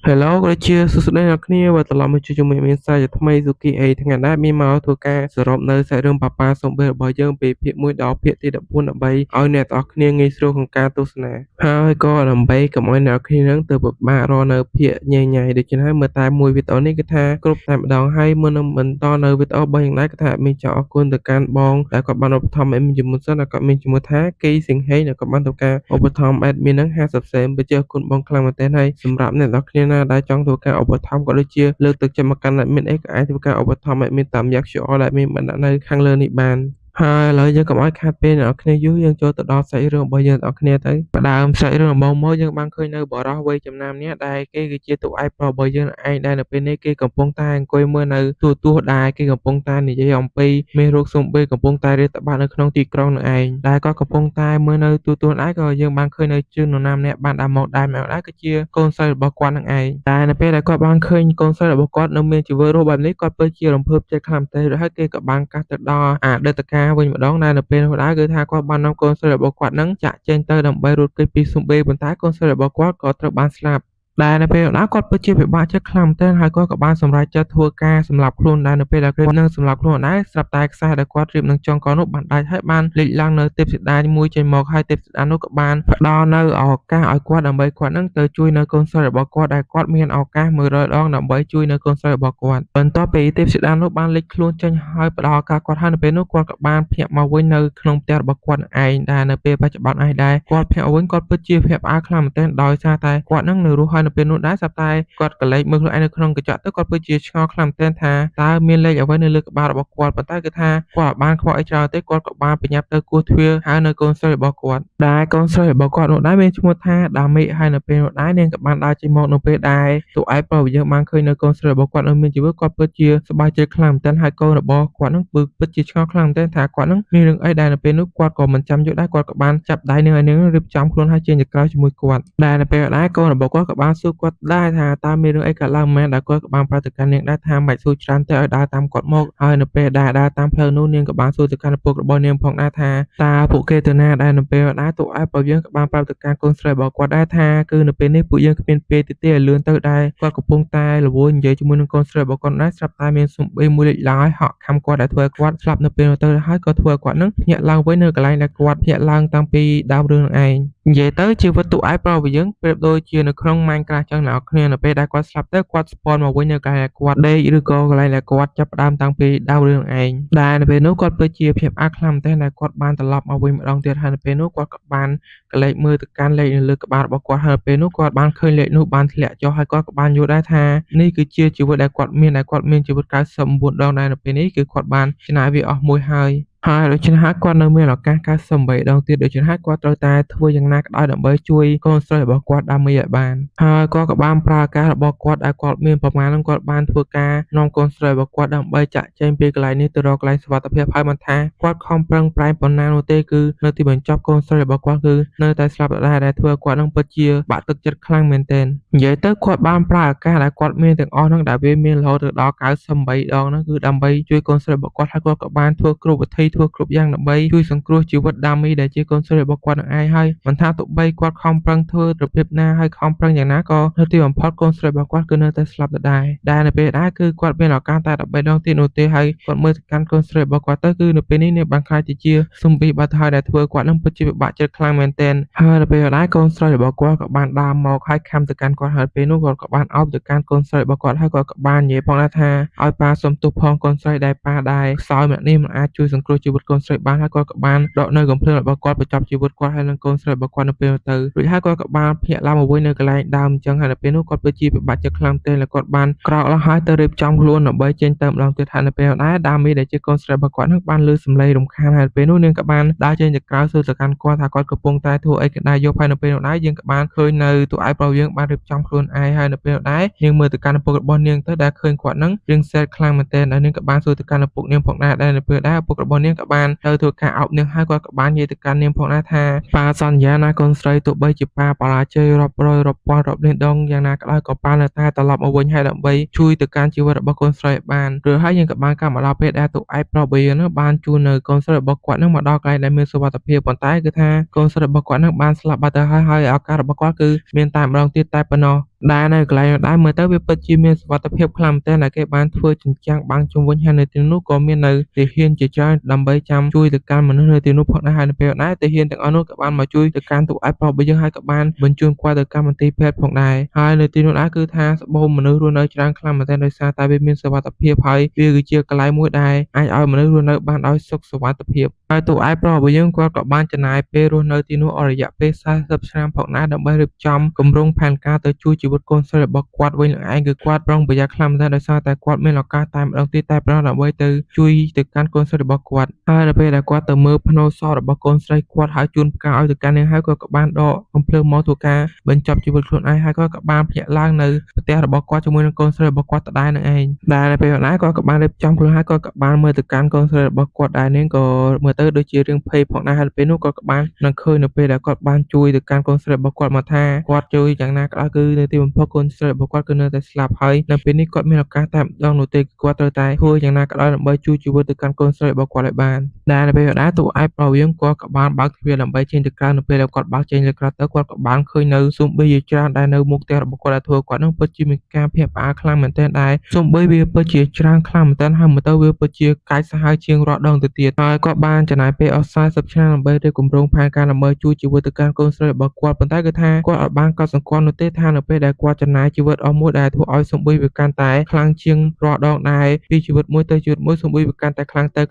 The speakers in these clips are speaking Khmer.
Hello ក៏ជាសួស្តីអ្នកគ្នាបាទត្រឡប់មកជួបជាមួយមានសារជាថ្មីស៊ូគីអេថ្ងៃនេះមានមកធ្វើការសរុបនៅសាច់រឿងប៉ាប៉ាសំបីរបស់យើងពីភាគ1ដល់ភាគទី14ដើម្បីឲ្យអ្នកទាំងអស់គ្នាងាយស្រួលក្នុងការទស្សនាហើយក៏ដើម្បីកុំឲ្យអ្នកគ្នានឹងទៅពិបាករកនៅភាគញ៉ៃញ៉ៃដូច្នេះហើយមើលតែមួយវីដេអូនេះគឺថាគ្រប់តែម្ដងហើយមុននឹងបន្តនៅវីដេអូរបស់យ៉ាងណាគឺថាមានចង់អរគុណទៅកាន់បងដែលគាត់បានឧបត្ថម្ភ admin ជាមួយសិនហើយគាត់មានជាមួយថាគីសិង្ហេងដែលគាត់បានធ្វើការឧបត្ថម្ភ admin នឹង50សេនពិតជាអរគុណបងខ្លាំងមែនទែនហើយសម្រាប់អ្នកនរគ្នាណាដែលចង់ធ្វើការឧបត្ថម្ភក៏ដូចជាលើកទឹកចិត្តមកកាន់ admin អីក៏អាចធ្វើការឧបត្ថម្ភ admin តាមរយៈ QR ដែលមានបណ្ដាក់នៅខាងលើនេះបានហើយឥឡូវយើងកុំឲ្យខាតពេលអ្នកនរគ្នាយូរយើងចូលទៅដល់សាច់រឿងរបស់យើងទាំងអស់គ្នាទៅផ្ដើមសាច់រឿងដំបូងមកយើងបានឃើញនៅបរិសុទ្ធវ័យចំណាំនេះដែលគេគឺជាតួឯកប្រុសរបស់យើងឯងដែលនៅពេលនេះគេកំពុងតែអង្គុយមើលនៅទូរទស្សន៍ដែលគេកំពុងតែនិយាយអំពីមេរោគស៊ុំប៊ីកំពុងតែរាតត្បាតនៅក្នុងទីក្រុងនោះឯងដែលក៏កំពុងតែមើលនៅទូរទស្សន៍ដែរក៏យើងបានឃើញនៅជើងនរណាម្នាក់បានដើរមកដែរម្នាក់ដែរគឺជាកូនស្រីរបស់គាត់នឹងឯងតែនៅពេលដែលគាត់បានឃើញកូនស្រីរបស់គាត់នៅមានជីវិតរស់បែបនេះគាត់ពិតជារំភើបចិត្តខ្លាំងទេហើយគេក៏បានកាសទៅដល់អតីតកាលវិញម្ដងដែលនៅពេលនោះដែរគឺថាគាត់បាននាំកូនស្រីរបស់គាត់នឹងចាក់ចេញទៅដើម្បីរត់គេចពីស៊ុំប៊ីប៉ុន្តែកូនស្រីរបស់គាត់ក៏ត្រូវបានស្លាប់ដែលនៅពេលនោះគាត់ពិតជាពិបាកចិត្តខ្លាំងមែនទែនហើយគាត់ក៏បានសម្រេចចិត្តធ្វើការសម្លាប់ខ្លួនដែរនៅពេលដែលគាត់នឹងសម្លាប់ខ្លួនដែរស្រាប់តែខ្សែដែលគាត់រៀបនឹងចុងកនោះបានដាច់ហើយបានលេចឡើងនៅទេពធីតាមួយចេញមកហើយទេពធីតានោះក៏បានផ្ដល់នៅឱកាសឲ្យគាត់ដើម្បីគាត់នឹងទៅជួយនៅកូនស្រីរបស់គាត់ដែលគាត់មានឱកាស100ដងដើម្បីជួយនៅកូនស្រីរបស់គាត់បន្ទាប់ពីទេពធីតានោះបានលេចខ្លួនចេញហើយផ្ដល់ឱកាសគាត់ហើយនៅពេលនោះគាត់ក៏បានភ្ញាក់មកវិញនៅក្នុងផ្ទះរបស់គាត់ឯងដែលនៅពេលបច្ចុប្បន្នឯងដែរគាត់ភ្ញាក់វិញគាត់ពិតជាភ្ញាក់ផ្អើលខ្លាំងមែនទែនដោយសារតែគាត់នឹងនៅរស់ហើយនៅពេលនោះដែរស្រាប់តែគាត់ក៏លេចមើលខ្លួនឯងនៅក្នុងកញ្ចក់ទៅគាត់ពិតជាឆ្ងល់ខ្លាំងមែនទែនថាតើមានលេខអ្វីនៅលើក្បាលរបស់គាត់ប៉ុន្តែគឺថាគាត់បានខ្វល់អីច្រើនទេគាត់ក៏បានប្រញាប់ទៅគោះទ្វារហៅនៅកូនស្រីរបស់គាត់ដែលកូនស្រីរបស់គាត់នោះដែរមានឈ្មោះថាដាមីហើយនៅពេលនោះដែរនាងក៏បានដើរចេញមកនៅពេលដែរតួឯកប្រុសយើងបានឃើញនៅកូនស្រីរបស់គាត់នៅមានជីវិតគាត់ពិតជាសប្បាយចិត្តខ្លាំងមែនទែនហើយកូនរបស់គាត់នឹងពិតជាឆ្ងល់ខ្លាំងមែនទែនថាគាត់នឹងមានរឿងអីដែលនៅពេលនោះគាត់ក៏មិនចាំយល់ដែរគាត់ក៏បានចាប់ដៃនាងឲ្យនាងរៀបចំខ្លួនឲ្យចេញទៅក្រៅជាមួយគាត់ដែលនៅពេលដែរកូនរបស់គាត់ក៏បានសួរគាត់ដែរថាតើមានរឿងអីកើតឡើងមែនដែលគាត់ក៏បានប្រាប់ទៅកាន់នាងដែរថាមិនសួរច្រើនទេឲ្យដើរតាមគាត់មកហើយនៅពេលដែលដើរតាមផ្លូវនោះនាងក៏បានសួរទៅកាន់ឪពុករបស់នាងផងដែរថាតើពួកគេទៅណាដែរនៅពេលដែរតួឯករបស់យើងក៏បានប្រាប់ទៅកាន់កូនស្រីរបស់គាត់ដែរថាគឺនៅពេលនេះពួកយើងគ្មានពេលទៀតទេឲ្យលឿនទៅដែរគាត់កំពុងតែរវល់និយាយជាមួយនឹងកូនស្រីរបស់គាត់ដែរស្រាប់តែមានស៊ុំប៊ីមួយលេចឡើងហើយហក់ខំគាត់ដែលធ្វើឲ្យគាត់ស្លាប់នៅពេលនោះទៅហើយក៏ធ្វើឲ្យគាត់នឹងភ្ញាក់ឡើងវិញនៅកន្លែងដែលគាត់ភ្ញាក់ឡើងតាំងពីដើមរឿងនឹងឯងនិយាយទៅជីវិតតួឯកប្រុសរបស់យើងប្រៀបដូចជានៅក្នុង Minecraft ចឹងអ្នកគ្នានៅពេលដែលគាត់ស្លាប់ទៅគាត់ spawn មកវិញនៅកន្លែងដែលគាត់ដេកឬក៏កន្លែងដែលគាត់ចាប់ផ្ដើមតាំងពីដើមរឿងឯងដែលនៅពេលនោះគាត់ពិតជាភ្ញាក់ផ្អើលខ្លាំងមែនទែនដែលគាត់បានត្រឡប់មកវិញម្ដងទៀតហើយនៅពេលនោះគាត់ក៏បានកលេចមើលទៅកាន់លេខនៅលើក្បាលរបស់គាត់ហើយនៅពេលនោះគាត់បានឃើញលេខនោះបានធ្លាក់ចុះហើយគាត់ក៏បានយល់ដែរថានេះគឺជាជីវិតដែលគាត់មានជីវិត99ដងដែរនៅពេលនេះគឺគាត់បានចំណាយវាអស់មួយហើយដូច្នេះហើយគាត់នៅមានឱកាស98ដងទៀតដូច្នេះហើយគាត់ត្រូវតែធ្វើយ៉ាងណាក៏ដោយដើម្បីជួយកូនស្រីរបស់គាត់ដើម្បីឲ្យបានហើយគាត់ក៏បានប្រើឱកាសរបស់គាត់ដែលគាត់មានប្រមាណហ្នឹងគាត់បានធ្វើការនាំកូនស្រីរបស់គាត់ដើម្បីចាក់ចែងពីកន្លែងនេះទៅរកកន្លែងសុវត្ថិភាពហើយមិនថាគាត់ខំប្រឹងប្រែងប៉ុណ្ណានោះទេគឺនៅទីបញ្ចប់កូនស្រីរបស់គាត់គឺនៅតែស្លាប់ដដែលដែលធ្វើឲ្យគាត់នឹងពិតជាបាក់ទឹកចិត្តខ្លាំងមែនទែននិយាយទៅគាត់បានប្រើឱកាសដែលគាត់មានទាំងអស់ហ្នឹងដែលវាមានរហូតទៅដល់98ដងហ្នឹងគឺដើម្បីជួយកូនស្រីរបស់គាត់ហើយគាត់ក៏បានធ្វើគ្រប់វិធីធ្វើគ្រប់យ៉ាងដើម្បីជួយសង្គ្រោះជីវិតដាមីដែលជាកូនស្រីរបស់គាត់នឹងឯងហើយមិនថាទោះបីគាត់ខំប្រឹងធ្វើរបៀបណាហើយខំប្រឹងយ៉ាងណាក៏នៅទីបំផុតកូនស្រីរបស់គាត់គឺនៅតែស្លាប់ដដែលដែលនៅពេលដែរគឺគាត់មានឱកាសតែ13ដងទៀតនោះទេហើយគាត់មើលទៅកាន់កូនស្រីរបស់គាត់ទៅគឺនៅពេលនេះនាងបានខ្លាចទៅជាស៊ុំប៊ីបាត់ហើយដែលធ្វើគាត់នឹងពិតជាពិបាកចិត្តខ្លាំងមែនទែនហើយនៅពេលដែរកូនស្រីរបស់គាត់ក៏បានដើរមកហើយខំទៅកាន់គាត់ហើយពេលនោះគាត់ក៏បានអោបទៅកាន់កូនស្រីរបស់គាត់ហើយគាត់ក៏បាននិយាយផងដែរថាឲ្យប៉ាសុំទោសផងកូនស្រីដែលប៉ាដែរខ្សោយម្នាក់នេះមិនអាចជួយសង្គ្រោះជីវិតកូនស្រីបានហើយគាត់ក៏បានដកនៅកំភ្លើងរបស់គាត់បញ្ចប់ជីវិតគាត់ហើយនឹងកូនស្រីរបស់គាត់នៅពេលនោះទៅរួចហើយគាត់ក៏បានភ្ញាក់ឡើងមកវិញនៅកន្លែងដើមអញ្ចឹងហើយនៅពេលនោះគាត់ពិតជាពិបាកចិត្តខ្លាំងទេហើយគាត់បានក្រោកឡើងហើយទៅរៀបចំខ្លួនដើម្បីចេញទៅម្ដងទៀតហើយនៅពេលនោះដែរដាមីដែលជាកូនស្រីរបស់គាត់នឹងបានឮសំឡេងរំខានហើយពេលនោះនាងក៏បានដើរចេញទៅក្រៅសួរទៅកាន់គាត់ថាគាត់កំពុងតែធ្វើអីកណ្ដាលយប់ហើយនៅពេលនោះដែរយើងក៏បានឃើញនៅតួឯកប្រុសយើងបានរៀបចំខ្លួនឯងហើយនៅពេលនោះដែរនាងមើលទៅកាន់ឪពុករបស់នាងទៅដែលឃើញគាត់នឹងរៀងសែតខ្លាំងមែនទែនហើយនាងក៏បានសួរទៅកាន់ឪពុកនាងផងដែរដែលនៅពេលដែរឪពុករបស់នាងក៏បានទៅធ្វើការអោបនាងហើយគាត់ក៏បាននិយាយទៅកាន់នាងផងដែរថាប៉ាសន្យាណាកូនស្រីទោះបីជាប៉ាបរាជ័យរាប់រយរាប់ពាន់រាប់លានដងយ៉ាងណាក៏ដោយក៏ប៉ានៅតែត្រឡប់មកវិញហើយដើម្បីជួយទៅកាន់ជីវិតរបស់កូនស្រីឲ្យបានឬហើយយើងក៏បានកាត់មកដល់ពេលដែលតួឯកប្រុសរបស់យើងនឹងបានជួយនៅកូនស្រីរបស់គាត់នឹងមកដល់កន្លែងដែលមានសុវត្ថិភាពប៉ុន្តែគឺថាកូនស្រីរបស់គាត់នឹងបានស្លាប់បាត់ទៅហើយឱកាសរបស់គាត់គឺមានតែម្ដងទៀតតែប៉ុណ្ណោះ ដែលនៅកន្លែងនោះដែរមើលទៅវាពិតជាមានសុវត្ថិភាពខ្លាំងមែនទែនដែលគេបានធ្វើជញ្ជាំងបាំងជុំវិញហើយនៅទីនោះក៏មាននៅទាហានជាច្រើនដើម្បីចាំជួយទៅកាន់មនុស្សនៅទីនោះផងដែរហើយនៅពេលដែរទាហានទាំងអស់នោះក៏បានមកជួយទៅកាន់ទូឯកប្រុសរបស់យើងហើយក៏បានបញ្ជូនគាត់ទៅកាន់មន្ទីរពេទ្យផងដែរហើយនៅទីនោះដែរគឺថាស្បូរមនុស្សរស់នៅច្រើនខ្លាំងមែនទែនដោយសារតែវាមានសុវត្ថិភាពហើយវាគឺជាកន្លែងមួយដែលអាចឲ្យមនុស្សរស់នៅបានដោយសុខសុវត្ថិភាពហើយទូឯកប្រុសរបស់យើងគាត់ក៏បានចំណាយពេលរស់នៅទីនោះអស់រយៈពេល40ឆ្នាំផងដែរដើម្បីរៀបចំគម្រោងផែនការទៅជួយជីវិតកូនស្រីរបស់គាត់វិញនឹងឯងគឺគាត់ប្រុងប្រយ័ត្នខ្លាំងមែនទែនដោយសារតែគាត់មានឱកាសតែម្ដងទៀតតែប៉ុណ្ណោះដើម្បីទៅជួយទៅកាន់កូនស្រីរបស់គាត់ហើយនៅពេលដែលគាត់ទៅមើលភ្នូរសរបស់កូនស្រីគាត់ហើយជូនផ្កាឲ្យទៅកាន់នាងហើយគាត់ក៏បានដកកំភ្លើងមកធ្វើការបញ្ចប់ជីវិតខ្លួនឯងហើយគាត់ក៏បានភ្ញាក់ឡើងនៅផ្ទះរបស់គាត់ជាមួយនឹងកូនស្រីរបស់គាត់ដដែលនឹងឯងដែលនៅពេលណាគាត់ក៏បានរៀបចំខ្លួនហើយគាត់ក៏បានមើលទៅកាន់កូនស្រីរបស់គាត់ដែរនាងក៏មើលទៅដូចជារឿងភ័យផងដែរហើយពេលនោះគាត់ក៏បាននឹងឃើញនៅពេលដែលគាត់បានជួយទៅកាន់កូនស្រីរបស់គាត់មកថាគាត់ជួយយ៉ាងណាក៏ដោយគឺនៅទីបំផុតកូនស្រីរបស់គាត់គឺនៅតែស្លាប់ហើយនៅពេលនេះគាត់មានឱកាសតែម្ដងនោះទេគាត់ត្រូវតែធ្វើយ៉ាងណាក៏ដោយដើម្បីជួយជីវិតទៅកាន់កូនស្រីរបស់គាត់ឲ្យបានដែលនៅពេលដែរទូឯកប្រុសយើងគាត់ក៏បានបើកទ្វារដើម្បីចេញទៅក្រៅនៅពេលដែលគាត់បើកចេញទៅក្រៅទៅគាត់ក៏បានឃើញនៅស៊ុំប៊ីជាច្រើនដែលនៅមុខផ្ទះរបស់គាត់ដែលធ្វើគាត់នឹងពិតជាមានការភ្ញាក់ផ្អើលខ្លាំងមែនទែនដែរស៊ុំប៊ីវាពិតជាច្រើនខ្លាំងមែនទែនហើយមើលទៅវាពិតជាកាចសាហាវជាងរាល់ដងទៅទៀតហើយគាត់បានចំណាយពេលអស់40ឆ្នាំដើម្បីរៀបគម្រោងផែនការដើម្បីជួយជីវិតទៅកាន់កូនស្រីរបស់គាត់ប៉ុន្តែគឺថាគាត់អត់បានកត់សម្គាល់នោះទេថានៅពេលដែលគាត់ចំណាយជីវិតអស់មួយដែលធ្វើឲ្យស៊ុំប៊ីវាកាន់តែខ្លាំងជាងរាល់ដងដែរពីជីវិតមួយទៅជីវិតមួយស៊ុំប៊ីវាកាន់តែខ្លាំងទ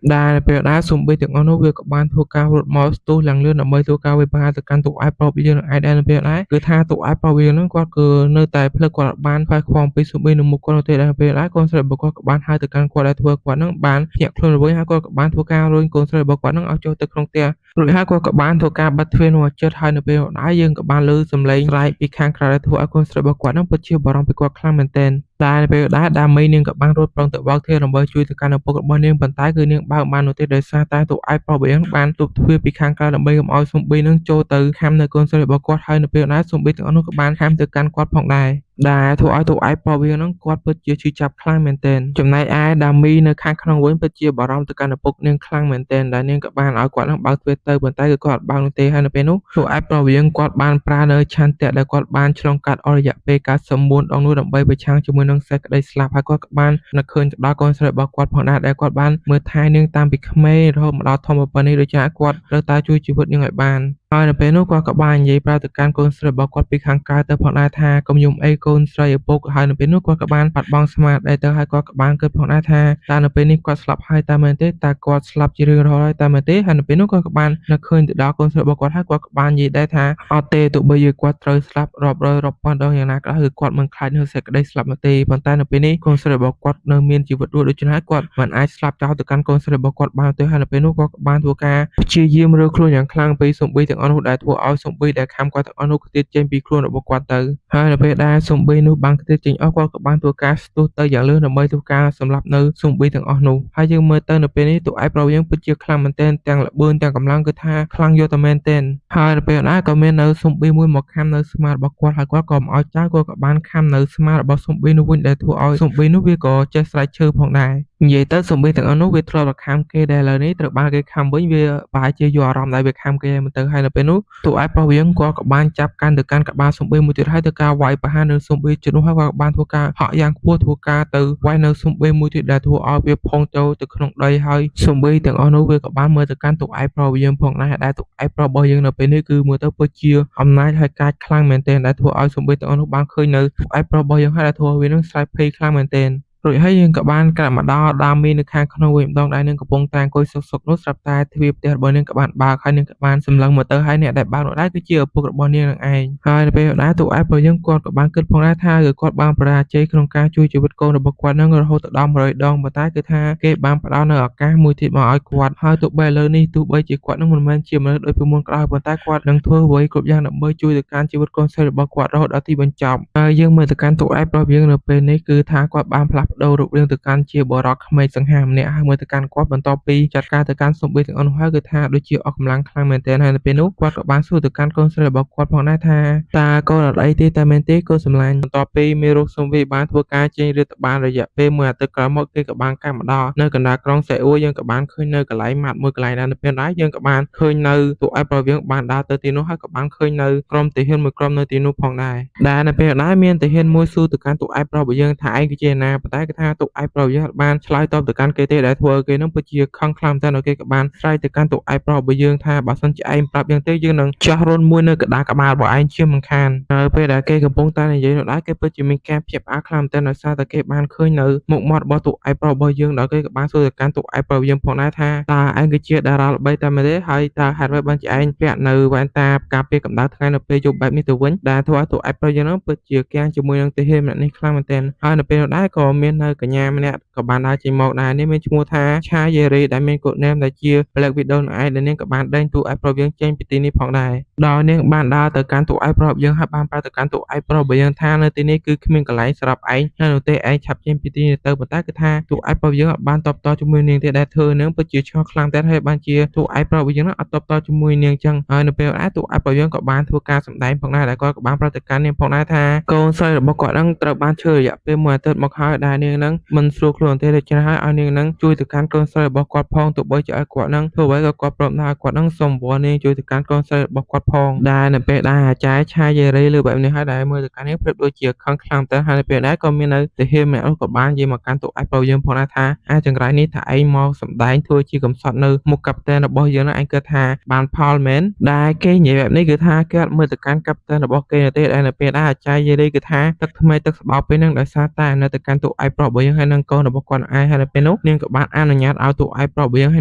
ៅដែលនៅពេលដែលស៊ុំប៊ីទាំងអស់នោះវាក៏បានធ្វើការរត់មកស្ទុះឡើងលឿនដើម្បីធ្វើការវាយប្រហារទៅកាន់ទូឯកប្រុសយើងនឹងឯដែរនៅពេលដែរគឺថាទូឯកប្រុសយើងនឹងគាត់គឺនៅតែភ្លឹកគាត់អត់បានខ្វាយខ្វល់ពីស៊ុំប៊ីនៅមុខគាត់នោះទេដែរពេលដែរកូនស្រីរបស់គាត់ក៏បានហៅទៅកាន់គាត់ដែលធ្វើគាត់នឹងបានភ្ញាក់ខ្លួនវិញហើយគាត់ក៏បានធ្វើការរុញកូនស្រីរបស់គាត់នឹងឲ្យចូលទៅក្នុងផ្ទះរួចហើយគាត់ក៏បានធ្វើការបិទទ្វារនោះឲ្យជិតហើយនៅពេលដែរយើងក៏បានឮសំឡេងស្រែកពីខាងក្រៅដែលធ្វើឲ្យកូនស្រីរបស់គាត់នឹងពិតជាបារម្ភពីគាត់ខ្លាំងមែនទែនដែលនៅពេលដែរដាមីនាងក៏បានរត់ប្រងទៅបើកទ្វារដើម្បីជួយទៅកាន់ឪពុករបស់នាងប៉ុន្តែគឺនាងបើកបាននោះទេដោយសារតែទូឯកប្រុសរបស់យើងបានទប់ទ្វារពីខាងក្រៅដើម្បីកុំឲ្យស៊ុំប៊ីនឹងចូលទៅខាំនៅកូនស្រីរបស់គាត់ហើយនៅពេលដែរស៊ុំប៊ីទាំងអស់នោះក៏បានខាំទៅកាន់គាត់ផងដែរដែលធ្វើឲ្យទូឯកប្រុសវានឹងគាត់ពិតជាឈឺចាប់ខ្លាំងមែនទែនចំណែកឯដាមីនៅខាងក្នុងវិញពិតជាបារម្ភទៅកាន់ឪពុកនាងខ្លាំងមែនទែនដែលនាងក៏បានឲ្យគាត់នឹងបើកទ្វារទៅប៉ុន្តែគឺគាត់អត់បើកនោះទេហើយនៅពេលនោះទូឯកប្រុសវានឹងគាត់បានប្រើនៅឆន្ទៈដែលគាត់បានឆ្លងកាត់អស់រយៈពេល94ដងនោះដើម្បីប្រឆាំងជាមួយនឹងសេចក្តីស្លាប់ហើយគាត់ក៏បាននឹកឃើញទៅដល់កូនស្រីរបស់គាត់ផងដែរដែលគាត់បានមើលថែនាងតាំងពីក្មេងរហូតមកដល់ធំប៉ុណ្ណេះដូច្នេះគាត់ត្រូវតែជួយជីវិតនាងឲ្យបានហើយនៅពេលនោះគាត់ក៏បាននិយាយប្រាប់ទៅកាន់កូនស្រីរបស់គាត់ពីខាងក្រៅទៅផងដែរថាកុំយំអីកូនស្រីឪពុកហើយនៅពេលនោះគាត់ក៏បានបាត់បង់ស្មារតីទៅហើយគាត់ក៏បានគិតផងដែរថាតើនៅពេលនេះគាត់ស្លាប់ហើយតើមែនទេតើគាត់ស្លាប់ជារឿងរហូតហើយតើមែនទេហើយនៅពេលនោះគាត់ក៏បាននឹកឃើញទៅដល់កូនស្រីរបស់គាត់ហើយគាត់ក៏បាននិយាយដែរថាអត់ទេទោះបីជាគាត់ត្រូវស្លាប់រាប់រយរាប់ពាន់ដងយ៉ាងណាក៏ដោយគឺគាត់មិនខ្លាចនឹងសេចក្តីស្លាប់នោះទេប៉ុន្តែនៅពេលនេះកូនស្រីរបស់គាត់នៅមានជីវិតរស់ដូច្នេះគាត់មិនអាចស្លាប់ចោលទៅកាន់កូនស្រីរបស់គាត់បានទេហើយនៅពេលនោះគាត់ក៏បានធ្វើការព្យាយាមរើខ្លួនយ៉ាងខ្លាំងពីស៊ុំប៊ីទាំងអស់នោះដែលធ្វើឲ្យស៊ុំប៊ីដែលខាំគាត់ទាំងអស់នោះខ្ទាតចេញពីខ្លួនរបស់គាត់ទៅហើយនៅពេលដែលស៊ុំប៊ីនោះបានខ្ទាតចេញអស់គាត់ក៏បានធ្វើការស្ទុះទៅយ៉ាងលឿនដើម្បីធ្វើការសម្លាប់នៅស៊ុំប៊ីទាំងអស់នោះហើយយើងមើលទៅនៅពេលនេះទូឯកប្រុសយើងពិតជាខ្លាំងមែនទែនទាំងល្បឿនទាំងកម្លាំងគឺថាខ្លាំងយកតែមែនទែនហើយនៅពេលណាក៏មាននៅស៊ុំប៊ីមួយមកខាំនៅស្មារបស់គាត់ហើយគាត់ក៏មិនអោយចោលគាត់ក៏បានខាំនៅស្មារបស់ស៊ុំប៊ីនោះវិញដែលធ្វើឲ្យស៊ុំប៊ីនោះវាក៏ចេះស្រែកឈើផងដែរនិយាយទៅស៊ុំប៊ីទាំងអស់នោះវាធ្លាប់តែខាំគេដែលឥឡូវនេះត្រូវបានគេខាំវិញវាប្រហែលជាយកអារម្មណ៍ដែលវាខាំគេមិនទៅហើយនៅពេលនោះទូឯកប្រុសយើងគាត់ក៏បានចាប់កាន់ទៅកាន់ក្បាលស៊ុំប៊ីមួយទៀតហើយទៅការវាយប្រហារនៅស៊ុំប៊ីជំនួសហើយគាត់ក៏បានធ្វើការហក់យ៉ាងខ្ពស់ធ្វើការទៅវាយនៅស៊ុំប៊ីមួយទៀតដែលធ្វើឲ្យវាផុងចូលទៅក្នុងដីហើយស៊ុំប៊ីទាំងអស់នោះវាក៏បានមើលទៅកាន់ទូឯកប្រុសយើងផងដែរដែលទូឯកប្រុសរបស់យើងនៅពេលនេះគឺមើលទៅពិតជាអំណាចហើយកាចខ្លាំងមែនទែនដែលធ្វើឲ្យស៊ុំប៊ីទាំងអស់នោះបានឃើញនៅទូឯកប្រុសរបស់យើងហើយដែលធ្វើឲ្យវានឹងស្រែកភ័យខ្លាំងមែនទែនរួចហើយយើងក៏បានក្រាបមកដល់ដាមីនៅខាងក្នុងវិញម្ដងដែរនឹងកំពុងតែអង្គុយសុកនោះស្រាប់តែទ្វារផ្ទះរបស់នាងក៏បានបើកហើយនាងក៏បានសម្លឹងមកទៅហើយអ្នកដែលបើកនោះដែរគឺជាឪពុករបស់នាងនឹងឯងហើយនៅពេលដែរទូឯកប្រុសយើងគាត់ក៏បានគិតផងដែរថាគឺគាត់បានបរាជ័យក្នុងការជួយជីវិតកូនរបស់គាត់នឹងរហូតដល់100ដងប៉ុន្តែគឺថាគេបានផ្ដល់នៅឱកាសមួយទៀតមកឲ្យគាត់ហើយទោះបីឥឡូវនេះទោះបីជាគាត់នឹងមិនមែនជាមនុស្សដូចពីមុនក៏ដោយប៉ុន្តែគាត់នឹងធ្វើអ្វីគ្រប់យ៉ាងដើម្បីជួយទៅកាន់ជីវិតកូនស្រីរបស់គាត់រហូតដល់ទីបញ្ចប់ហើយយើងមើលទៅកាន់ទូឯកប្រុសយើងនៅពេលនេះគឺថាគាត់បានផ្លាស់ប្ ប្ដូររូបរាងទៅកាន់ជាបុរសក្មេងសង្ហាម្នាក់ហើយមើលទៅកាន់គាត់បន្ទាប់ពីចាត់ការទៅកាន់សំបីទាំងអស់នោះហើយគឺថាដូចជាអស់កម្លាំងខ្លាំងមែនទែនហើយនៅពេលនោះគាត់ក៏បានសួរទៅកាន់កូនស្រីរបស់គាត់ផងដែរថាតើកូនអត់អីទេតែមែនទេកូនសម្លាញ់បន្ទាប់ពីមេរោគស៊ុំវីបានធ្វើការចេញរាតត្បាតរយៈពេល1អាទិត្យក្រោយមកគេក៏បានកាត់មកដល់នៅកណ្ដាលក្រុងសេអ៊ូលយើងក៏បានឃើញនៅកន្លែងម៉ាត់មួយកន្លែងដែរនៅពេលដែរយើងក៏បានឃើញនៅទូអែបរវាងបានដើរទៅទីនោះហើយក៏បានឃើញនៅក្រុមទាហានមួយក្រុមនៅទីនោះផងដែរដែលនៅពេលដែរមានទាហានមួយសួរទៅកាន់ទូអែបរបស់យើងថាឯងគឺជាណាប៉ុន្តែគេថាទូអែបរបស់យើងបានឆ្លើយតបទៅកាន់គេទេដែលធ្វើឲ្យគេនឹងពិតជាខឹងខ្លាំងតែនៅគេក៏បានស្រែកទៅកាន់ទូអែបរបស់យើងថាបើសិនជាឯងប្រាប់យើងទេយើងនឹងចោះរុនមួយនៅកណ្ដាលក្បាលរបស់ឯងជាមិនខានហើយពេលដែលគេកំពុងតែនិយាយនោះដែរគេពិតជាមានការភ្ញាក់ផ្អើលខ្លាំងតែដោយសារតែគេបានឃើញនៅមុខមាត់របស់ទូអែបរបស់យើងដល់គេក៏បានសួរទៅកាន់ទូអែបរបស់យើងផងដែរថាតើឯងគឺជាតារាល្បីតែមែនទេហើយតើហេតុអ្វីបានជាឯងពាក់នៅវ៉ែនតាការពារកម្ដៅថ្ងៃនៅពេលយប់បែបនេះទៅវិញដែលធ្វើឲ្យទូអែបរបស់យើងនឹងពិតជាគាំងជាមួយនឹងទាហានម្នាក់នេះខ្លាំងមែនទែនហើយនៅពេលនោះដែរក៏មាននៅកញ្ញាម្នាក់ក៏បានដើរចេញមកដែរនេះមានឈ្មោះថាឆាយេរីដែលមានកូដណេមដែលជា Black Widow នឹងឯងដែលនាងក៏បានដេញទូអែបរបស់យើងចេញពីទីនេះផងដែរដោយនាងបានដើរទៅកាន់ទូអែបរបស់យើងហើយបានប្រាប់ទៅកាន់ទូអែបរបស់យើងថានៅទីនេះគឺគ្មានកន្លែងសម្រាប់ឯងហើយនោះទេឯងឆាប់ចេញពីទីនេះទៅប៉ុន្តែគឺថាទូអែបរបស់យើងបានតបតជាមួយនាងទេដែលធ្វើនាងពិតជាឆ្ងល់ខ្លាំងតែហើយបានជាទូអែបរបស់យើងអត់តបតជាមួយនាងចឹងហើយនៅពេលដែរទូអែបរបស់យើងក៏បានធ្វើការសម្ដែងផងដែរដែលគាត់ក៏បានប្រាប់ទៅកាន់នាងផងដែរថាកូនស្រីរបស់គាត់នឹងត្រូវបានឈឺរយៈពេល1អាទិត្យមកហើយដែលនាងនឹងមិនស្រួលខ្លួនទេដូច្នេះហើយឲ្យនាងនឹងជួយទៅកាន់កូនស្រីរបស់គាត់ផងទោះបីជាឲ្យគាត់នឹងធ្វើអ្វីក៏គាត់ព្រមដែរគាត់នឹងសុំវល់នាងជួយទៅកាន់កូនស្រីរបស់គាត់ផងដែលនៅពេលដែរអាចារ្យឆាយេរីលើបែបនេះហើយដែលមើលទៅកាន់នាងប្រៀបដូចជាខឹងខ្លាំងទៅហើយនៅពេលដែរក៏មាននៅទាហានម្នាក់នោះក៏បាននិយាយមកកាន់ទូអែបរបស់យើងផងដែរថាអាចង្រៃនេះថាឯងមកសម្ដែងធ្វើជាកំសត់នៅមុខកាប់តែនរបស់យើងហ្នឹងឯងគិតថាបានផលមែនដែលគេនិយាយបែបនេះគឺថាគេអត់មើលទៅកាន់កាប់តែនរបស់គេទេដែលនៅពេលដែរអាចារ្យយេរីគឺថាទឹកថ្មីទឹកស្បោពេលហ្នឹងដោយសារតែនៅទៅកាន់ទូអែបរបស់យើងហើយនឹងកូនរបស់គាត់ឯងហើយនៅពេលនោះនាងក៏បានអនុញ្ញាតឲ្យទូអែបរបស់យើងហើយ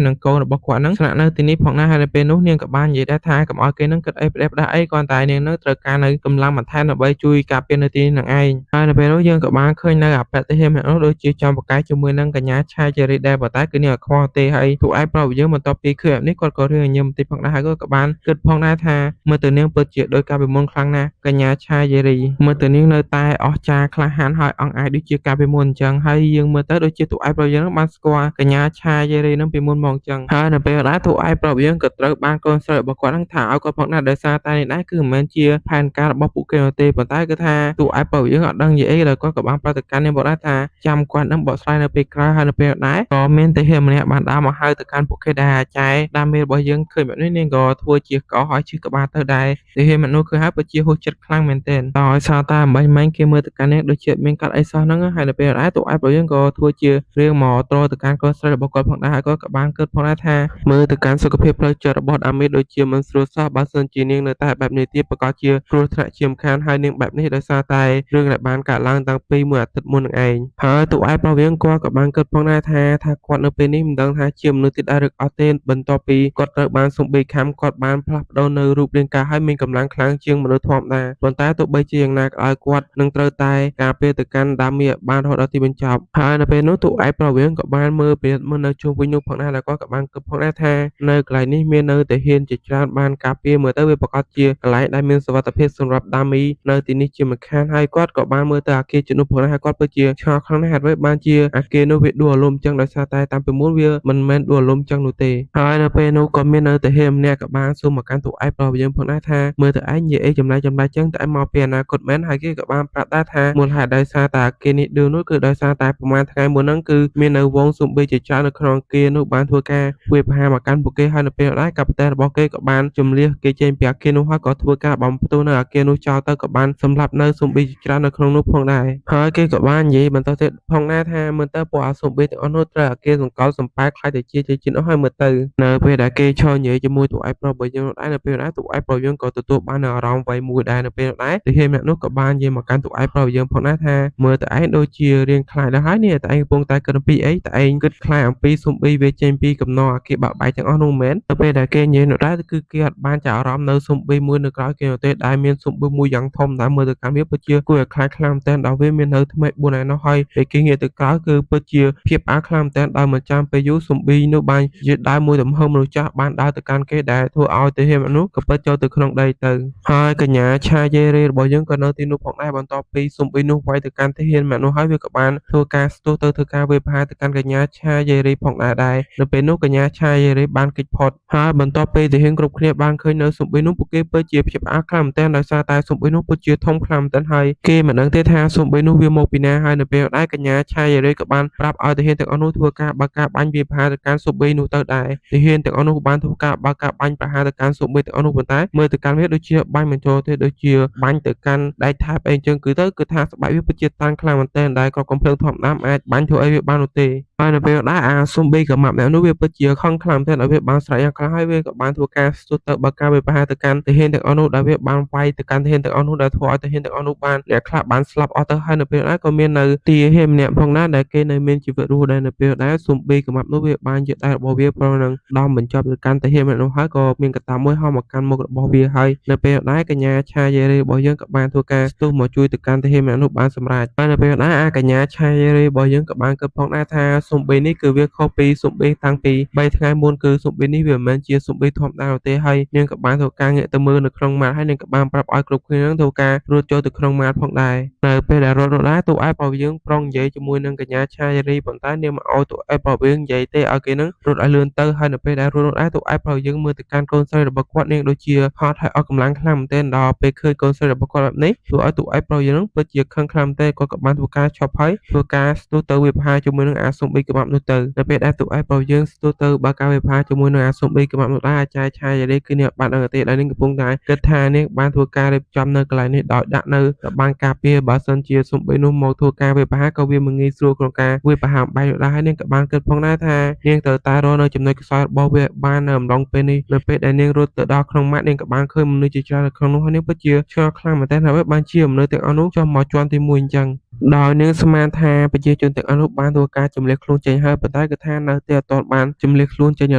នឹងកូនរបស់គាត់ហ្នឹងស្នាក់នៅទីនេះផងដែរហើយនៅពេលនោះនាងក៏បាននិយាយដែរថាកុំឲ្យគេនឹងគិតអីផ្ដេសផ្ដាស់អីគ្រាន់តែនាងនឹងត្រូវការនៅកម្លាំងបន្ថែមដើម្បីជួយការពារនៅទីនេះនឹងឯងហើយនៅពេលនោះយើងក៏បានឃើញនៅអបតិហេមនោះដូចជាចំបកាយជាមួយនឹងកញ្ញាឆាយេរីដែរប៉ុន្តែគឺនាងអត់ខ្វល់ទេហើយទូអែបរបស់យើងបន្ទាប់ពីឃើញបែបនេះគាត់ក៏រឿងញញឹមបន្តិចផងដែរហើយគាត់ក៏បានគិតផងដែរថាមើលទៅនាងពិតជាដោយការពិមុនខ្លាំងណាស់កញ្ញាឆាយេរីមើលទៅនាងនៅតែអស្ចារ្យក្លាហានហើយអង្អាចដូចជាការពិមុនអញ្ចឹងហើយយើងមើលទៅដូចជាទូអែបរបស់យើងបានស្គាល់កញ្ញាឆាយេរីនឹងពីមុនមកអញ្ចឹងហើយនៅពេលដែរទូអែបរបស់យើងក៏ត្រូវបានកូនស្រីរបស់គាត់នឹងថាឲ្យគាត់ផងដែរដោយសារតែនេះដែរគឺមិនមែនជាផែនការរបស់ពួកគេនោះទេប៉ុន្តែគឺថាទូអែបរបស់យើងអត់ដឹងនិយាយអីហើយគាត់ក៏បានប្រតិកម្មនាងบอกដែរថាចាំគាត់នឹងបកស្រាយនៅពេលក្រោយហើយនៅពេលដែរក៏មានទាហានម្នាក់បានដើរមកហៅទៅកាន់ពួកគេដែរអាចារ្យដាមេរបស់យើងឃើញបែបនេះនាងក៏ធ្វើជាកោហើយជិះក្បាលទៅដែរទាហានម្នាក់នោះគឺហើយពិតជាហួសចិត្តខ្លាំងមែនទែនដោយសារតែអំបញ្ញមិញគេមើលទៅកាន់នាងដូចជាមានកាត់អីសោះហ្នឹងហើយនៅពេលដែរទូអែបរបស់យើងក៏ធ្វើជារឿងមកត្រទៅកាន់កូនស្រីរបស់គាត់ផងដែរហើយគាត់ក៏បានគិតផងដែរថាមើលទៅកាន់សុខភាពផ្លូវចិត្តរបស់ដាមេដូចជាមិនស្រួលសោះបើសិនជានាងនៅតែបែបនេះទៀតប្រកាសជាគ្រោះថ្នាក់ជាមិនខានហើយនាងបែបនេះដោយសារតែរឿងដែលបានកើតឡើងតាំងពីមួយអាទិត្យមុននឹងឯងហើយទូអែបរបស់យើងគាត់ក៏បានគិតផងដែរថាគាត់នៅពេលនេះមិនដឹងថាជាមនុស្សទៀតដែរឬអត់ទេបន្ទាប់ពីគាត់ត្រូវបានសំបីខំគាត់បានផ្លាស់ប្ដូរនៅរូបរាងកាយហើយមានកម្លាំងខ្លាំងជាងមនុស្សធម្មតាប៉ុន្តែទោះបីជាយ៉ាងណាក៏ដោយគាត់នឹងត្រូវតែការពារទៅកាន់ដាមីបានរហូតដល់ទីបញ្ចប់ហើយនៅពេលនោះទូអែបរបស់យើងក៏បានមើលពីមើលនៅជុំវិញនោះផងដែរហើយគាត់ក៏បានគិតផងដែរថានៅកន្លែងនេះមាននៅទាហានជាច្រើនបានការពារមើលទៅវាប្រកាសជាកន្លែងដែលមានសុវត្ថិភាពសម្រាប់ដាមីនៅទីនេះជាមិនខានហើយគាត់ក៏បានមើលទៅអាគារជំនួសផងដែរហើយគាត់ពិតជាឆ្ងល់ខ្លាំងណាស់ហេតុអ្វីបានជាអាគារនោះវាដួលរលំចឹងដោយសារតែតាមពីមុនវាមិនមែនដួលរលំចឹងនោះទេហើយនៅពេលនោះក៏មាននៅទាហានម្នាក់ក៏បានសួរមកកាន់ទូអែបរបស់យើងផងដែរថាមើលទៅឯងនិយាយអីចម្លែកចឹងតែឯងមកពីអនាគតមែនហើយគេក៏បានប្រាប់ដែរថាមូលហេតុដោយសារតែអាគារនេះដួលនោះគឺដោយសារតែប្រហែលថ្ងៃមុនហ្នឹងគឺមាននៅវងស៊ុំប៊ីជាច្រើននៅក្នុងអាគារនោះបានធ្វើការវាយប្រហារមកកាន់ពួកគេហើយនៅពេលដែរកាប់តែរបស់គេក៏បានជំលះគេចេញពីអាគារនោះហើយក៏ធ្វើការបំផ្ទុះនៅអាគារនោះចោលទៅក៏បានសម្លាប់នៅស៊ុំប៊ីជាច្រើននៅក្នុងនោះផងដែរហើយគេក៏បាននិយាយបន្តទៀតផងដែរថាមើលទៅពួកអាស៊ុំប៊ីទាំងអស់នោះត្រូវអាគារសង្កលសំប៉ែខ្លាចតែជាជាតិអស់ហើយមើលទៅនៅពេលដែលគេឈរនិយាយជាមួយទូអែបប្រុសរបស់យើងនោះដែរនៅពេលដែរទូអែបប្រុសយើងក៏ទទួលបានអារម្មណ៍វ័យមួយដែរនៅពេលដែរទាហានម្នាក់នោះក៏បាននិយាយមកកាន់ទូអែបប្រុសរបស់យើងផងដែរថាមើលទៅឯងដូចជារៀងខ្លាចដែរហើយនេះតែឯងកំពុងតែគិតអំពីអីតែឯងគិតខ្លាចអំពីស៊ុំប៊ីវាចេញពីកំណត់អាគារបាក់បែកទាំងអស់នោះមែនទៅពេលដែលគេនិយាយនោះដែរគឺគេអត់បានចាប់អារម្មណ៍នៅស៊ុំប៊ីមួយនៅក្រៅគេនោះទេដែលមានស៊ុំប៊ីមួយយ៉ាងធំដែលមើលទៅកាន់វាពិតជាគួរឲ្យខ្លាចខ្លាំងមែនទែនដល់វាមាននៅថ្មី4ឯណោះហើយពេលគេងាកទៅក្រៅគឺពិតជាភាពអាខ្លាំងមែនទែនដោយមិនចាំពេលយូរស៊ុំប៊ីនោះបានជាដើរមួយទំហំមនុស្សចាស់បានដើរទៅកាន់គេដែលធ្វើឲ្យទាហាននោះក៏ពិតចូលទៅក្នុងដីទៅហើយកញ្ញាឆាយេរីរបស់យើងក៏នៅទីនោះផងដែរបន្ទាប់ពីស៊ុំប៊ីនោះវាយទៅកាន់ទាហានម្នាក់នោះហើយវាក៏ បានធ្វើការស្ទុះទៅធ្វើការវាយប្រហារទៅកាន់កញ្ញាឆាយេរីផងដែរនៅពេលនោះកញ្ញាឆាយេរីបានគេចផុតហើយបន្ទាប់ពេលទាហានគ្រប់គ្នាបានឃើញនៅសំបីនោះពួកគេពិតជាភ្ញាក់ផ្អើលខ្លាំងមែនទែនដោយសារតែសំបីនោះពិតជាធំខ្លាំងមែនទែនហើយគេមិនដឹងទេថាសំបីនោះវាមកពីណាហើយនៅពេលដែរកញ្ញាឆាយេរីក៏បានប្រាប់ឲ្យទាហានទាំងអស់នោះធ្វើការបើកការបាញ់វាយប្រហារទៅកាន់សំបីនោះទៅដែរទាហានទាំងអស់នោះក៏បានធ្វើការបើកការបាញ់ប្រហារទៅកាន់សំបីទាំងអស់នោះប៉ុន្តែមើលទៅកាន់វាដូចជាបាញ់មិនចូលទេដូចជាបាញ់ទៅកាន់ដែកថែបអីអញ្ចឹងគឺថាស្បែកវាពិតជាតានខ្លាំងមែនទែនដែលក៏កំភ្លើងធម្មតាអាចបាញ់ធ្វើអីវាបាននោះទេហើយនៅពេលដែរអាស៊ុំប៊ីកាម៉ាប់អ្នកនោះវាពិតជាខឹងខ្លាំងមែនទែនឲ្យវាបានស្រែកយ៉ាងខ្លាំងហើយវាក៏បានធ្វើការស្ទុះទៅបើកការវាយប្រហារទៅកាន់ទាហានទាំងអស់នោះដែលវាបានវាយទៅកាន់ទាហានទាំងអស់នោះដែលធ្វើឲ្យទាហានទាំងអស់នោះបានអ្នកខ្លះបានស្លាប់អស់ទៅហើយនៅពេលដែរក៏មាននៅទាហានម្នាក់ផងដែរដែលគេនៅមានជីវិតរស់ដែរនៅពេលដែរស៊ុំប៊ីកាម៉ាប់នោះវាបានយកដៃរបស់វាប្រនឹងដំបញ្ចប់ទៅកាន់ទាហានម្នាក់នោះហើយក៏មានកតាមួយហោះមកកាន់មុខរបស់វាហើយនៅពេលដែរកញ្ញាឆាយេរីរបស់យើងក៏បានធ្វើការស្ទុះមកជួយទៅកាន់ទាហានម្នាក់នោះបានសម្រេចហើយនៅពេលដែរអាកញ្ញាឆាយេរីរបស់យើងក៏បានគិតផងដែរថាស៊ុំប៊ីនេះគឺវាខុសពីស៊ុំប៊ីតាំងពី3ថ្ងៃមុនគឺស៊ុំប៊ីនេះវាមិនមែនជាស៊ុំប៊ីធម្មតាទេហើយនាងក៏បានធ្វើការងាកទៅមើលនៅក្នុងម៉ាតហើយនាងក៏បានប្រាប់ឲ្យគ្រប់គ្នានឹងធ្វើការរត់ចូលទៅក្នុងម៉ាតផងដែរនៅពេលដែលរត់ដែរតួឯករបស់យើងប្រុងនិយាយជាមួយនឹងកញ្ញាឆាយេរីប៉ុន្តែនាងមិនអោយតួឯករបស់យើងនិយាយទេឲ្យគេនឹងរត់ឲ្យលឿនទៅហើយនៅពេលដែលរត់ដែរតួឯករបស់យើងមើលទៅកាន់កូនស្រីរបស់គាត់នាងដូចជាហត់ហើយអស់កម្លាំងខ្លាំងមែនទែនដល់ពេលឃើញកូនស្រីរបស់គាត់បែបនេះធ្វើឲ្យតួឯករបស់យើងនឹងពិតជាខឹងខ្លាំងមែនទែនគាត់ក៏បានធ្វើការឈប់ហើយធ្វើការស្ទុះទៅវាយប្រហារជាមួយនឹងអាស៊ុំប៊ីកាម៉ាប់នោះទៅនៅពេលដែលតួឯករបស់យើងស្ទុះទៅបើការវាយប្រហារជាមួយនឹងអាស៊ុំប៊ីកាម៉ាប់នោះដែរអាចារ្យឆាយេរីគឺនាងបានដឹងទេដែលនាងកំពុងតែគិតថានាងបានធ្វើការរៀបចំនៅកន្លែងនេះដោយដាក់នៅរបាំងការពារបើសិនជាស៊ុំប៊ីនោះមកធ្វើការវាយប្រហារក៏វាមិនងាយស្រួលក្នុងការវាយប្រហារបែកនោះដែរហើយនាងក៏បានគិតផងដែរថានាងត្រូវតែរកនៅចំណុចខ្សោយរបស់វាបាននៅអំឡុងពេលនេះនៅពេលដែលនាងរត់ទៅដល់ក្នុងម៉ាត់នាងក៏បានឃើញមនុស្សជាច្រើននៅក្នុងនោះហើយនាងពិតជាឆ្ងល់ខ្លាំងមែនទែនហើយបានជាមនុស្សទាំងអស់នោះចុះមកជាន់ទី1អញ្ចឹងដោយនាងស្មានថាប្រជាជនទាំងអស់នោះបានធ្វើការចម្លៀសខ្លួនចេញហើយប៉ុន្តែគឺថានៅតែអត់ទាន់បានចម្លៀសខ្លួនចេញនៅ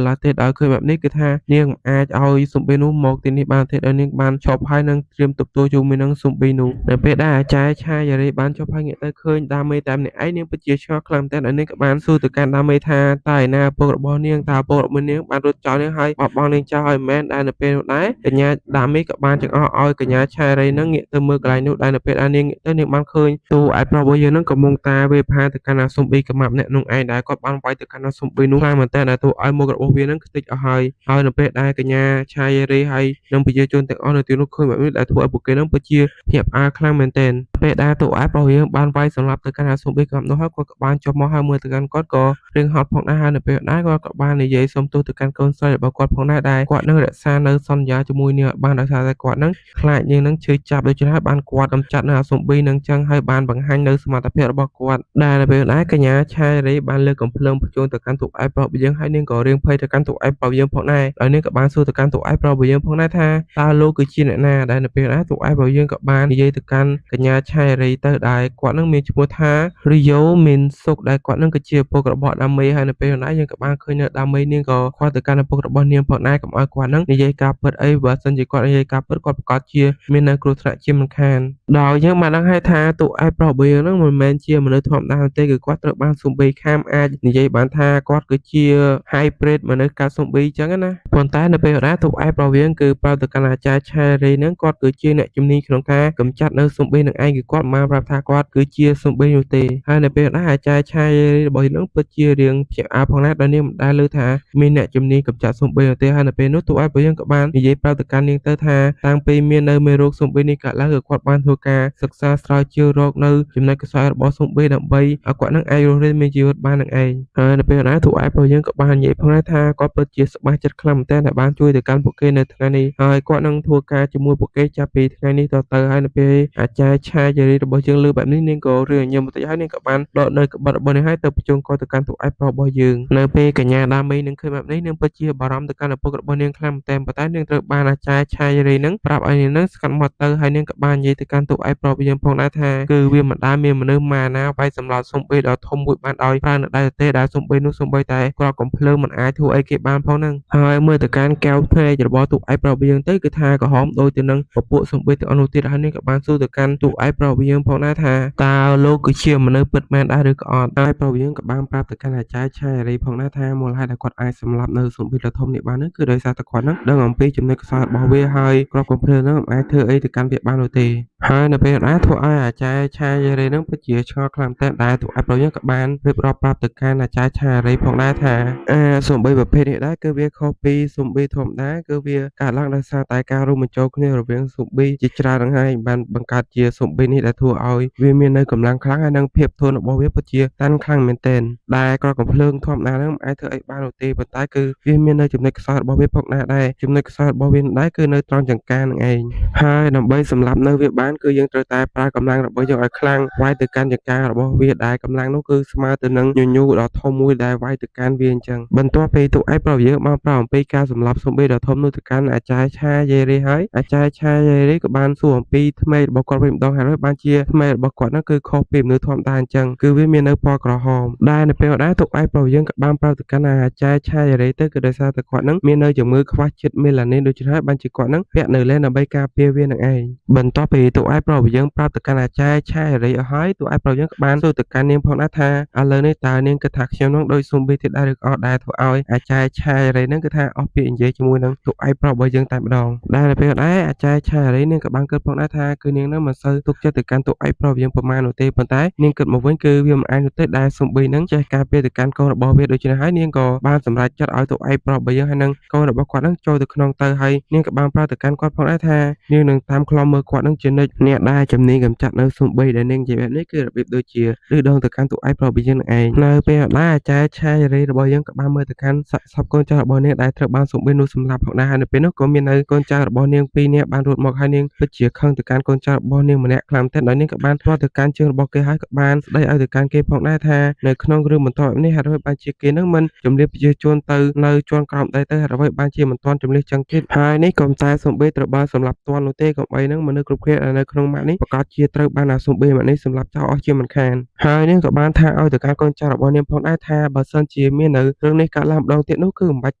ឡើយទេដោយឃើញបែបនេះគឺថានាងមិនអាចឲ្យស៊ុំប៊ីនោះមកទីនេះបានទេដោយនាងបានឈប់ហើយនឹងត្រៀមទប់ទល់ជាមួយនឹងស៊ុំប៊ីនោះនៅពេលដែលអាចារ្យឆាយេរីបានឈប់ហើយងាកទៅឃើញដាមេតែម្នាក់ឯងនាងពិតជាឆ្ងល់ខ្លាំងមែនទែនដោយនាងក៏បានសួរទៅកាន់ដាមេថាតើឯណាឪពុករបស់នាងតើឪពុករបស់នាងបានរត់ចោលនាងហើយបោះបង់នាងចោលហើយមិនមែនដែលនៅពេលនោះដែរកញ្ញាដាមេក៏បានចង្អុលឲ្យកញ្ញាឆាយេរីនឹងងាកទៅមើលកន្លែងនោះដែរនៅពេលដែលនាងងាកទៅនាងបានឃើញតួឯកប្រុសរបស់យើងនឹងកំពុងតែវាយប្រហារទៅកាន់អាស៊ុំប៊ីកាម៉ាប់អ្នកនោះឯងដែលគាត់បានវាយទៅកាន់អាស៊ុំប៊ីនោះខ្លាំងមែនទែនដែលធ្វើឲ្យមុខរបស់វានឹងខ្ទេចអស់ហើយនៅពេលដែលកញ្ញាឆាយេរីហើយនិងប្រជាជនទាំងអស់នៅទីនោះឃើញបែបនេះដែលធ្វើឲ្យពួកគេនឹងពិតជាភ្ញាក់ផ្អើលខ្លាំងមែនទែនពេលដែលតួឯកប្រុសយើងបានវាយសម្លាប់ទៅកាន់អាស៊ុំប៊ីកាម៉ាប់នោះហើយគាត់ក៏បានចុះមកហើយមើលទៅកាន់គាត់ក៏រៀងហត់ផងដែរហើយនៅពេលដែរគាត់ក៏បាននិយាយសុំទោសទៅកាន់កូនស្រីរបស់គាត់ផងដែរដែលគាត់នឹងរក្សានៅសន្យាជាមួយនាងបានដោយសារតែគាត់នឹងខ្លាចនាងនឹងជឿចាប់ដូច្នេះហើយបានគាត់កំចាត់នៅអាស៊ុំប៊ីនឹងចឹងហើយបានបង្ហាញនៅសមត្ថភាពរបស់គាត់ដែលនៅពេលដែរកញ្ញាឆាយេរីបានលើកកំភ្លើងបញ្ជូនទៅកាន់តួឯកប្រុសរបស់យើងហើយនាងក៏រៀងភ័យទៅកាន់តួឯកប្រុសរបស់យើងផងដែរហើយនាងក៏បានសួរទៅកាន់តួឯកប្រុសរបស់យើងផងដែរថាតើលោកគឺជាអ្នកណាដែលនៅពេលដែរតួឯកប្រុសរបស់យើងក៏បាននិយាយទៅកាន់កញ្ញាឆាយេរីទៅដែរគាត់នឹងមានឈ្មោះថារីយ៉ូមីនសុកដែលគាត់នឹងក៏ជាឪពុករបស់ដាមេហើយនៅពេលដែរយើងក៏បានឃើញនៅដាមេនាងក៏ខ្វល់ទៅកាន់ឪពុករបស់នាងផងដែរកុំឲ្យគាត់នឹងនិយាយការពិតអីបើសិនជាគាត់និយាយការពិតគាត់ប្រកាសជាមាននៅគ្រោះថ្នាក់ជាមិនខានដោយយើងបានដឹងហើយថាតួឯកប្រុសរបស់យើងនឹងមិនមែនជាមនុស្សធម្មតាទេគឺគាត់ត្រូវបានស៊ុំប៊ីខាមអាចនិយាយបានថាគាត់គឺជា hybrid មនុស្សកាស៊ុំប៊ីអញ្ចឹងណាប៉ុន្តែនៅពេលដែរតួឯកប្រុសយើងគឺប្រាប់ទៅកាន់អាចារ្យឆាយេរីនឹងគាត់គឺជាអ្នកជំនាញក្នុងការកម្ចាត់នៅស៊ុំប៊ីនឹងឯងគឺគាត់បានប្រាប់ថាគាត់គឺជាស៊ុំប៊ីនោះទេហើយនៅពេលដែរអាចារ្យឆាយេរីរបស់យើងនឹងពិតជារៀងភ្ញាក់ផ្អើលផងដែរដោយនាងមិនដែលឮថាមានអ្នកជំនាញកម្ចាត់ស៊ុំប៊ីនោះទេហើយនៅពេលនោះតួឯករបស់យើងក៏បាននិយាយប្រាប់ទៅកាន់នាងទៅថាតាំងពីមាននៅមេរោគស៊ុំប៊ីនេះកើតឡើងគឺគាត់បានធ្វើការសិក្សាស្រាវជ្រាវរកនៅចំណុចខ្សោយរបស់ស៊ុំប៊ីដើម្បីឲ្យគាត់នឹងអាចរស់រានមានជីវិតបាននឹងឯងហើយនៅពេលដែរតួឯករបស់យើងក៏បាននិយាយផងដែរថាគាត់ពិតជាសប្បាយចិត្តខ្លាំងមែនទែនដែលបានជួយទៅកាន់ពួកគេនៅថ្ងៃនេះហើយគាត់នឹងធ្វើការជាមួយពួកគេចាប់ពីថ្ងៃនេះតទៅហើយនៅពេលអាចារ្យឆាយេរីរបស់យើងលើបែបនេះនាងក៏រឿងញញឹមបន្តិចហើយនាងក៏បានដកនៅក្បិតរបស់នាងហើយទៅបញ្ជូនគាត់ទៅកាន់តួឯកប្រុសរបស់យើងនៅពេលកញ្ញាដាមីនឹងឃើញបែបនេះនាងពិតជាបារម្ភទៅកាន់ឪពុករបស់នាងខ្លាំងមែនទែនប៉ុន្តែនាងត្រូវបានអាចារ្យឆាយេរីនឹងប្រាប់ឲ្យនាងនឹងស្កាត់មាត់ទៅហើយនាងក៏បាននិយាយទៅកាន់តួឯកប្រុសរបស់យើងផងដែរថាគឺវាមិនដែលមានមនុស្សម៉ាណាវាយសម្លាប់ស៊ុំប៊ីដ៏ធំមួយបានដោយប្រើនៅដៃទេដែលស៊ុំប៊ីនោះសូម្បីតែគ្រាប់កំភ្លើងមិនអាចធ្វើអីគេបានផងហ្នឹងហើយមើលទៅកាន់កែវភ្នែករបស់តួឯកប្រុសរបស់យើងទៅគឺថាក្រហមដូចទៅនឹងពពួកស៊ុំប៊ីទាំងអស់នោះទៀតហើយនាងក៏បានសួរទៅកាន់តួឯកប្រុសរបស់យើងផងដែរថាតើលោកគឺជាមនុស្សពិតមែនដែរឬក៏អត់ហើយប្រុសរបស់យើងក៏បានប្រាប់ទៅកាន់អាចារ្យឆាយេរីផងដែរថាមូលហេតុដែលគាត់អាចសម្លាប់នៅស៊ុំប៊ីដ៏ធំនេះបានហ្នឹងគឺដោយសារតែគាត់ហ្នឹងដឹងអំពីចំណុចខ្សោយរបស់វាហើយគ្រាប់កំភ្លើងហ្នឹងមិនអាចធ្វើអីទៅកាន់វាបាននោះទេហើយនៅពេលដែរធ្វើឲ្យអាចារ្យឆាយេ រីនឹងពិតជាឆ្ងល់ខ្លាំងតែដែរទូឯប្រយើងក៏បានរៀបរាប់ប្រាប់ទៅកាន់អាចារ្យឆារីផងដែរថាសំបីប្រភេទនេះដែរគឺវាខុសពីសំបីធម្មតាគឺវាកើតឡើងដោយសារតែការរួមបញ្ចូលគ្នារវាងសំបីជាច្រើនហ្នឹងហើយបានបង្កើតជាសំបីនេះដែលធ្វើឲ្យវាមាននៅកម្លាំងខ្លាំងហើយនិងភាពធន់របស់វាពិតជាតាន់ខ្លាំងមែនទែនដែលក្រកំភ្លើងធម្មតាហ្នឹងមិនអាចធ្វើអីបាននោះទេប៉ុន្តែគឺវាមាននៅចំណុចខ្សោយរបស់វាផងដែរចំណុចខ្សោយរបស់វាដែរគឺនៅត្រង់ចង្កានឹងឯងហើយដើម្បីសម្លាប់នៅវាបានគឺយើងត្រូវតែប្រើកម្លាំងរបស់យើងឲ្យខ្លាំងវាយទៅកាន់ចង្ការបស់វាដែលកម្លាំងនោះគឺស្មើទៅនឹងញញូដ៏ធំមួយដែលវាយទៅកាន់វាអញ្ចឹងបន្ទាប់ពីទូឯប្រាប់យើងបានប្រាប់អំពីការសម្លាប់សំបីដ៏ធំនោះទៅកាន់អាចារ្យឆាយេរីហើយអាចារ្យឆាយេរីក៏បានសួរអំពីថ្មីរបស់គាត់វិញម្ដងហើយបានជាថ្មីរបស់គាត់នោះគឺខុសពីមនុស្សធម្មតាអញ្ចឹងគឺវាមាននៅពណ៌ក្រហមដែលនៅពេលដែរទូឯប្រាប់យើងក៏បានប្រាប់ទៅកាន់អាចារ្យឆាយេរីទៅគឺដោយសារតែគាត់នឹងមាននៅជំងឺខ្វះជាតិមេឡានីនដូច្នេះហើយបានជាគាត់នឹងពាក់នៅលេនដើម្បីការពារវានឹងឯងបន្ទាប់ពីទូឯប្រាប់យើងប្រាប់ទៅកាន់អាចារ្យឆាយេរីអស់ហើយទូឯប្រាប់យើងក៏បានសួរទៅកាន់នាងផងដែរថាឥឡូវនេះតើនាងគិតថាខ្ញុំនឹងដូចស៊ុំប៊ីទៀតដែរឬក៏អត់ដែរធ្វើឲ្យអាចារ្យឆាយេរីនឹងគឺថាអស់ពាក្យនិយាយជាមួយនឹងទូឯប្រាប់របស់យើងតែម្ដងដែលនៅពេលដែរអាចារ្យឆាយេរីនាងក៏បានគិតផងដែរថាគឺនាងនឹងមិនសូវទុកចិត្តទៅកាន់ទូឯប្រាប់យើងប្រមាណនោះទេប៉ុន្តែនាងគិតមកវិញគឺវាមិនអាចនោះទេដែលស៊ុំប៊ីនឹងចេះការពារទៅកាន់កូនរបស់វាដូច្នេះហើយនាងក៏បានសម្រេចចិត្តឲ្យទូឯប្រាប់របស់យើងហើយនឹងកូនរបស់គាត់នឹងចូលទៅក្នុងទៅហើយនាងក៏បានប្រាប់ទៅកាន់គាត់ផងដែរថានាងនឹងតាមខ្លំមើលគាត់នឹងជានិច្ចអ្នកដែលជំនាញកម្ចាត់នៅស៊ុំប៊ីដែលនាងនិយាយបែបនេះគឺរបៀបដូចជាឬដងទៅកាន់ទូឯប្រាប់របស់យើងនឹងឯងនៅពេលដែរអាចារ្យឆាយរីរបស់យើងក៏បានមើលទៅកាន់សាកសពកូនចៅរបស់នាងដែលត្រូវបានស៊ុំប៊ីនោះសម្លាប់ផងដែរហើយនៅពេលនោះក៏មាននៅកូនចៅរបស់នាងពីរនាក់បានរត់មកហើយនាងពិតជាខឹងទៅកាន់កូនចៅរបស់នាងម្នាក់ខ្លាំងតែដោយនាងក៏បានទាត់ទៅកាន់ជើងរបស់គេហើយក៏បានស្ដីឲ្យទៅកាន់គេផងដែរថានៅក្នុងរឿងបន្តបែបនេះហេតុអ្វីបានជាគេនឹងមិនជំរាបប្រជាជនទៅនៅជាន់ក្រោមដីទៅហេតុអ្វីបានជាមិនទាន់ជំរាបចឹងទៀតហើយនេះក៏តែស៊ុំប៊ីត្រូវបានសម្លាប់ទាន់នោះទេកុំអីនឹងមនុស្សគ្រប់គ្នានៅក្នុងម៉ាក់នេះប្រកាសជាត្រូវបានអាស៊ុំប៊ីម៉ាក់នេះសម្លាប់ចោលអស់ជាមិនខានហើយនាងក៏បានថាឲ្យទៅកាន់កូនចៅរបស់នាងផងដែរថាបើសិនជាមាននៅរឿងនេះកើតឡើងម្ដងទៀតនោះគឺមិនបាច់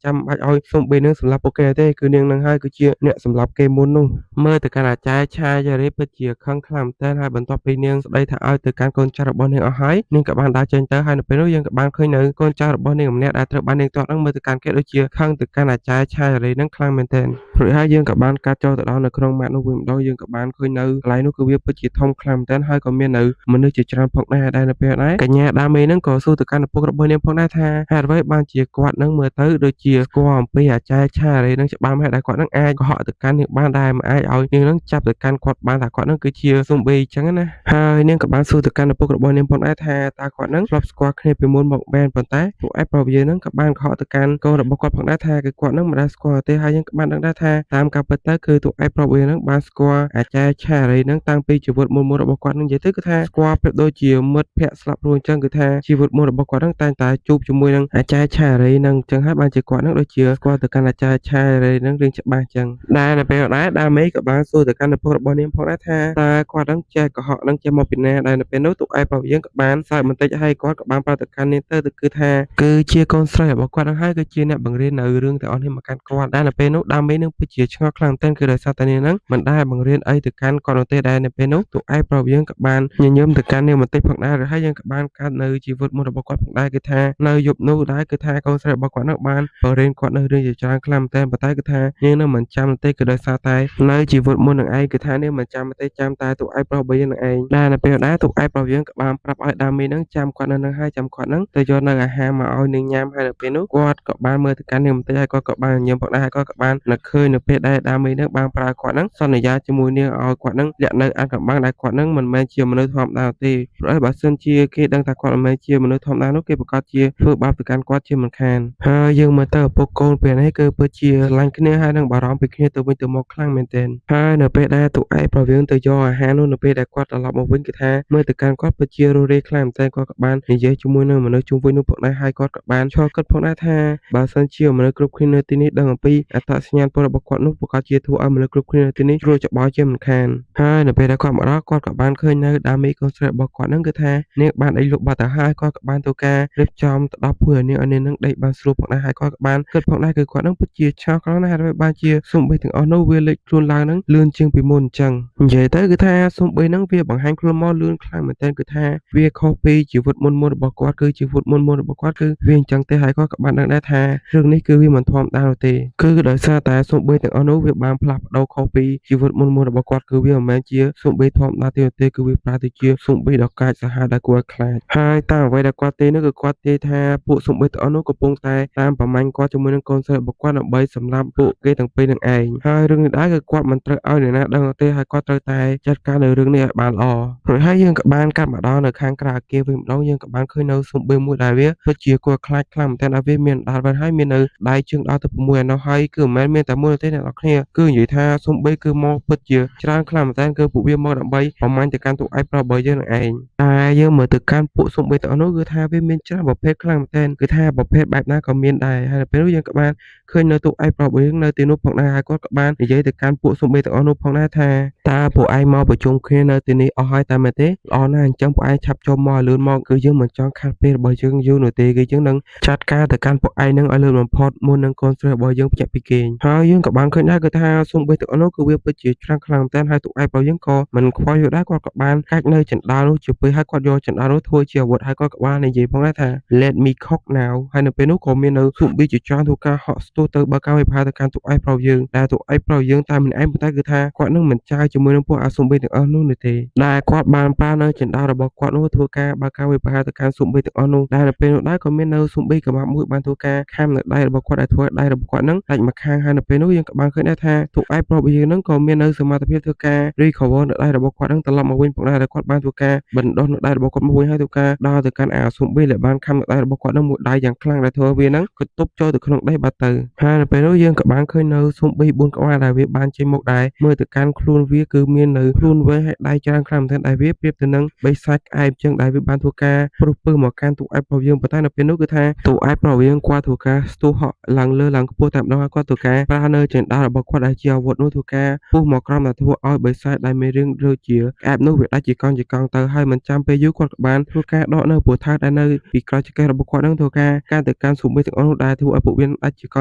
ឲ្យស៊ុំប៊ីនឹងសម្លាប់ពួកគេទេគឺនាងនឹងហើយគឺជាអ្នកសម្លាប់គេមុននោះមើលទៅកាន់អាចារ្យឆាយរីពិតជាខឹងខ្លាំងតែហើយបន្ទាប់ពីនាងស្ដីថាឲ្យទៅកាន់កូនចៅរបស់នាងអស់ហើយនាងក៏បានដើរចេញទៅហើយនៅពេលនោះយើងក៏បានឃើញនៅកូនចៅរបស់នាងម្នាក់ដែលត្រូវបាននាងទាត់នឹងមើលទៅកាន់គេដូចជាខឹងទៅកាន់អាចារ្យឆាយរីនឹងខ្លាំងមែនទែនព្រោះហើយយើងក៏បានកាត់ចូលទៅដល់នៅក្នុងម៉ាក់នោះវិញម្ដងយើងក៏បានឃើញនៅកន្លែងនោះគឺវាពិតជាធំខ្លាំងមែនទែនហើយក៏មាននៅមនុស្សជាច្រើនផងដែរដែលនៅពេលដែរកញ្ញាដាមេនឹងក៏សួរទៅកាន់ឪពុករបស់នាងផងដែរថាហេតុអ្វីបានជាគាត់នឹងមើលទៅដូចជាស្គាល់អំពីអាចារ្យឆារីនឹងច្បាស់មែនដែលគាត់នឹងអាចកុហកទៅកាន់នាងបានដែរមិនអាចឲ្យនាងនឹងចាប់ទៅកាន់គាត់បានថាគាត់នឹងគឺជាស៊ុំប៊ីអញ្ចឹងណាហើយនាងក៏បានសួរទៅកាន់ឪពុករបស់នាងផងដែរថាតើគាត់នឹងធ្លាប់ស្គាល់គ្នាពីមុនមកមែនប៉ុន្តែពួកឯប្រវិយនឹងក៏បានកុហកទៅកាន់កូនរបស់គាត់ផងដែរថាគឺគាត់នឹងមិនដែលស្គាល់ទេហើយយើងក៏បានដឹងដែរថាតាមការពិតទៅគឺពួកឯប្រវិយនឹងបានស្គាល់អាចារ្យឆារីនឹងតាំងពីជីវិតមុនរបស់គាត់នឹងនិយាយទៅគឺថាស្គាល់ប្រៀបដូចជាមិត្តភក្តិស្លាប់រួចអញ្ចឹងគឺថាជីវិតមុនរបស់គាត់នឹងតែងតែជួបជាមួយនឹងអាចារ្យឆារីនឹងអញ្ចឹងហើយបានជាគាត់នឹងដូចជាស្គាល់ទៅកាន់អាចារ្យឆារីនឹងរៀងច្បាស់អញ្ចឹងដែលនៅពេលដែរដាមេក៏បានសួរទៅកាន់ឪពុករបស់នាងផងដែរថាតើគាត់នឹងចេះកុហកនឹងចេះមកពីណាដែលនៅពេលនោះទូឯប្រវិយក៏បានសើចបន្តិចហើយគាត់ក៏បានប្រាប់ទៅកាន់នាងទៅគឺថាគឺជាកូនស្រីរបស់គាត់នឹងហើយគឺជាអ្នកបង្រៀននៅរឿងទាំងអស់នេះមកកាន់គាត់ដែលនៅពេលនោះដាមេនឹងពិតជាឆ្ងល់ខ្លាំងតែនគឺដោយសារតែនាងនឹងមិនដែលបង្រៀនអីទៅកាន់គាត់នោះទេដែលនៅពេលនោះទូឯប្រវិយក៏បានញញឹមទៅកាន់នាងបន្តិចផងដែរហើយយើងក៏បានកាត់នៅជីវិតមុនរបស់គាត់ផងដែរគឺថានៅយប់នោះដែរគឺថាកូនស្រីរបស់គាត់នឹងបានបង្រៀនគាត់នៅរឿងជាច្រើនខ្លាំងតែប៉ុន្តែគឺថានាងនឹងមិនចាំទេគឺដោយសារតែនៅជីវិតមុននឹងឯងគឺថានាងមិនចាំទេចាំតែទូឯប្រុសរបស់យើងនឹងឯងដែលនៅពេលដែរទូឯប្រុសយើងក៏បានប្រាប់ឲ្យដាមីនឹងចាំគាត់នៅនឹងហើយចាំគាត់នឹងទៅយកនៅអាហារមកឲ្យនាងញ៉ាំហើយនៅពេលនោះគាត់ក៏បានមើលទៅកាន់នាងបន្តិចហើយគាត់ក៏បានញញឹមផងដែរហើយគាត់ក៏បាននឹកឃើញនៅពេលដែលដាមីនឹងបានប្រើគាត់នឹងសន្យាជាមួយនាងឲ្យគាត់នឹងលាក់នៅអាថ៌កំបាំងដែលគាត់នឹងមិនមែនជាមនុស្សធម្មតាទេព្រោះបើសិនជាគេដឹងថាគាត់មិនមែនជាមនុស្សធម្មតានោះគេប្រកាសជាធ្វើបាបទៅកាន់គាត់ជាមិនខានហើយយើងមើលទៅឪពុកកូនពេលនេះគឺពិតជាស្រឡាញ់គ្នាហើយនឹងបារម្ភពីគ្នាទៅវិញទៅមកខ្លាំងមែនទែនហើយនៅពេលដែលទូឯប្រវៀងទៅយកអាហារនោះនៅពេលដែលគាត់ត្រឡប់មកវិញគឺថាមើលទៅកាន់គាត់ពិតជារស់រាយខ្លាំងមែនទែនគាត់ក៏បាននិយាយជាមួយនឹងមនុស្សជុំវិញនោះផងដែរហើយគាត់ក៏បានឆ្លល់គិតផងដែរថាបើសិនជាមនុស្សគ្រប់គ្នានៅទីនេះដឹងអំពីអត្តសញ្ញាណពលរបស់គាត់នោះប្រកាសជាធ្វើឲ្យមនុស្សគ្រប់គ្នានៅទីនេះជ្រួលច្បល់ជាមិនខានហើយនៅពេលដែលគាត់មកដល់គាត់ក៏បានឃើញនៅដាមីកូនស្រីរបស់គាត់នឹងគឺថានាងបានដេកលក់បាត់ទៅហើយគាត់ក៏បានធ្វើការរៀបចំទៅដល់ភួរនាងឲ្យនាងនឹងដេកបានស្រួលផងដែរហើយគាត់ក៏បានគិតផងដែរគឺគាត់នឹងពិតជាឆោតខ្លាំងណាស់ហើយបានជាសំបីទាំងអស់នោះវាលេចខ្លួនឡើងនឹងលឿនជាងពីមុនអញ្ចឹងនិយាយទៅគឺថាសំបីនឹងវាបង្ហាញខ្លួនមកលឿនខ្លាំងមែនទែនគឺថាវាខុសពីជីវិតមុនរបស់គាត់គឺជីវិតមុនរបស់គាត់គឺវាអញ្ចឹងទេហើយគាត់ក៏បានដឹងដែរថារឿងនេះគឺវាមិនធម្មតានោះទេគឺដោយសារតែសំបីទាំងអស់នោះវាបានផ្លាស់ប្ដូរខុសពីជីវិតមុនរបស់គាត់គឺវាមិនមែនជាសំបីធម្មតាទេគឺវា ប្រាទៅជាស៊ុំបីដ៏កាចសាហាវដែលគួរឲ្យខ្លាចហើយតាមអ្វីដែលគាត់ទេនោះគឺគាត់ទេថាពួកស៊ុំបីទាំងអស់នោះកំពុងតែតាមប្រមាញ់គាត់ជាមួយនឹងកូនស្រីរបស់គាត់ដើម្បីសម្លាប់ពួកគេទាំងពីរនឹងឯងហើយរឿងនេះដែរគឺគាត់មិនត្រូវឲ្យអ្នកណាដឹងទេហើយគាត់ត្រូវតែចាត់ការនៅរឿងនេះឲ្យបានល្អហើយយើងក៏បានកាត់មកដល់នៅខាងក្រៅអគារវិញម្ដងយើងក៏បានឃើញនៅស៊ុំបីមួយដែលវាពិតជាគួរខ្លាចខ្លាំងមែនទែនដែលវាមានដាល់វិញហើយមាននៅដៃជើងដល់ទៅ6ឯណោះហើយគឺមិនមែនមានតែមួយទេអ្នកនរគ្នាគឺនិយាយថាស៊ុំបីគឺមកពិតជាច្រើនខ្លាំងមែនទែនគឺពួកវាមកដើម្បីបំមាញទៅកាន់ទូឯកប្រុសរបស់យើងនឹងឯងតែយើងមើលទៅកាន់ពួកស៊ុំបីទាំងអស់នោះគឺថាវាមានច្រើនប្រភេទខ្លាំងមែនទែនគឺថាប្រភេទបែបណាក៏មានដែរហើយនៅពេលនោះយើងក៏បានឃើញនៅទូឯកប្រុសរបស់យើងនៅទីនោះផងដែរហើយគាត់ក៏បាននិយាយទៅកាន់ពួកស៊ុំបីទាំងអស់នោះផងដែរថាតើពួកឯងមកប្រជុំគ្នានៅទីនេះអស់ហើយតែមែនទេល្អណាស់អញ្ចឹងពួកឯងឆាប់ចូលមកលឿនមកគឺយើងមិនចង់ខាត់ពេលរបស់យើងយូរនោះទេគឺយើងនឹងចាត់ការទៅកាន់ពួកឯងនឹងឲ្យលឿនបំផុតមុននឹងកូនស្រីរបស់យើងភ្ញាក់ពីគេងហើយយើងក៏បានឃើញដែរគឺថាស៊ុំបីទាំងអស់នោះគឺវាពិតជាច្រើនខ្លាំងមែនទែនហើយទូឯកប្រុសយើងក៏មិនខ្វល់យល់ដែរគាត់ក៏បានកាច់នៅចណ្ដាលនោះជាពេលហើយគាត់យកចណ្ដាលនោះធ្វើជាអាវុធហើយគាត់ក៏បាននិយាយផងដែរថា Let me cook now ហើយនៅពេលនោះក៏មាននៅស៊ុំបីជាច្រើនធ្វើការហក់ស្ទុះទៅបើកការវិភាគទៅកាន់ទូឯកប្រុសយើងដែលទូឯកប្រុសយើងតែម្នាក់ឯងប៉ុន្តែគឺថាគាត់នឹងមិនចាយជាមួយនឹងពួកអាស៊ុំបីទាំងអស់នោះទេដែលគាត់បានប្រើនៅចណ្ដាលរបស់គាត់នោះធ្វើការបើកការវិភាគទៅកាន់ស៊ុំបីទាំងអស់នោះដែលនៅពេលនោះដែរក៏មាននៅស៊ុំបីកម៉ាប់មួយបានធ្វើការខាំនៅដៃរបស់គាត់ដែលធ្វើឲ្យដៃរបស់គាត់នឹងដាច់មកខាងហើយនៅពេលនោះយើងក៏បានឃើញដែរថាទូឯកប្រុសរបស់យើងនឹងក៏មាននៅសមត្ថភាពធ្វើការ recover នៅដៃរបស់គាត់នឹងត្រឡប់មកវិញផងដែរដែលគាត់បានធ្វើការបណ្ដុះនៅដៃរបស់គាត់មកវិញហើយធ្វើការដោតទៅកាន់អាស៊ុំបីដែលបានខាំនៅដៃរបស់គាត់នឹងមួយដៃយ៉ាងខ្លាំងដែលធ្វើវានឹងក៏ទប់ចូលទៅក្នុងដីបាត់ទៅហើយនៅពេលនោះយើងក៏បានឃើញនៅស៊ុំបី4ក្បាលដែលវាបានចេញមកដែរមើលទៅកាន់ខ្លួនវាគឺមាននៅខ្លួនវែងហើយដៃច្រើនខ្លាំងមែនទែនដែលវាប្រៀបទៅនឹងបិសាចក្អែបចឹងដែលវាបានធ្វើការព្រោះពឹសមកកាន់ទូឯកប្រុសយើងប៉ុន្តែនៅពេលនោះគឺថាទូឯកប្រុសយើងគាត់ធ្វើការស្ទុះហក់ឡើងលើឡើងខ្ពស់តែម្ដងហើយគាត់ធ្វើការប្រើនៅចណ្ដាលរបស់គាត់ដែលជាអាវុធនោះធ្វើការពុះមកក្រោមដែលធ្វើឲ្យបិសាចដែលមានរឿងដូចជាក្អែបនោះវាដាច់ជាកង់ទៅហើយមិនចាំពេលយូរគាត់ក៏បានធ្វើការដកនៅព្រោះថាដែលនៅពីក្រោយចង្កេះរបស់គាត់នឹងធ្វើការកាន់ទៅកាន់ស៊ុំបីទាំងអស់នោះដែលធ្វើឲ្យពួកវាដាច់ជាក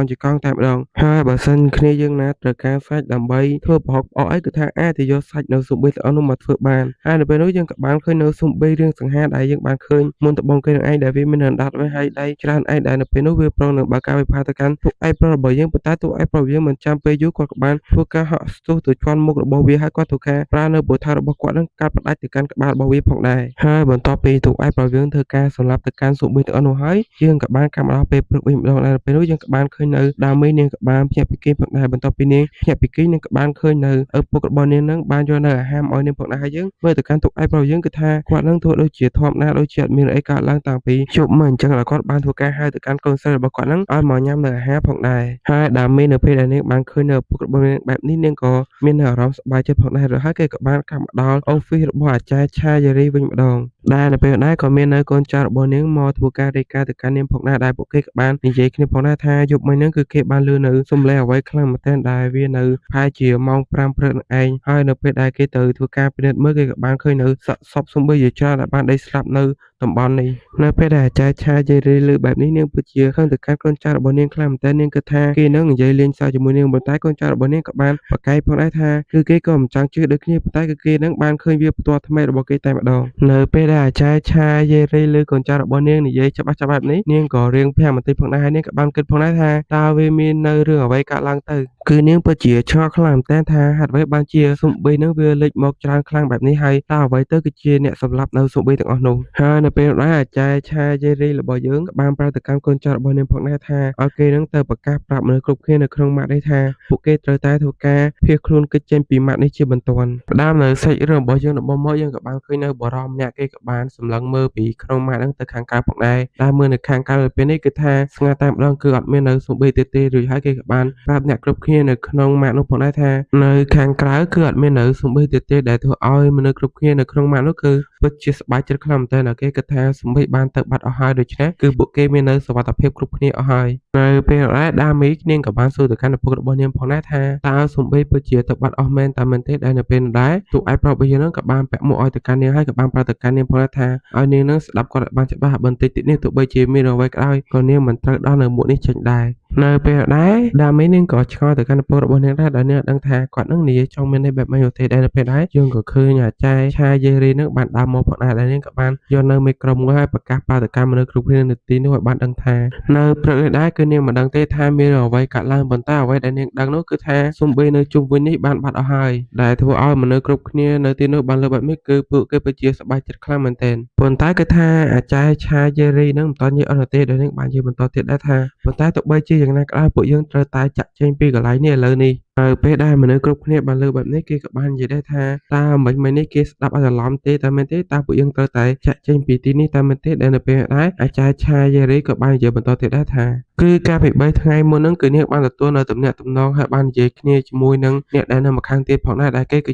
ង់តែម្ដងហើយបើសិនគ្នាយើងណាត្រូវការសាច់ដើម្បីធ្វើប្រហុកផ្អកអីគឺថាអាចទៅយកសាច់នៅស៊ុំបីទាំងអស់នោះមកធ្វើបានហើយនៅពេលនោះយើងក៏បានឃើញនៅស៊ុំបីរឿងសង្ហាដែលយើងបានឃើញមុនដំបូងគេនឹងឯងដែលវាមានអណ្ដាតໄວហើយដៃច្រើនឯងដែលនៅពេលនោះវាប្រងនឹងបើកការវិភាគទៅកាន់ទូឯកប្រុសរបស់យើងប៉ុន្តែទូឯកប្រុសយើងមិនចាំពេលយូរគាត់ក៏បានធ្វើការហក់ស្ទុះទៅជាន់មុខរបស់វាហើយគាត់ធ្វើការប្រើនៅព្រោះថារបស់គាត់នឹងកាត់ផ្ដាច់ទៅកាន់ក្បាលរបស់វាផងដែរហើយបន្ទាប់ពីទូឯកប្រុសយើងធ្វើការសម្លាប់ទៅកាន់ស៊ុំបីទាំងអស់នោះហើយយើងក៏បានកាត់មកដល់ពេលព្រឹកវិញម្ដងដែរពេលនោះយើងក៏បានឃើញនៅដាមីនាងក៏បានភ្ញាក់ពីគេងផងដែរបន្ទាប់ពីនាងភ្ញាក់ពីគេងនាងក៏បានឃើញនៅឪពុករបស់នាងនឹងបានយកនៅអាហារមកឲ្យនាងផងដែរហើយយើងមើលទៅកាន់ទូឯកប្រុសយើងគឺថាគាត់នឹងធ្វើដូចជាធម្មតាដូចជាអត់មានអីកើតឡើងតាំងពីជប់មកអញ្ចឹងគាត់បានធ្វើការហៅទៅកាន់កូនស្រីរបស់គាត់នឹងឲ្យមកញ៉ាំនៅអាហារផងដែរហើយដាមីនៅពេលដែលនាងបានឃើញនៅឪពុករបស់នាងបែបនេះនាងក៏មានអារម្មណ៍សប្បាយចិត្តផងដែរហើយគេក៏បានកាត់មកដល់អូហ្វីសរបស់អាចារ្យឆាយេរីវិញម្ដងដែលនៅពេលដែរក៏មាននៅកូនចៅរបស់នាងមកធ្វើការរាយការណ៍ទៅកាន់នាងផងដែរដែលពួកគេក៏បាននិយាយគ្នាផងដែរថាយប់មិញហ្នឹងគឺគេបានលឺនៅសំឡេងអ្វីខ្លាំងមែនទែនដែលវានៅប្រហែលជាម៉ោង5ព្រឹកនឹងឯងហើយនៅពេលដែលគេទៅធ្វើការពិនិត្យមើលគេក៏បានឃើញនៅសាកសពសំបីជាច្រើនដែលបានដេកស្លាប់នៅតំបន់នេះនៅពេលដែលអាចារ្យឆាយេរីលើបែបនេះនាងពិតជាខឹងទៅកាន់កូនចៅរបស់នាងខ្លាំងមែនទែននាងគិតថាគេនឹងនិយាយលេងសើចជាមួយនាងប៉ុន្តែកូនចៅរបស់នាងក៏បានប្រកែកផងដែរថាគឺគេក៏មិនចង់ជឿដូចគ្នាប៉ុន្តែគឺគេនឹងបានឃើញវាផ្ទាល់ថ្មីរបស់គេតែម្ដងនៅពេលដែលអាចារ្យឆាយេរីលើកូនចៅរបស់នាងនិយាយច្បាស់បែបនេះនាងក៏រៀងភាំបន្តិចផងដែរហើយនាងក៏បានគិតផងដែរថាតើវាមាននៅរឿងអ្វីកើតឡើងទៅគឺនាងពិតជាឆ្ងល់ខ្លាំងមែនទែនថាហេតុអ្វីបានជាស៊ុំបីនឹងវាលេចមកច្រើនខ្លាំងបែបនេះហើយតើអ្វីទៅគឺជាអ្នកសម្លាប់នៅស៊ុំបីទាំងអស់នោះហើយនៅពេលនោះអាចារ្យឆាយេរីរបស់យើងក៏បានប្រាប់ទៅកាន់កូនចៅរបស់នាងផងដែរថាឲ្យគេនឹងទៅប្រកាសប្រាប់មនុស្សគ្រប់គ្នានៅក្នុងម៉ាកនេះថាពួកគេត្រូវតែធ្វើការភៀសខ្លួនគេចចេញពីម៉ាកនេះជាបន្ទាន់ផ្ដើមនៅសាច់រឿងរបស់យើងដំបូងមកយើងក៏បានឃើញនៅបរិមម្នាក់គេក៏បានសម្លឹងមើលពីក្នុងម៉ាកហ្នឹងទៅខាងក្រៅផងដែរដែលមើលនៅខាងក្រៅពេលនេះគឺថាស្ងាត់តែម្ដងគឺអត់មាននៅស៊ុំបីទេរួចហើយគេក៏បានប្រាប់អ្នកគ្រប់គ្នានៅក្នុងម៉ាកនោះផងដែរថានៅខាងក្រៅគឺអត់មាននៅស៊ុំបីទេដែលធ្វើឲ្យមនុស្សគ្រប់គ្នានៅក្នុងម៉ាកនោះគឺពិតជាសប្បាយចិត្តខ្លាំងមែនទែនគេគិតថាស៊ុំបីបានទៅបាត់អស់ហើយដូច្នេះគឺពួកគេមាននៅសុវត្ថិភាពគ្រប់គ្នាអស់ហើយនៅពេលដែលដាមីនាងក៏បានសួរទៅកាន់ឪពុករបស់នាងផងដែរថាតើស៊ុំបីពិតជាទៅបាត់អស់មែនតែមែនទេដែលនៅពេលនោះដែរទូឯកប្រុសរបស់យើងនឹងក៏បានពាក់មួកឲ្យទៅកាន់នាងហើយក៏បានប្រាប់ទៅកាន់នាងផងដែរថាឲ្យនាងនឹងស្ដាប់គាត់ឲ្យបានច្បាស់បន្តិចទៀតនេះទោះបីជាមានអ្វីក៏ដោយក៏នាងមិនត្រូវដោះនៅមួកនេះចេញដែរនៅពេលដែរដាមីនាងក៏ឆ្ងល់ទៅកាន់ឪពុករបស់នាងដែរដែលនាងដឹងថាគាត់នឹងនិយាយចង់មានន័យបែបម៉េចនោះទេដែលនៅពេលដែរយើងក៏ឃើញអាចារ្យឆាយេរីនឹងបានដើរ មកផងដែរដែលនាងក៏បានយកនៅមេក្រុមមួយឲ្យប្រកាសបាតកម្មមនុស្សគ្រប់គ្នានៅទីនោះឲ្យបានដឹងថានៅព្រឹកនេះដែរគឺនាងមិនដឹងទេថាមានអ្វីកើតឡើងប៉ុន្តែអ្វីដែលនាងដឹងនោះគឺថាសំបីនៅជុំវិញនេះបានបាត់អស់ហើយដែលធ្វើឲ្យមនុស្សគ្រប់គ្នានៅទីនោះបានលើកបែបនេះគឺពួកគេពិតជាសប្បាយចិត្តខ្លាំងមែនទែនប៉ុន្តែគឺថាអាចារ្យឆាយេរីនឹងមិនទាន់និយាយអត់ទេដែលនាងបាននិយាយបន្តទៀតដែរថាប៉ុន្តែទោះបីជាយ៉ាងណាក៏ដោយពួកយើងត្រូវតែចាក់ចែងពីកន្លែងនេះឥឡូវនេះហើយពេលដែលមនុស្សគ្រប់គ្នាបានលើកបែបនេះគេក៏បាននិយាយដែរថាតើមិននេះគេស្ដាប់ឲ្យច្រឡំទេតែមែនទេតើពួកយើងត្រូវតែចាក់ចែងពីទីនេះតែមែនទេដែលនៅពេលដែរអាចារ្យឆាយេរីក៏បាននិយាយបន្តទៀតដែរថាគឺកាលពី3ថ្ងៃមុនហ្នឹងគឺនាងបានទទួលនៅទំនាក់ទំនងហើយបាននិយាយគ្នាជាមួយនឹងអ្នកដែលនៅម្ខាងទៀតផងដែរដែលគេគឺជា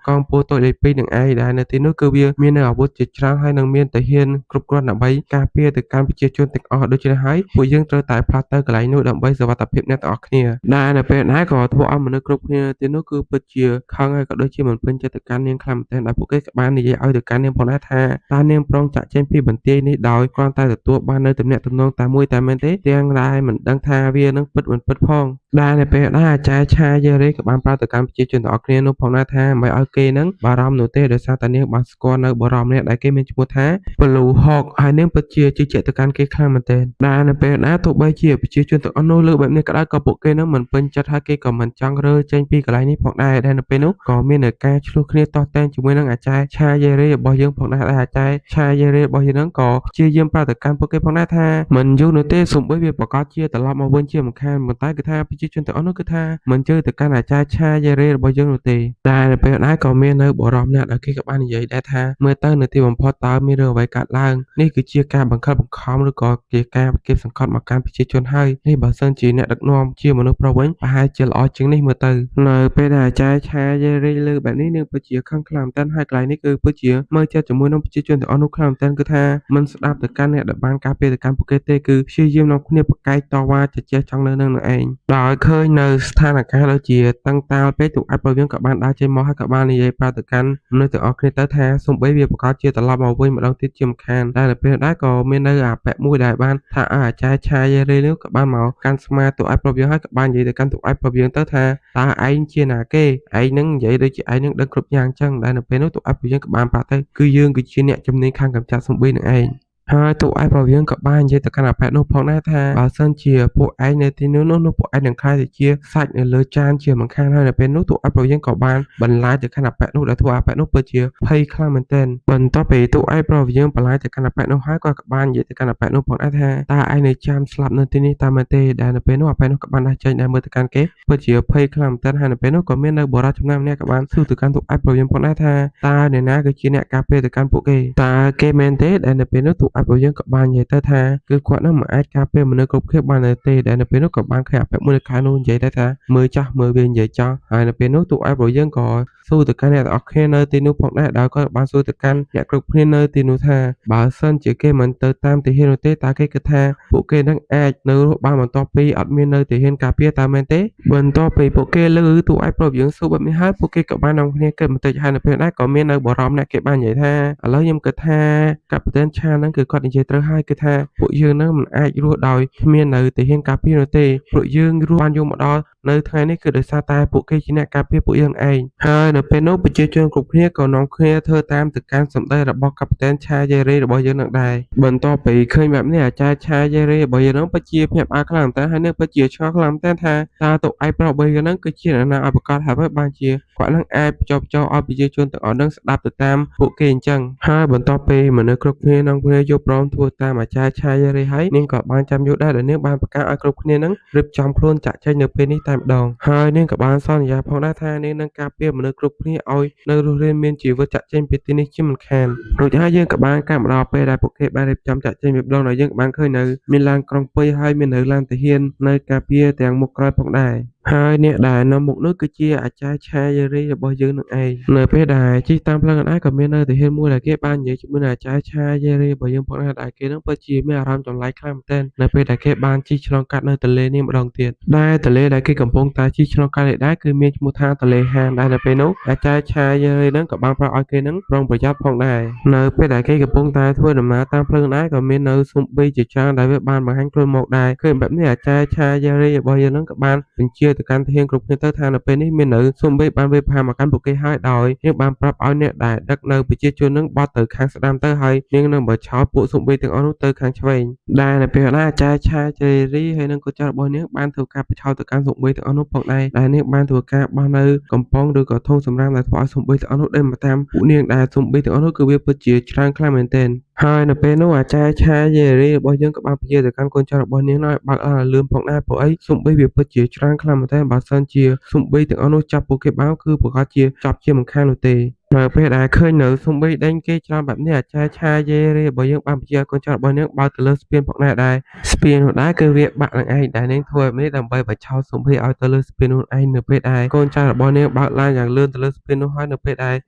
កងពលតូចលេខ2នឹងឯងដែលនៅទីនោះគឺវាមាននៅអាវុធជាច្រើនហើយនឹងមានទាហានគ្រប់គ្រាន់ដើម្បីការពារទៅកាន់ប្រជាជនទាំងអស់ដូច្នេះហើយពួកយើងត្រូវតែផ្លាស់ទៅកន្លែងនោះដើម្បីសុវត្ថិភាពអ្នកទាំងអស់គ្នាដែលនៅពេលដែរក៏ធ្វើឲ្យមនុស្សគ្រប់គ្នាទីនោះគឺពិតជាខឹងហើយក៏ដូចជាមិនពេញចិត្តទៅកាន់នាងខ្លាំងមែនទែនដែលពួកគេក៏បាននិយាយឲ្យទៅកាន់នាងផងដែរថាតើនាងប្រងចាក់ចេញពីបន្ទាយនេះដោយគ្រាន់តែទទួលបាននៅទំនាក់ទំនងតែមួយតែមែនទេទាំងដែលមិនដឹងថាវានឹងពិតមិនពិតផងដែលនៅពេលដែរអាចារ្យឆាយេរីក៏បានប្រាប់ទៅកាន់ប្រជាជនទាំងអស់គ្នានោះផងដែរថាមិនឲ្យគេនឹងបារម្ភនោះទេដោយសារតែនាងបានស្គាល់នៅបរិមម្នាក់ដែលគេមានឈ្មោះថាពលូហុកហើយនាងពិតជាជឿជាក់ទៅកាន់គេខ្លាំងមែនទែនដែលនៅពេលដែរទោះបីជាប្រជាជនទាំងអស់នោះលើកបែបនេះក៏ដោយក៏ពួកគេនឹងមិនពេញចិត្តហើយគេក៏មិនចង់រើចេញពីកន្លែងនេះផងដែរដែលនៅពេលនោះក៏មាននៅការឆ្លោះគ្នាតោះតែងជាមួយនឹងអាចារ្យឆាយេរីរបស់យើងផងដែរដែលអាចារ្យឆាយេរីរបស់យើងនឹងក៏ព្យាយាមប្រាប់ទៅកាន់ពួកគេផងដែរថាមិនយូរនោះទេសូម្បីវាប្រកាសជាត្រឡប់មកវិញជាមិនខានប៉ុន្តែគឺថាប្រជាជនទាំងអស់នោះគឺថាមិនជឿទៅកាន់អាចារ្យឆាយេរីរបស់យើងនោះទេដែលនៅពេលដែរក៏មាននៅបរិមម្នាក់ដែលគេក៏បាននិយាយដែរថាមើលទៅនៅទីបំផុតតើមានរឿងអ្វីកើតឡើងនេះគឺជាការបង្ខិតបង្ខំឬក៏ជាការគេសង្កត់មកកាន់ប្រជាជនហើយនេះបើសិនជាអ្នកដឹកនាំជាមនុស្សប្រុសវិញប្រហែលជាល្អជាងនេះមើលទៅនៅពេលដែលអាចារ្យឆាយេរីលើបែបនេះនឹងពិតជាខឹងខ្លាំងមែនទែនហើយកន្លែងនេះគឺពិតជាមើលចិត្តជាមួយនឹងប្រជាជនទាំងអស់នោះខ្លាំងមែនទែនគឺថាមិនស្ដាប់ទៅកាន់អ្នកដែលបានការពារទៅកាន់ពួកគេទេគឺព្យាយាមនាំគ្នាប្រកែកតវ៉ាជជែកចង់នៅនឹងឯងដោយឃើញនៅស្ថានភាពដូចជាតឹងតាលពេកទូអាចប្រវៀងក៏បានដើរចេញមកហើយក៏បាននិយាយប្រាប់ទៅកាន់មនុស្សទាំងអស់គ្នាទៅថាសូម្បីវាប្រកាសជាត្រឡប់មកវិញម្ដងទៀតជាមិនខានតែនៅពេលដែរក៏មាននៅអាពាក់មួយដែលបានថាអាចារ្យឆាយេរីនោះក៏បានមកកាន់ស្មាទូអាចប្រវៀងហើយក៏បាននិយាយទៅកាន់ទូអាចប្រវៀងទៅថាតើឯងជាណាគេឯងនឹងនិយាយដូចជាឯងនឹងដឹងគ្រប់យ៉ាងចឹងដែលនៅពេលនោះទូអាចប្រវៀងក៏បានប្រាប់ទៅគឺយើងគឺជាអ្នកជំនាញខាងកម្ចាត់សំបីនឹងឯងហើយទូឯងប្រវៀងក៏បាននិយាយទៅកាន់អាប៉ែតនោះផងដែរថាបើសិនជាពួកឯងនៅទីនោះនោះពួកឯងនឹងខ្លាចទៅជាសាច់នៅលើចានជាមិនខានហើយនៅពេលនោះទូឯងប្រវៀងក៏បានបន្លាយទៅកាន់អាប៉ែតនោះដែលធ្វើអាប៉ែតនោះពិតជាភ័យខ្លាំងមែនទែនបន្ទាប់ពីទូឯងប្រវៀងបន្លាយទៅកាន់អាប៉ែតនោះហើយក៏បាននិយាយទៅកាន់អាប៉ែតនោះផងដែរថាតើឯងនៅចាំស្លាប់នៅទីនេះតាមមែនទេដែលនៅពេលនោះអាប៉ែតនោះក៏បានដាស់ចេញដែរមើលទៅកាន់គេពិតជាភ័យខ្លាំងមែនទែនហើយនៅពេលនោះក៏មាននៅបរិយាចំណាំម្នាក់ក៏បានសួរទៅកាន់ទូឯងប្រវៀងផងដែរថាតើអ្នកណាគឺជាអ្នកការពារទៅកាន់ពួកគេតើគេមែនទេដែលនៅពេលនោះទូឯងប្រវៀងក៏បាននិយាយទៅថាគឺគាត់នឹងមិនអាចការពារមនុស្សគ្រប់គ្នាបានទេដែលនៅពេលនោះក៏បានឃើញអាប៉ែមួយនៅខាងនោះនិយាយដែរថាមើលចាស់មើលវានិយាយចោះហើយនៅពេលនោះទូឯងប្រយើងក៏សួរទៅកាន់អ្នកទាំងអស់គ្នានៅទីនោះផងដែរដោយគាត់បានសួរទៅកាន់អ្នកគ្រប់គ្នានៅទីនោះថាបើសិនជាគេមិនទៅតាមទាហាននោះទេតើគេគិតថាពួកគេនឹងអាចនៅរស់បានបន្ទាប់ពីអត់មាននៅទាហានការពារតាមមែនទេបន្ទាប់ពីពួកគេលើទូឯងប្រយើងសួរបែបនេះហើយពួកគេក៏បាននាំគ្នាគិតបន្តិចហើយនៅពេលដែរក៏មាននៅបរិមអ្នកគេបាននិយាយថាឥឡូវខ្ញុំគិតថាកាប់តែនឆាហ្នឹងគឺគាត់និយាយត្រូវហើយគឺថាពួកយើងនឹងមិនអាចរស់ដោយគ្មាននៅទាហានការពារនោះទេពួកយើងរស់បានយកមកដល់នៅថ្ងៃនេះគឺដោយសារតែពួកគេជាអ្នកការពារពួកយើងឯងហើយនៅពេលនោះប្រជាជនគ្រប់គ្នាក៏នាំគ្នាធ្វើតាមទៅកាន់សម្ដីរបស់កាប់តែនឆាយេរីរបស់យើងនឹងដែរបន្ទាប់ពីឃើញបែបនេះអាចារ្យឆាយេរីរបស់យើងនឹងពិតជាភ្ញាក់ផ្អើលខ្លាំងតែហើយនឹងពិតជាឆ្ងល់ខ្លាំងតែថាតើតុឯប្រុសរបស់យើងនឹងគឺជាអ្នកណាឲ្យប្រកាសហើយបានជាគាត់នឹងអាចបញ្ចុះបញ្ចូលឲ្យប្រជាជនទាំងអស់នឹងស្ដាប់ទៅតាមពួកគេអញ្ចឹងហើយបន្ទាប់ពីមនុស្សគ្រប់គ្នានាំគ្នាយកព្រមធ្វើតាមអាចារ្យឆាយេរីហើយនាងក៏បានចាំយកដែរដែលនាងបានប្រកាសឲ្យគ្រប់គ្នានឹងរៀបចំខ្លួនចាក់ចែងនៅពេលនេះតែម្ដងហើយនាងក៏បានសន្យាផងដែរថានាងនឹងការពារមនុស្សគ្រប់គ្នាឲ្យនៅរស់រានមានជីវិតចាក់ចែងពីទីនេះជាមិនខានរួចហើយយើងក៏បានកាត់មកដល់ពេលដែលពួកគេបានរៀបចំចាក់ចែងពីម្ដងហើយយើងក៏បានឃើញនៅមានឡានក្រុង2ហើយមាននៅឡានទាហាននៅការពារទាំងមុខក្រោយផងដែរហើយអ្នកដែលនៅមុខនោះគឺជាអាចារ្យឆាយេរីរបស់យើងនឹងឯងនៅពេលដែលជិះតាមផ្លូវឯក៏មាននៅទាហានមួយដែលគេបាននិយាយជាមួយនឹងអាចារ្យឆាយេរីរបស់យើងផងដែរដែលគេនឹងពិតជាមានអារម្មណ៍ចម្លែកខ្លាំងមែនទែននៅពេលដែលគេបានជិះឆ្លងកាត់នៅទន្លេនេះម្ដងទៀតដែលទន្លេដែលគេកំពុងតែជិះឆ្លងកាត់នេះដែរគឺមានឈ្មោះថាទន្លេហានដែលនៅពេលនោះអាចារ្យឆាយេរីនឹងក៏បានប្រាប់ឲ្យគេនឹងប្រុងប្រយ័ត្នផងដែរនៅពេលដែលគេកំពុងតែធ្វើដំណើរតាមផ្លូវដែរក៏មាននៅស៊ុំប៊ីជាច្រើនដែលវាបានបង្ហាញខ្លួនមកដែរឃើញបែបនេះអាចារ្យឆាយេរីរបស់យើងនឹងក៏បានបញ្ជា ទៅកាន់ទាហានគ្រប់គ្នាទៅថានៅពេលនេះមាននៅសំបីបានវេផាមកកាន់ពួកគេហើយដោយនាងបានប្រាប់ឲ្យអ្នកដែលដឹកនៅប្រជាជននឹងបត់ទៅខាងស្ដាំទៅហើយនាងនឹងបើឆោតពួកសំបីទាំងអស់នោះទៅខាងឆ្វេងដែលនៅពេលណាអាចារ្យឆាជេរីហើយនឹងកូនចៅរបស់នាងបានធ្វើការបិឆោតទៅកាន់សំបីទាំងអស់នោះផងដែរដែលនាងបានធ្វើការបោះនៅកំប៉ុងឬក៏ធុងសម្រាប់ដែលធ្វើឲ្យសំបីទាំងអស់នោះដែលមកតាមពួកនាងដែលសំបីទាំងអស់នោះគឺវាពិតជាច្រើនខ្លាំងមែនទែនហើយនៅពេលនោះអាចារ្យឆាយេរីរបស់យើងក៏បានពន្យាទៅកាន់កូនចៅរបស់នាងនោះឲ្យបើកឡានឲ្យលឿនផងដែរព្រោះអីសំបីវាពិតជាច្រើនខ្លាំងមែនទែនបើសិនជាសំបីទាំងអស់នោះចាប់ពួកគេបានគឺប្រកាសជាចាប់ជាមិនខាននោះទេនៅពេលដែលឃើញនៅសំបីដេញគេច្រើនបែបនេះអាចារ្យឆាយេរីរបស់យើងបានពន្យាឲ្យកូនចៅរបស់នាងបើកទៅលើស្ពានផងដែរស្ពាននោះដែរគឺវាបាក់នឹងឯងដែលនាងធ្វើបែបនេះដើម្បីបញ្ឆោតសំបីឲ្យទៅលើស្ពាននោះឯងនៅពេលដែលកូនចៅរបស់នាងបើកឡានយ៉ាងលឿនទៅលើស្ពាននោះហើយនៅពេលដែ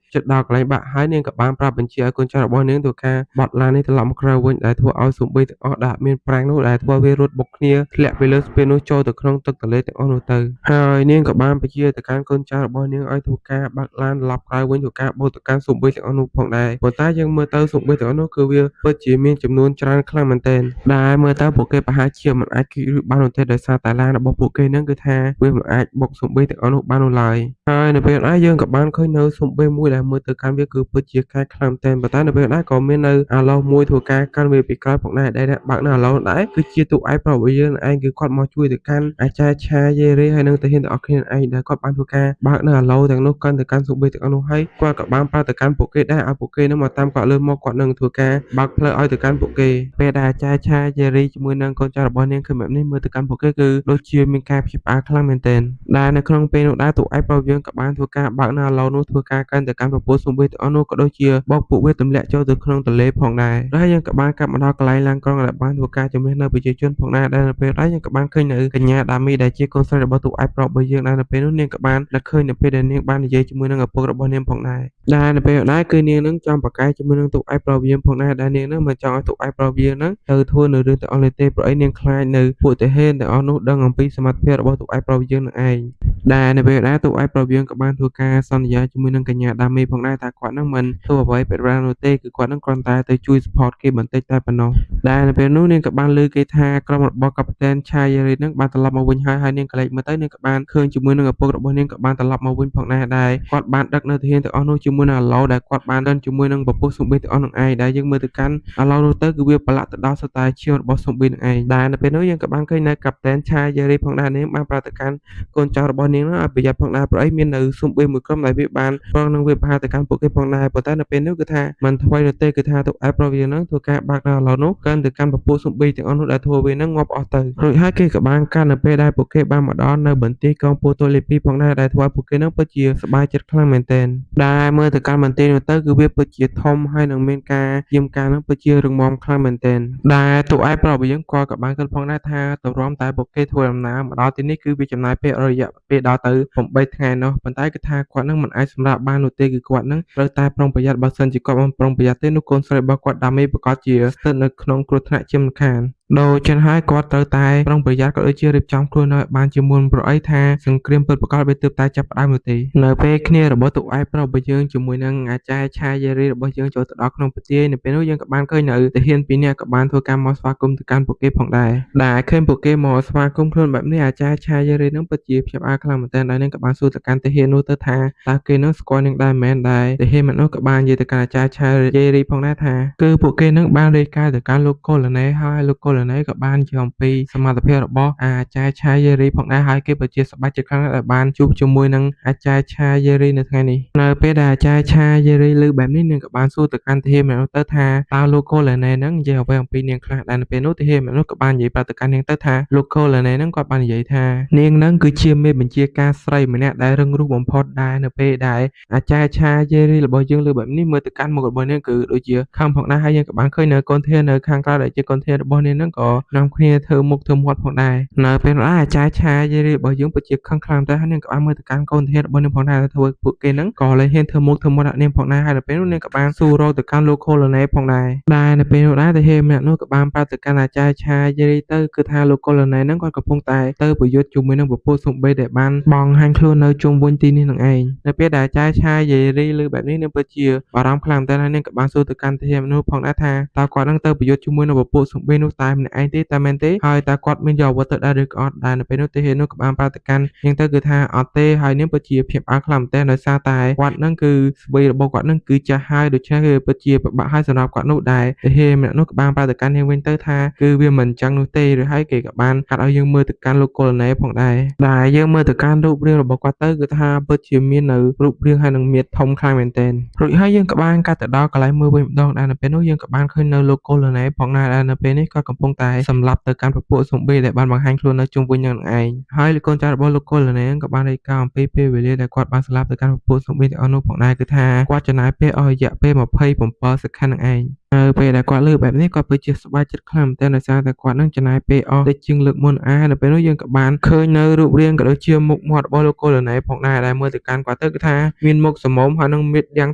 លជិតដល់កន្លែងបាក់ហើយនាងក៏បានប្រាប់បញ្ជាឲ្យកូនចៅរបស់នាងធ្វើការបត់ឡាននេះត្រឡប់មកក្រៅវិញដែលធ្វើឲ្យសំបីទាំងអស់ដែលមានប្រាំងនោះដែលធ្វើវារត់បុកគ្នាធ្លាក់ពីលើស្ពាននោះចូលទៅក្នុងទឹកទន្លេទាំងអស់នោះទៅហើយនាងក៏បានបញ្ជាទៅកាន់កូនចៅរបស់នាងឲ្យធ្វើការបើកឡានត្រឡប់ក្រៅវិញធ្វើការបូតទៅកាន់សំបីទាំងអស់នោះផងដែរប៉ុន្តែយើងមើលទៅសំបីទាំងអស់នោះគឺវាពិតជាមានចំនួនច្រើនខ្លាំងមែនទែនដែលមើលទៅពួកគេប្រហែលជាមិនអាចគិតឬបាននោះទេដោយសារតែឡានរបស់ពួកគេនឹងគឺថាវាមិនអាចបុកសំបីទាំងអស់នោះបាននោះឡើយហើយនៅពេលណាយើងក៏បានឃើញនៅសំបីមួយដែលមើលទៅកាន់វាគឺពិតជាកាយខ្លាំងមែនទែនប៉ុន្តែនៅពេលណាក៏មាននៅអាឡូមួយធ្វើការកាន់វាពីក្រោយផងដែរដែលអ្នកបើកនៅអាឡូដែរគឺជាទូឯកប្រាប់ឲ្យយើងឯងគឺគាត់មកជួយទៅកាន់អាចារ្យឆាយេរីហើយនឹងទៅហ៊ានទាំងអស់គ្នាឯងដែលគាត់បានធ្វើការបើកនៅអាឡូទាំងនោះកាន់ទៅកាន់សំបីទាំងអស់នោះហើយគាត់ក៏បានប្រាប់ទៅកាន់ពួកគេដែរឲ្យពួកគេនឹងមកតាមគាត់លើមកគាត់នឹងធ្វើការបើកផ្លូវឲ្យទៅកាន់ពួកគេពេលដែលអាចារ្យឆាយេរីជាមួយនឹងកូនចៅរបស់នាងឃើញបែបនេះមើលទៅកាន់ពួកគេគឺដូចជាមានការភ្ញាក់ផ្អើលខ្លាំងមែនទែនដែលនៅក្នុងពេលនោះដែរទូឯកប្រាប់យើងក៏បានធ្វើការបើកនៅអាឡូនោះធ្វើការកាន់ទៅកាន់ប្រពន្ធសំបីទាំងអស់នោះក៏ដូចជាបោកពួកវាទម្លាក់ចូលទៅក្នុងទន្លេផងដែរហើយយើងក៏បានកាប់មកដល់កន្លែងឡានក្រុងដែលបានធ្វើការជំនះនៅប្រជាជនផងដែរដែលនៅពេលដែរយើងក៏បានឃើញនៅកញ្ញាដាមីដែលជាកូនស្រីរបស់ទូឯកប្រាប់របស់យើងដែរនៅពេលនោះនាងក៏បាននឹកឃើញនៅពេលដែលនាងបាននិយាយជាមួយនឹងឪពុករបស់នាងផងដែរដែលនៅពេលដែរគឺនាងនឹងចង់ប្រកែកជាមួយនឹងទូឯកប្រាប់យើងផងដែរដែលនាងនឹងមិនចង់ឲ្យទូឯកប្រាប់យើងនឹងទៅធ្វើនៅរឿងទាំងអស់នេះទេព្រោះអីនាងខ្លាចនៅពួកទាហានទាំងអស់នោះដឹងអំពីសមត្ថភាពរបស់ទូឯកប្រាប់យើងនឹងឯងដែលនៅពេលដែរទូឯកប្រាប់យើងក៏បានធ្វើការសន្យាជាមួយនឹងកញ្ញាដាមីផងដែរថាគាត់នឹងមិនធ្វើអ្វីបែបនោះទេគឺគាត់នឹងគ្រាន់តែទៅជួយ support គេបន្តិចតែប៉ុណ្ណោះដែលនៅពេលនោះនាងក៏បានលើគេថាក្រុមរបស់កាប្តែនឆាយេរីនឹងបានត្រឡប់មកវិញហើយនាងក៏លេចមើលទៅនាងក៏បានឃើញជាមួយនឹងឪពុករបស់នាងក៏បានត្រឡប់មកវិញផងដែរដែលគាត់បានដឹកនៅទាហានទាំងអស់នោះជាមួយនឹងអាឡូដែលគាត់បានដល់ជាមួយនឹងពពុះសំបីទាំងអស់នឹងឯងដែលយើងមើលទៅកាន់អាឡូនោះទៅគឺវាប្រឡាក់ទៅដល់សតែឈាមរបស់សំបីនឹងឯងដែលនៅពេលនោះយើងក៏បានឃើញនៅកាប្តែនឆាយេរីផងដែរនាងបានប្រាប់ទៅកាន់កូនចៅរបស់នាងនោះឲ្យប្រយ័ត្នផងដែរព្រោះអីមាននៅសំបីមួយក្រុមដែលវាបានប្រងនឹងវាប្រហារទៅកាន់ពួកគេផងដែរប៉ុន្តែនៅពេលនោះគឺថាមិនថ្មីនោះទេគឺថាទៅឯប្រវានឹងធ្វើការបើកនៅអាឡូនោះកាន់ទៅកាន់ពពុះសំបីទាំងអស់នោះដែលធ្វើវានឹងងាប់អស់ទៅរួចហើយគេក៏បានកាន់នៅពេលដែលពួកគេបានមកដល់នៅបន្ទាយកងពលតូលេ2ផងដែរដែលធ្វើឲ្យពួកគេនឹងពិតជាសប្បាយចិត្តខ្លាំងមែនទែនដែលមើលទៅកាន់បន្ទាយនោះទៅគឺវាពិតជាធំហើយនឹងមានការយាមការនឹងពិតជារឹងមាំខ្លាំងមែនទែនដែលទូឯកប្រាប់យើងគាត់ក៏បានគិតផងដែរថាទម្រាំតែពួកគេធ្វើដំណើរមកដល់ទីនេះគឺវាចំណាយពេលរយៈពេលដល់ទៅ8ថ្ងៃនោះប៉ុន្តែគឺថាគាត់នឹងមិនអាចសម្រាប់បាននោះទេគឺគាត់នឹងត្រូវតែប្រុងប្រយ័ត្នបើសិនជាគាត់មិនប្រុងប្រយ័ត្នទេនោះកូនស្រីរបស់គាត់ដាមីប្រកាសជាស្ថិតនៅក្នុងគ្រោះថ្នាក់ជាមិនខានដូច្នេះហើយគាត់ត្រូវតែប្រុងប្រយ័ត្នក៏ដូចជារៀបចំខ្លួនឲ្យបានជាមុនព្រោះអីថាសង្គ្រាមពិតប្រាកដវាទើបតែចាប់ផ្ដើមនោះទេនៅពេលគ្នារបស់ទូឯកប្រាប់របស់យើងជាមួយនឹងអាចារ្យឆាយេរីរបស់យើងចូលទៅដល់ក្នុងផ្ទះនៅពេលនោះយើងក៏បានឃើញនៅទាហាន2នាក់ក៏បានធ្វើការមកស្វាគមន៍ទៅកាន់ពួកគេផងដែរដែលឃើញពួកគេមកស្វាគមន៍ខ្លួនបែបនេះអាចារ្យឆាយេរីនឹងពិតជាភ្ញាក់ផ្អើលខ្លាំងមែនទែនដែលនឹងក៏បានសួរទៅកាន់ទាហាននោះទៅថាតើគេនឹងស្គាល់នឹងដែរមែនដែរទាហានម្នាក់នោះក៏បាននិយាយទៅកាន់អាចារ្យឆាយេរីផងដែរថាគឺពួកគេនឹងបានរាយការណ៍ទៅកាន់លោកកូលណេហើយលោកកូលណេក៏បាននិយាយអំពីសមត្ថភាពរបស់អាចារ្យឆាយេរីផងដែរហើយគេពិតជាសប្បាយចិត្តខ្លាំងដែលបានជួបជាមួយនឹងអាចារ្យឆាយេរីនៅថ្ងៃនេះនៅពេលដែលអាចារ្យឆាយេរីឮបែបនេះនាងក៏បានសួរទៅកាន់ទាហានម្នាក់នោះទៅថាតើលោកកូលណេនឹងនិយាយអ្វីអំពីនាងខ្លះដែលនៅពេលនោះទាហានម្នាក់នោះក៏បាននិយាយប្រាប់ទៅកាន់នាងទៅថាលោកកូលណេនឹងគាត់បាននិយាយថានាងនឹងគឺជាមេបញ្ជាការស្រីម្នាក់ដែលរឹងរូសបំផុតដែរនៅពេលដែលអាចារ្យឆាយេរីរបស់យើងលើបែបនេះមើលទៅកាន់មុខរបស់នាងគឺដូចជាខំផងដែរហើយយើងក៏បានឃើញនៅកូនធាននៅខាងក្រៅដែលជាកូនធានរបស់នាងនឹងក៏នាំគ្នាធ្វើមុខធ្វើមាត់ផងដែរនៅពេលនោះអាចារ្យឆាយេរីរបស់យើងពិតជាខឹងខ្លាំងតែហើយនាងក៏បានមើលទៅកាន់កូនធានរបស់នាងផងដែរធ្វើពួកគេនឹងក៏លែងហ៊ានធ្វើមុខធ្វើមាត់ដាក់នាងផងដែរហើយនៅពេលនោះនាងក៏បានសួររកទៅកាន់លោកខូលណេផងដែរនៅពេលនោះដែរទាហានម្នាក់នោះក៏បានប្រាប់ទៅកាន់អាចារ្យឆាយេរីទៅគឺថាលោកកូលណេនឹងគាត់កំពុងតែទៅប្រយុទ្ធជាមួយនឹងពពុះសំបីដែលបានបងហាញ់ខ្លួននៅជុំវិញទីនេះនឹងឯងនៅពេលដែលអាចារ្យឆាយេរីលើបែបនេះនាងពិតជាបារម្ភខ្លាំងតែហើយនាងក៏បានសួរទៅកាន់ទាហាននោះផងដែរថាតើគាត់នឹងទៅប្រយុទ្ធជាមួយនឹងពពុះសំបីនោះតែ ម្នាក់ឯងទេតែមែនទេហើយតើគាត់មានយកអាវុធទៅដែរឬក៏អត់ដែលនៅពេលនោះទាហាននោះក៏បានប្រតិកម្មយ៉ាងទៅគឺថាអត់ទេហើយនាងពិតជាភាពអាខ្លាំងមែនទែនដោយសារតែគាត់នឹងគឺស្បែករបស់គាត់នឹងគឺចាស់ហើយដូច្នេះគឺពិតជាពិបាកហើយសម្រាប់គាត់នោះដែរទាហានម្នាក់នោះក៏បានប្រតិកម្មនាងវិញទៅថាគឺវាមិនអញ្ចឹងនោះទេឬហើយគេក៏បានកាត់ឲ្យយើងមើលទៅកាន់លោកកូលណេផងដែរដែលយើងមើលទៅកាន់រូបរាងរបស់គាត់ទៅគឺថាពិតជាមាននៅរូបរាងហើយនឹងមាឌធំខ្លាំងមែនទែនរួចហើយយើងក៏បានកាត់ទៅដល់កន្លែងមើលវិញម្ដងដែរនៅពេលនោះយើងក៏បានឃើញនៅលោកកូលណេផងដែរដែលនៅពេលនេះគាត់កំពុងតែសម្លាប់ទៅកាន់ពពួកស៊ុំប៊ីដែលបានបង្ហាញខ្លួននៅជុំវិញនឹងឯងហើយលោកកូនចៅរបស់លោកកូលណេក៏បានរាយការណ៍អំពីពេលវេលាដែលគាត់បានសម្លាប់ទៅកាន់ពពួកស៊ុំប៊ីទាំងអស់នោះផងដែរគឺថាគាត់ចំណាយពេលអស់រយៈពេល27សេខិននឹងឯងពេលដែលគាត់លើបែបនេះគាត់ពិតជាសប្បាយចិត្តខ្លាំងមែនទែនដោយសារតែគាត់នឹងចំណាយពេលអស់តិចជាងលើកមុននៅពេលនោះយើងក៏បានឃើញនៅរូបរាងក៏ដូចជាមុខមាត់របស់លោកកូលណេផងដែរដែលមើលទៅកាន់គាត់ទៅគឺថាមានមុខសម្មុំហើយនឹងមាឌយ៉ា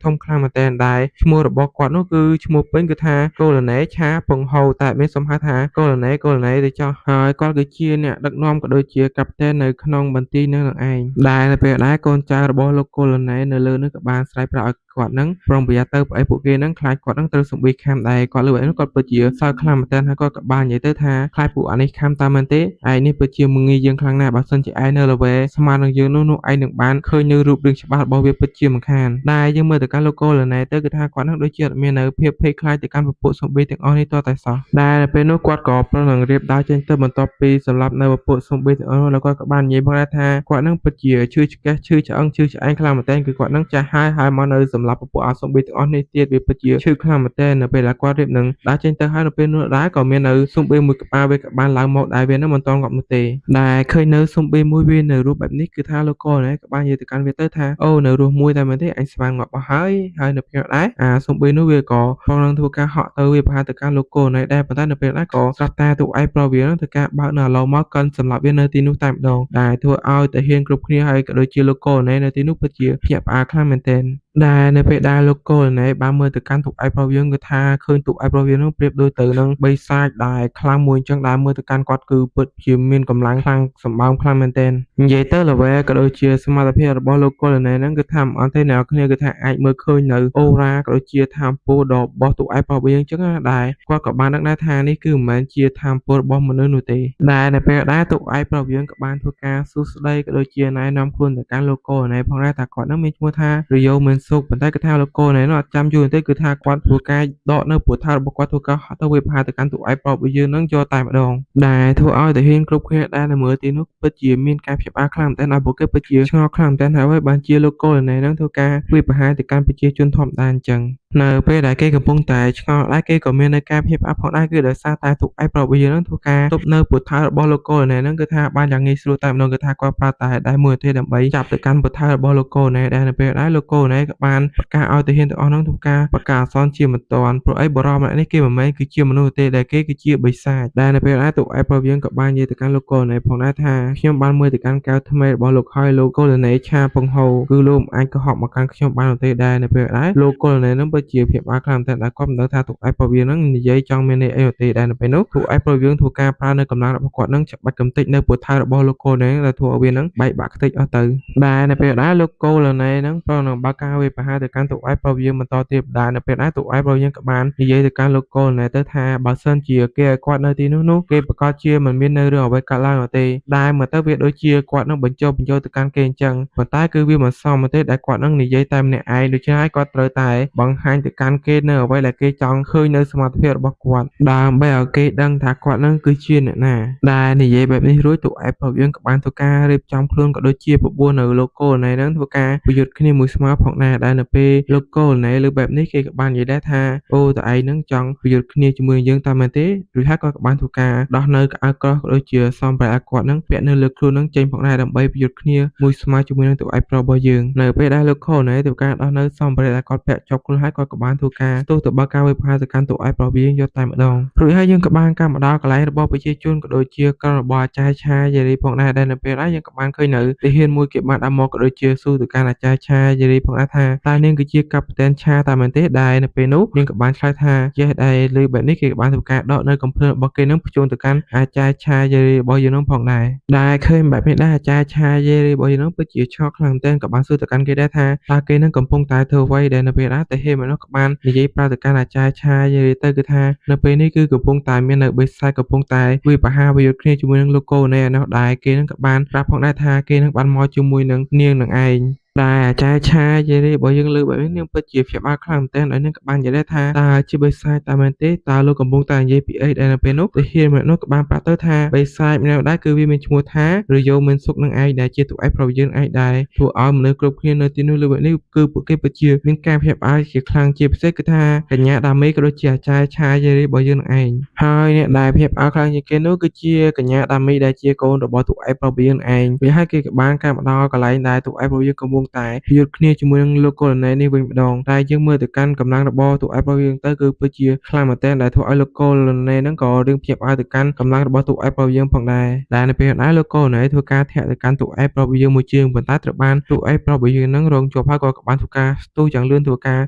ងធំខ្លាំងមែនទែនដែរឈ្មោះរបស់គាត់នោះគឺឈ្មោះពេញគឺថាកូលណេឆាពងហូតែមានសំហៅថាកូលណេទៅចោះហើយគាត់គឺជាអ្នកដឹកនាំក៏ដូចជាកាប់តែននៅក្នុងបន្ទាយនឹងឯងដែលនៅពេលដែរកូនចៅរបស់លោកកូលណេនៅលើនោះក៏បានស្រែកប្រាប់ឲ្យគាត់នឹងប្រុងប្រយ័ត្នទៅព្រោះឯពួកគេនឹងខ្លាចគាត់នឹងត្រូវសម្បីខាំដែរគាត់លើឯនោះគាត់ពិតជាសើចខ្លាំងមែនទែនហើយគាត់ក៏បាននិយាយទៅថាខ្លាចពួកអានេះខាំតាមមែនទេឯនេះពិតជាមួយងាយយើងខ្លាំងណាស់បើសិនជាឯនៅល្វែស្មើនឹងយើងនោះឯងនឹងបានឃើញនៅរូបរាងច្បាស់របស់វាពិតជាមិនខានដែលយើងមើលទៅកាន់លោកកូលណេទៅគឺថាគាត់នឹងដូចជាមាននៅភាពភ័យខ្លាចទៅកាន់ពពួកស៊ុំប៊ីទាំងអស់នេះតតែសោះដែលនៅពេលនោះគាត់ក៏ប្រឹងនឹងរៀបដើរចេញទៅបន្ទាប់ពីសម្រាប់នៅពពួកស៊ុំប៊ីទាំងអស់แล้วគាត់ក៏បាននិយាយផងដែរថាគាត់នឹងពិតជាឈឺឆ្កេះឈឺឆ្អឹងឈឺឆ្អែងខ្លាំងមែនទែនគឺគាត់នឹងចាស់ហើយមកនៅសម្រាប់ពពួកអាស៊ុំប៊ីទាំងអស់នេះទៀតវាពិតជាឈឺខ្លាំងមែនទែននៅពេលដែលគាត់រៀបនឹងដើរចេញទៅហើយនៅពេលនោះដែរក៏មាននៅស៊ុំប៊ីមួយក្បាលវាក៏បានឡើងមកដែរវានឹងមិនតន់ងាប់នោះទេដែលឃើញនៅស៊ុំប៊ីមួយវានៅរូបបែបនេះគឺថាលោកកូនក៏បាននិយាយទៅកាន់វាទៅថាអូនៅរស់មួយតែមែនទេអញស្មានងាប់អស់ហើយនៅពេលដែរស៊ុំប៊ីនោះវាក៏ប្រងនឹងធ្វើការហក់ទៅវាប្រហែលទៅកាន់លោកកូនដែរប៉ុន្តែនៅពេលដែរក៏ស្រាប់តែទូឯងប្រវានឹងធ្វើការបើកនៅឡោមកកាន់សម្រាប់វានៅទីនោះតែម្ដងដែលធ្វើឲ្យតាហ៊ានគ្រប់គ្នាហើយក៏ដូចជាលោកកូននៅទីនោះពិតជាភ្ញាក់ផ្អើលខ្លាំងមែនទែនដែលនៅពេលដែលលោកកូលណេបានមើលទៅកាន់ទូឯករបស់យើងគឺថាឃើញទូឯករបស់យើងនឹងប្រៀបដូចទៅនឹងបិសាចដែលខ្លាំងមួយអញ្ចឹងដែលមើលទៅកាន់គាត់គឺពិតជាមានកម្លាំងខ្លាំងសម្បើមខ្លាំងមែនទែននិយាយទៅល្វែក៏ដូចជាសមត្ថភាពរបស់លោកកូលណេហ្នឹងគឺថាមិនអត់ទេអ្នកគ្នាគឺថាអាចមើលឃើញនៅអូរ៉ាក៏ដូចជាថាមពលរបស់ទូឯករបស់យើងអញ្ចឹងដែរគាត់ក៏បានដឹងដែរថានេះគឺមិនមែនជាថាមពលរបស់មនុស្សនោះទេដែលនៅពេលដែរទូឯករបស់យើងក៏បានធ្វើការសួរស្ដីក៏ដូចជាណែនាំខ្លួនទៅកាន់លោកកូលណេផងដែរថាគាត់នឹងមានឈ្មោះថារយោមិនសុខប៉ុន្តែគឺថាលោកកូននេះអត់ចាំយូរទេគឺថាគាត់ធ្វើការដកនៅព្រោះថារបស់គាត់ធ្វើការហត់ទៅវាប្រហែលទៅកាន់ទូឯកប្របរបស់យើងនឹងយកតែម្ដងដែលធ្វើឲ្យតាហ៊ានគ្រប់គ្នាដែលនៅមើលទីនោះពិតជាមានការភ្ញាក់ផ្អើលខ្លាំងមែនទែនឲ្យពួកគេពិតជាឆ្ងល់ខ្លាំងមែនទែនហើយបានជាលោកកូននេះនឹងធ្វើការវាប្រហែលទៅកាន់ប្រជាជនធម្មតាអញ្ចឹងនៅពេលដែលគេកំពុងតែឆ្ងល់ដែរគេក៏មាននៅការភ្ញាក់ផ្អើលផងដែរគឺដោយសារតែទូឯកប្របរបស់យើងនឹងធ្វើការទប់នៅព្រោះថារបស់លោកកូននេះនឹងគឺថាបានយ៉ាងងាយស្រួលតែម្ដងគឺថាគាត់ប្រើតែដៃមួយទេដើម្បីចាប់ទៅកាន់ព្រោះថារបស់លោកកូននេះដែលនៅពេលដែរលោកកូននេះក៏បានប្រកាសឲ្យតាហ៊ានទាំងអស់នោះធ្វើការប្រកាសអសន្នជាមិនតាន់ព្រោះអីបរិមម្នាក់នេះគេមិនមែនគឺជាមនុស្សទេដែលគេគឺជាបិសាចដែលនៅពេលដែរទូឯកប្របយើងក៏បាននិយាយទៅកាន់លោកកូននេះផងដែរថាខ្ញុំបានមើលទៅកាន់កៅថ្មីរបស់លោកហើយលោកកូននេះឆាពងហូគឺលោកមិនអាចកុហកមកកាន់ខ្ញុំបានទេដែរនៅពេលដែរលោកកូននេះនឹងពិតជាភាពអាខ្លាំងតែគាត់មិនដឹងថាទូឯកប្របយើងនឹងនិយាយចង់មានន័យអីទេដែរនៅពេលនោះទូឯកប្របយើងធ្វើការប្រើនៅកម្លាំងរបស់គាត់នឹងច្បាច់កំទេចនៅព្រោះថៅរបស់លោកកូននេះដែលធ្វើឲ្យវានឹងបែកបាក់ខ្ទេចអស់ទៅដែលនៅពេលដែរលោកកូននេះនឹងប្រងនឹងបើកការវាប្រហែលទៅកាន់ទូឯកប្របយើងបន្តទៀតដែរនៅពេលដែរទូឯកប្របយើងក៏បាននិយាយទៅកាន់លោកកូននេះទៅថាបើសិនជាគេឲ្យគាត់នៅទីនោះគេប្រកាសជាមិនមាននៅរឿងអ្វីកើតឡើងទេដែលមកទៅវាដូចជាគាត់នឹងបញ្ចុះបញ្ចូលទៅកាន់គេអញ្ចឹងប៉ុន្តែគឺវាមិនសមទេដែលគាត់នឹងនិយាយតែម្នាក់ឯងដូច្នេះហើយគាត់ត្រូវតែបង្ហាញទៅកាន់គេនៅអ្វីដែលគេចង់ឃើញនៅសមត្ថភាពរបស់គាត់ដើម្បីឲ្យគេដឹងថាគាត់នឹងគឺជាអ្នកណាដែលនិយាយបែបនេះរួចទូឯកប្របយើងក៏បានធ្វើការរៀបចំខ្លួនក៏ដូចជាប្របួសនៅលោកកូននេះនឹងធ្វើការប្រយុទ្ធគ្នាមួយស្មើផងដែរដែលនៅពេលលោកកូននេះលើបែបនេះគេក៏បាននិយាយដែរថាអូតើឯងនឹងចង់ប្រយុទ្ធគ្នាជាមួយយើងតាមមែនទេឬហើយគាត់ក៏បានធ្វើការដោះនៅកៅក្រោះក៏ដូចជាសម្ភារៈគាត់នឹងពាក់នៅលើខ្លួននឹងចេញផងដែរដើម្បីប្រយុទ្ធគ្នាមួយស្មើជាមួយនឹងទូឯកប្របរបស់យើងនៅពេលដែលលោកកូននេះធ្វើការដោះនៅសម្ភារៈដែលគាត់ពាក់ជាប់ខ្លួនហើយគាត់ក៏បានធ្វើការទោះទៅបើការវិភាគទៅកាន់ទូឯកប្របយើងយកតែម្ដងរួចហើយយើងក៏បានកាមកដល់កន្លែងរបស់ប្រជាជនក៏ដូចជាក្រុមរបស់អាចារ្យឆាយេរីផងដែរដែលនៅពេលដែរយើងក៏បានឃើញនៅទាហានមួយគេបានដាក់មកក៏ដូចជាស៊ូទៅកាន់អាចារ្យឆាយេរីផងដែរថាតើនាងគឺជាកាប់តែនឆាតាមមែនទេដែលនៅពេលនោះនាងក៏បានឆ្លើយថាយេដែលលើបែបនេះគេក៏បានធ្វើការដកនៅកំភ្លើងរបស់គេនឹងបញ្ជូនទៅកាន់អាចារ្យឆាយេរីរបស់យើងនឹងផងដែរដែលឃើញបែបនេះដែរអាចារ្យឆាយេរីរបស់យើងនឹងពិតជាឆ្ងល់ខ្លាំងមែនទែនក៏បានសួរទៅកាន់គេដែរថាតើគេនឹងកំពុងតែធ្វើអ្វីដែលនៅពេលដែរតែហេមិន នោះក៏បាននិយាយប្រាប់ទៅកាន់អាចារ្យឆាយយាយទៅគឺថានៅពេលនេះគឺកំពុងតែមាននៅបិសាចកំពុងតែវាបហាវាយគ្នាជាមួយនឹងលោកកូនឯនោះដែរគេនឹងក៏បានប្រាប់ផងដែរថាគេនឹងបានមកជាមួយនឹងនាងនឹងឯងដែលអាចារ្យឆាយាយរីរបស់យើងលើបែបនេះនាងពិតជាភ្ញាក់ផ្អើលខ្លាំងមែនទែនហើយនាងក៏បាននិយាយដែរថាតើជាបិសាចតើមែនទេតើលោកកំពុងតែនិយាយពីអីដែលនៅពេលនោះទាហានម្នាក់នោះក៏បានប្រាប់ទៅថាបិសាចម្នាក់ដែរគឺវាមានឈ្មោះថារយោមានសុខនឹងឯងដែលជាតួឯកប្រុសយើងឯងដែរធ្វើឲ្យមនុស្សគ្រប់គ្នានៅទីនោះលើបែបនេះគឺពួកគេពិតជាមានការភ្ញាក់ផ្អើលជាខ្លាំងជាពិសេសគឺថាកញ្ញាដាមេក៏ដូចជាអាចារ្យឆាយាយរីរបស់យើងនឹងឯងហើយអ្នកដែលភ្ញាក់ផ្អើលខ្លាំងជាងគេនោះគឺជាកញ្ញាដាមេដែលជាកូនរបស់តួឯកប្រុសយើងឯងវាហើយគេក៏បានកាមកដល់កន្លែងដែលតួឯកប្រុសយើងកំពុងតែយុទ្ធគ្នាជាមួយនឹងលោកកូលណែនេះវិញម្ដងតែយើងមើលទៅកាន់កម្លាំងរបស់តួឯកប្រុសយើងទៅគឺពិតជាខ្លាំងមែនទែនដែលធ្វើឲ្យលោកកូលណែហ្នឹងក៏រឿងភ្ញាក់ផ្អើលទៅកាន់កម្លាំងរបស់តួឯកប្រុសយើងផងដែរដែលនៅពេលដែលលោកកូលណែធ្វើការធាក់ទៅកាន់តួឯកប្រុសយើងមួយជើងប៉ុន្តែត្រូវបានតួឯកប្រុសរបស់យើងហ្នឹងរងជាប់ហើយក៏បានធ្វើការស្ទុះយ៉ាងលឿនធ្វើកា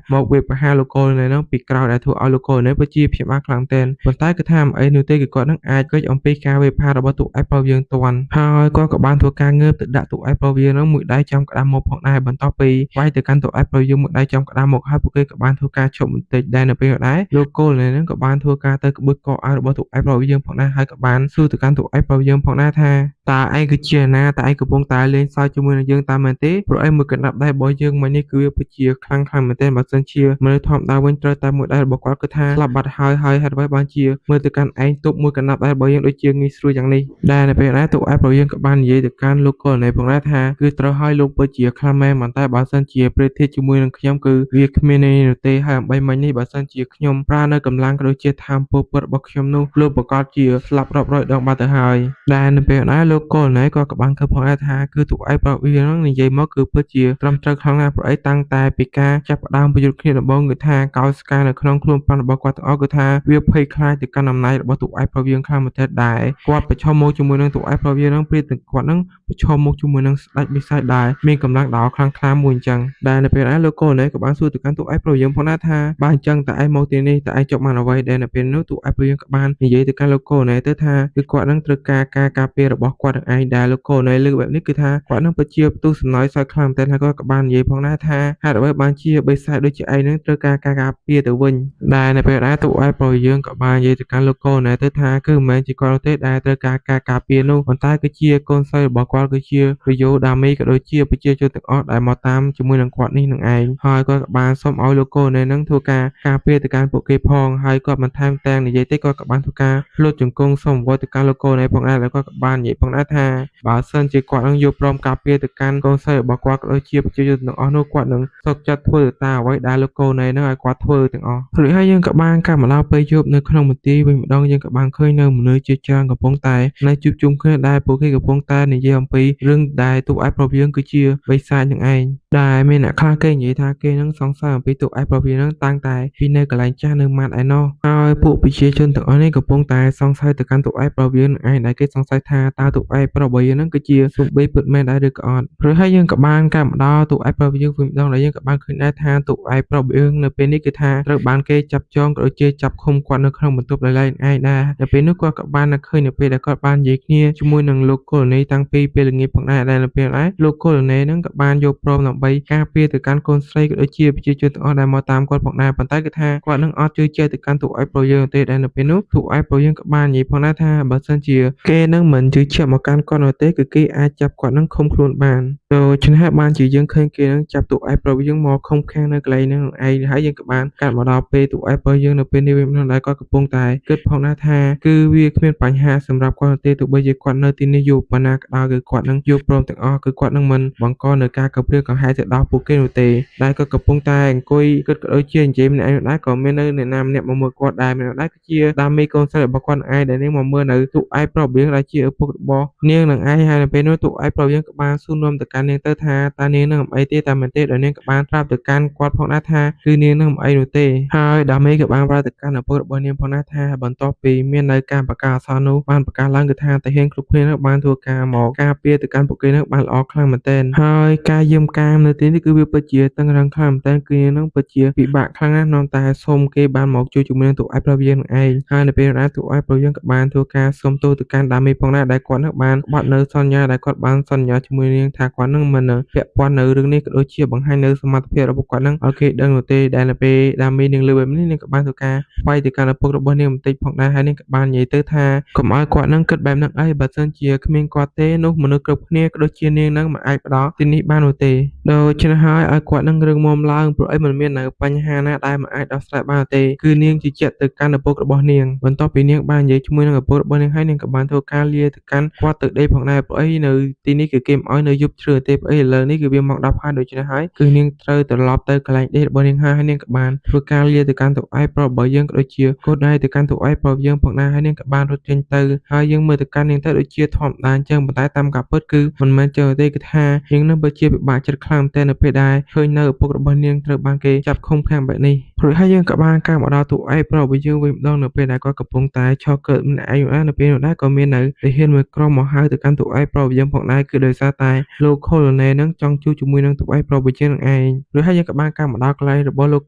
រមកវាយប្រហារលោកកូលណែហ្នឹងពីក្រោយដែលធ្វើឲ្យលោកកូលណែពិតជាភ្ញាក់ផ្អើលខ្លាំងមែនទែនប៉ុន្តែគឺថាមិនអីនោះទេគឺគាត់នឹងអាចកិច្ចអំពីការវាយប្រហាររបស់តួឯកប្រុសយើងទាន់ហើយគាត់ក៏បានធ្វើការងើបទៅដាក់តួឯកប្រុសយើងហ្នឹងមួយដៃចំក្តាមមកផងដែរបន្ទាប់ពីវាយទៅកាន់តួឯកប្រុសយើងមួយដៃចំក្តាមមកហើយពួកគេក៏បានធ្វើការឈប់បន្តិចដែរនៅពេលនោះដែរលោកកូលណែហ្នឹងក៏បានធ្វើការទៅក្បួយកអាវរបស់តួឯកប្រុសយើងផងដែរហើយក៏បានសួរទៅកាន់តួឯកប្រុសយើងផងដែរថាតើឯងគឺជាណាតើឯងកំពុងតែលេងសើចជាមួយនឹងយើងតាមមែនទេព្រោះឯងមួយកណ្ដាប់ដៃរបស់យើងមិញនេះគឺវាពិតជាខ្លាំងមែនទែនបើសិនជាមនុស្សធម្មតាវិញត្រូវតែមួយដៃរបស់គាត់គឺថាស្លាប់បាត់ហើយហេតុអ្វីបានជាមើលទៅកាន់ឯងទប់មួយកណ្ដាប់ដៃរបស់យើងដូចជាងាយស្រួលយ៉ាងនេះដែលនៅពេលណាតួឯកប្រុសយើងក៏បាននិយាយទៅកាន់លោកកូលណែផងដែរថាគឺត្រូវឲ្យលោកពិតជាខ្លាំងមែនប៉ុន្តែបើសិនជាប្រៀបធៀបជាមួយនឹងខ្ញុំគឺវាគ្មានន័យនោះទេហើយអំបីមិញនេះបើសិនជាខ្ញុំប្រើនៅកម្លាំងក៏ដូចជាថាមពលពិតរបស់ខ្ញុំនោះលោកប្រកាសជាស្លាប់រាប់រយដងបាត់ទៅហើយដែលនៅពេលណាលោកកូលណែក៏បានគិតផងដែរថាគឺតួឯកប្រុសវានឹងនិយាយមកគឺពិតជាត្រឹមត្រូវខ្លាំងណាស់ព្រោះអីតាំងតែពីការចាប់ផ្ដើមប្រយុទ្ធគ្នាដំបូងគឺថាកោស្ការនៅក្នុងខ្លួនប្រាណរបស់គាត់ទាំងអស់គឺថាវាភ័យខ្លាចទៅកាន់អំណាចរបស់តួឯកប្រុសវាខ្លាំងមែនទែនដែរគាត់ប្រឈមមុខជាមួយនឹងតួឯកប្រុសវានឹងព្រាតទាំងគាត់នឹងប្រឈមមុខជាមួយនឹងស្ដេចបិសាចដែរមានកម្លាំងដោខ្លាំងខ្លាមួយអញ្ចឹងដែលនៅពេលណាលោកកូលណែក៏បានសួរទៅកាន់តួឯកប្រុសយើងផងដែរថាបើអញ្ចឹងតើឯងមកទីនេះតើឯងចុកបានអ្វីដែលនៅពេលនោះតួឯកប្រុសយើងក៏បាននិយាយទៅកាន់លោកកូលណែទៅថាគឺគាត់នឹងត្រូវការការពាររបស់គាត់នឹងឯងដែលលោកកូលណែលើកបែបនេះគឺថាគាត់នឹងពិតជាផ្ទុះសំណើចសើចខ្លាំងមែនទែនហើយគាត់ក៏បាននិយាយផងដែរថាហេតុអ្វីបានជាបិសាចដូចជាឯងនឹងត្រូវការការពារទៅវិញដែលនៅពេលណាតួឯកប្រុសយើងក៏បាននិយាយទៅកាន់លោកកូលណែទៅថាគឺមិនមែនជាគាត់ទេដែលត្រូវការការពារនោះប៉ុន្តែគឺជាកូនស្រីរបស់គាត់គឺជារយោដាមីក៏ដូចជាប្រជាជនទាំងអស់ដែលមកតាមជាមួយនឹងគាត់នេះនឹងឯងហើយគាត់ក៏បានសូមឲ្យលោកកូលណែនឹងធ្វើការពារទៅកាន់ពួកគេផងហើយគាត់បន្ថែមទាំងនិយាយទេគាត់ក៏បានធ្វើការលុតជង្គង់សូមអង្វរទៅកាន់លោកកូលណែផងដែរហើយគាត់ក៏បាននិយាយផងដែរថាបើសិនជាគាត់នឹងយកព្រមការពារទៅកាន់កូនស្រីរបស់គាត់ក៏ដូចជាប្រជាជនទាំងអស់នោះគាត់នឹងសុខចិត្តធ្វើទៅតាមអ្វីដែលលោកកូលណែនឹងឲ្យគាត់ធ្វើទាំងអស់រួចហើយយើងក៏បានកាត់មកដល់ពេលយប់នៅក្នុងមន្ទីរវិញម្ដងយើងក៏បានឃើញនៅមនុស្សជាច្រើនកំពុងតែនៅជួបជុំគ្នាដែលពួកគេកំពុងតែនិយាយអំពីរឿងដែលតួឯកប្រុសយើងគឺជាបិសាចនឹងឯងដែលមានអ្នកខ្លះគេនិយាយថាគេនឹងសង្ស័យអំពីតួឯកប្រុសយើងនឹងតាំងតែពីនៅកន្លែងចាស់នៅម៉ាត់ឯណោះហើយពួកប្រជាជនទាំងអស់នេះកំពុងតែសង្ស័យទៅកាន់តួឯកប្រុសយើងនឹងឯងដែលគេសង្ស័យថាតើតួឯកប្រុសរបស់យើងនឹងគឺជាសំបីពិតមែនដែរឬក៏អត់ព្រោះហើយយើងក៏បានកាត់មកដល់តួឯកប្រុសយើងវិញម្ដងដែលយើងក៏បានឃើញដែរថាតួឯកប្រុសយើងនៅពេលនេះគឺថាត្រូវបានគេចាប់ចងក៏ដូចជាចាប់ឃុំគាត់នៅក្នុងបន្ទប់ដោយឡែកឯងដែរនៅពេលនោះគាត់ក៏បានឃើញនៅពេលដែលគាត់បាននិយាយគ្នាជាមួយនឹងលោកកូលណែតាំងពីពេលល្ងាចផងដែរដែលនៅពេលដែរលោកកូលណែនឹងក៏បានយកព្រមដើម្បីការពារទៅកាន់កូនស្រីក៏ដូចជាប្រជាជនទាំងអស់ដែលមកតាមគាត់ផងដែរប៉ុន្តែគឺថាគាត់នឹងអត់ជឿជាក់ទៅកាន់តួឯកប្រុសយើងទេដែលនៅពេលនោះតួឯកប្រុសយើងក៏បាននិយាយផងដែរថាបើសិនជាគេនឹងមិនជឿជាក់មកកាន់គាត់នោះទេគឺគេអាចចាប់គាត់នឹងឃុំខ្លួនបានដូច្នេះហើយបានជាយើងឃើញគេនឹងចាប់តួឯកប្រុសយើងមកឃុំឃាំងនៅកន្លែងហ្នឹងឯងហើយយើងក៏បានកាត់មកដល់ពេលតួឯកប្រុសយើងនៅពេលនេះវិញម្ដងដែលគាត់កំពុងតែគិតផងដែរថាគឺវាគ្មានបញ្ហាសម្រាប់គាត់ទេទោះបីជាគាត់នៅទីនេះយូរប៉ុណ្ណាក៏ដោយគឺគាត់នឹងយកព្រមទាំងអស់គឺគាត់នឹងមិនបង្កនៅការកព្រាកង្ហែងទៅដល់ពួកគេនោះទេដែលគាត់កំពុងតែអង្គុយគិតក៏ដូចជានិយាយម្នាក់ឯងដែរក៏មាននៅអ្នកណាម្នាក់មកមើលគាត់ដែរម្នាក់ដែរគឺជាដាមីកូនស្រីរបស់គាត់ឯងដែលនាងមកមើលនៅតួឯកប្រុសយើងដែលជាឪពុករបស់នាងនឹងឯងហើយនៅពេលនោះតួឯកប្រុសយើងក៏បានសួរនាំទៅកាន់នាងទៅថាតើនាងនឹងអំអីទេតែមែនទេដោយនាងក៏បានប្រាប់ទៅកាន់គាត់ផងដែរថាគឺនាងនឹងអំអីនោះទេហើយដាមីក៏បានប្រាប់ទៅកាន់ឪពុករបស់នាងផងដែរថាបន្ទាប់ពីមាននៅការប្រកាសអសរនោះបានប្រកាសឡើងគឺថាតាហ៊ានគ្រប់គ្នានឹងបានធ្វើការមកការពារទៅកាន់ពួកគេនឹងបានល្អខ្លាំងមែនទែនហើយ ការយាមកាមនៅទីនេះគឺវាពិតជាតឹងរ៉ឹងខ្លាំងមែនទែនគឺនាងនឹងពិតជាពិបាកខ្លាំងណាស់នាំតែសុំគេបានមកជួយជាមួយនឹងតួឯកប្រុសយើងនឹងឯងហើយនៅពេលណាតួឯកប្រុសយើងក៏បានធ្វើការសុំទោសទៅកាន់ដាមីផងដែរដែលគាត់នឹងបានបាត់នៅសន្យាដែលគាត់បានសន្យាជាមួយនាងថាគាត់នឹងមិនពាក់ព័ន្ធនៅរឿងនេះក៏ដូចជាបង្ហាញនៅសមត្ថភាពរបស់គាត់នឹងឲ្យគេដឹងនោះទេដែលនៅពេលដាមីនាងលើបែបនេះនាងក៏បានធ្វើការវាយទៅកាន់ឪពុករបស់នាងបន្តិចផងដែរហើយនាងក៏បាននិយាយទៅថាកុំឲ្យគាត់នឹងគិតបែបហ្នឹងអីបើសិនជាគ្មានគាត់ទេនោះមនុស្សគ្រប់គ្នាក៏ដូចជានាងនឹងមិនអាចផ្ដល់ទីនេះបាននោះទេដូច្នេះហើយឲ្យគាត់នឹងរឹងមាំឡើងព្រោះអីមិនមាននៅបញ្ហាណាដែលមិនអាចដោះស្រាយបានទេគឺនាងជឿជាក់ទៅកាន់ឪពុករបស់នាងបន្ទាប់ពីនាងបាននិយាយជាមួយនឹងឪពុករបស់នាងហើយនាងក៏បានធ្វើការលាទៅកាន់គាត់ទៅដេកផងដែរព្រោះអីនៅទីនេះគឺគេមិនឲ្យនៅយប់ជ្រៅទេព្រោះអីឥឡូវនេះគឺវាមក10ហើយដូច្នេះហើយគឺនាងត្រូវត្រឡប់ទៅកន្លែងដេករបស់នាងហើយនាងក៏បានធ្វើការលាទៅកាន់តួឯកប្រុសរបស់យើងក៏ដូចជាកូនដែរទៅកាន់តួឯកប្រុសយើងផងដែរហើយនាងក៏បានរត់ចេញទៅហើយយើងមើលទៅកាន់នាងទៅដូចជាធម្មតាអញ្ចឹងប៉ុន្តែតាមការពិតគឺមិនមែនចឹងទេគឺថានាងនឹងពិតជាពិបាកចិត្តខ្លាំងតែនៅពេលដែលឃើញនៅឪពុករបស់នាងត្រូវបានគេចាប់ឃុំឃាំងបែបនេះរួចហើយយើងក៏បានការមកដល់តួឯកប្រុសរបស់យើងវិញម្ដងនៅពេលដែលគាត់កំពុងតែឈរកើម្នាក់ឯងនៅពេលនោះដែរក៏មាននៅទាហានមួយក្រុមមកហៅទៅកាន់តួឯកប្រុសរបស់យើងផងដែរគឺដោយសារតែលោក Colonel នឹងចង់ជួបជាមួយនឹងតួឯកប្រុសរបស់យើងនឹងឯងរួចហើយយើងក៏បានការមកដល់កន្លែងរបស់លោក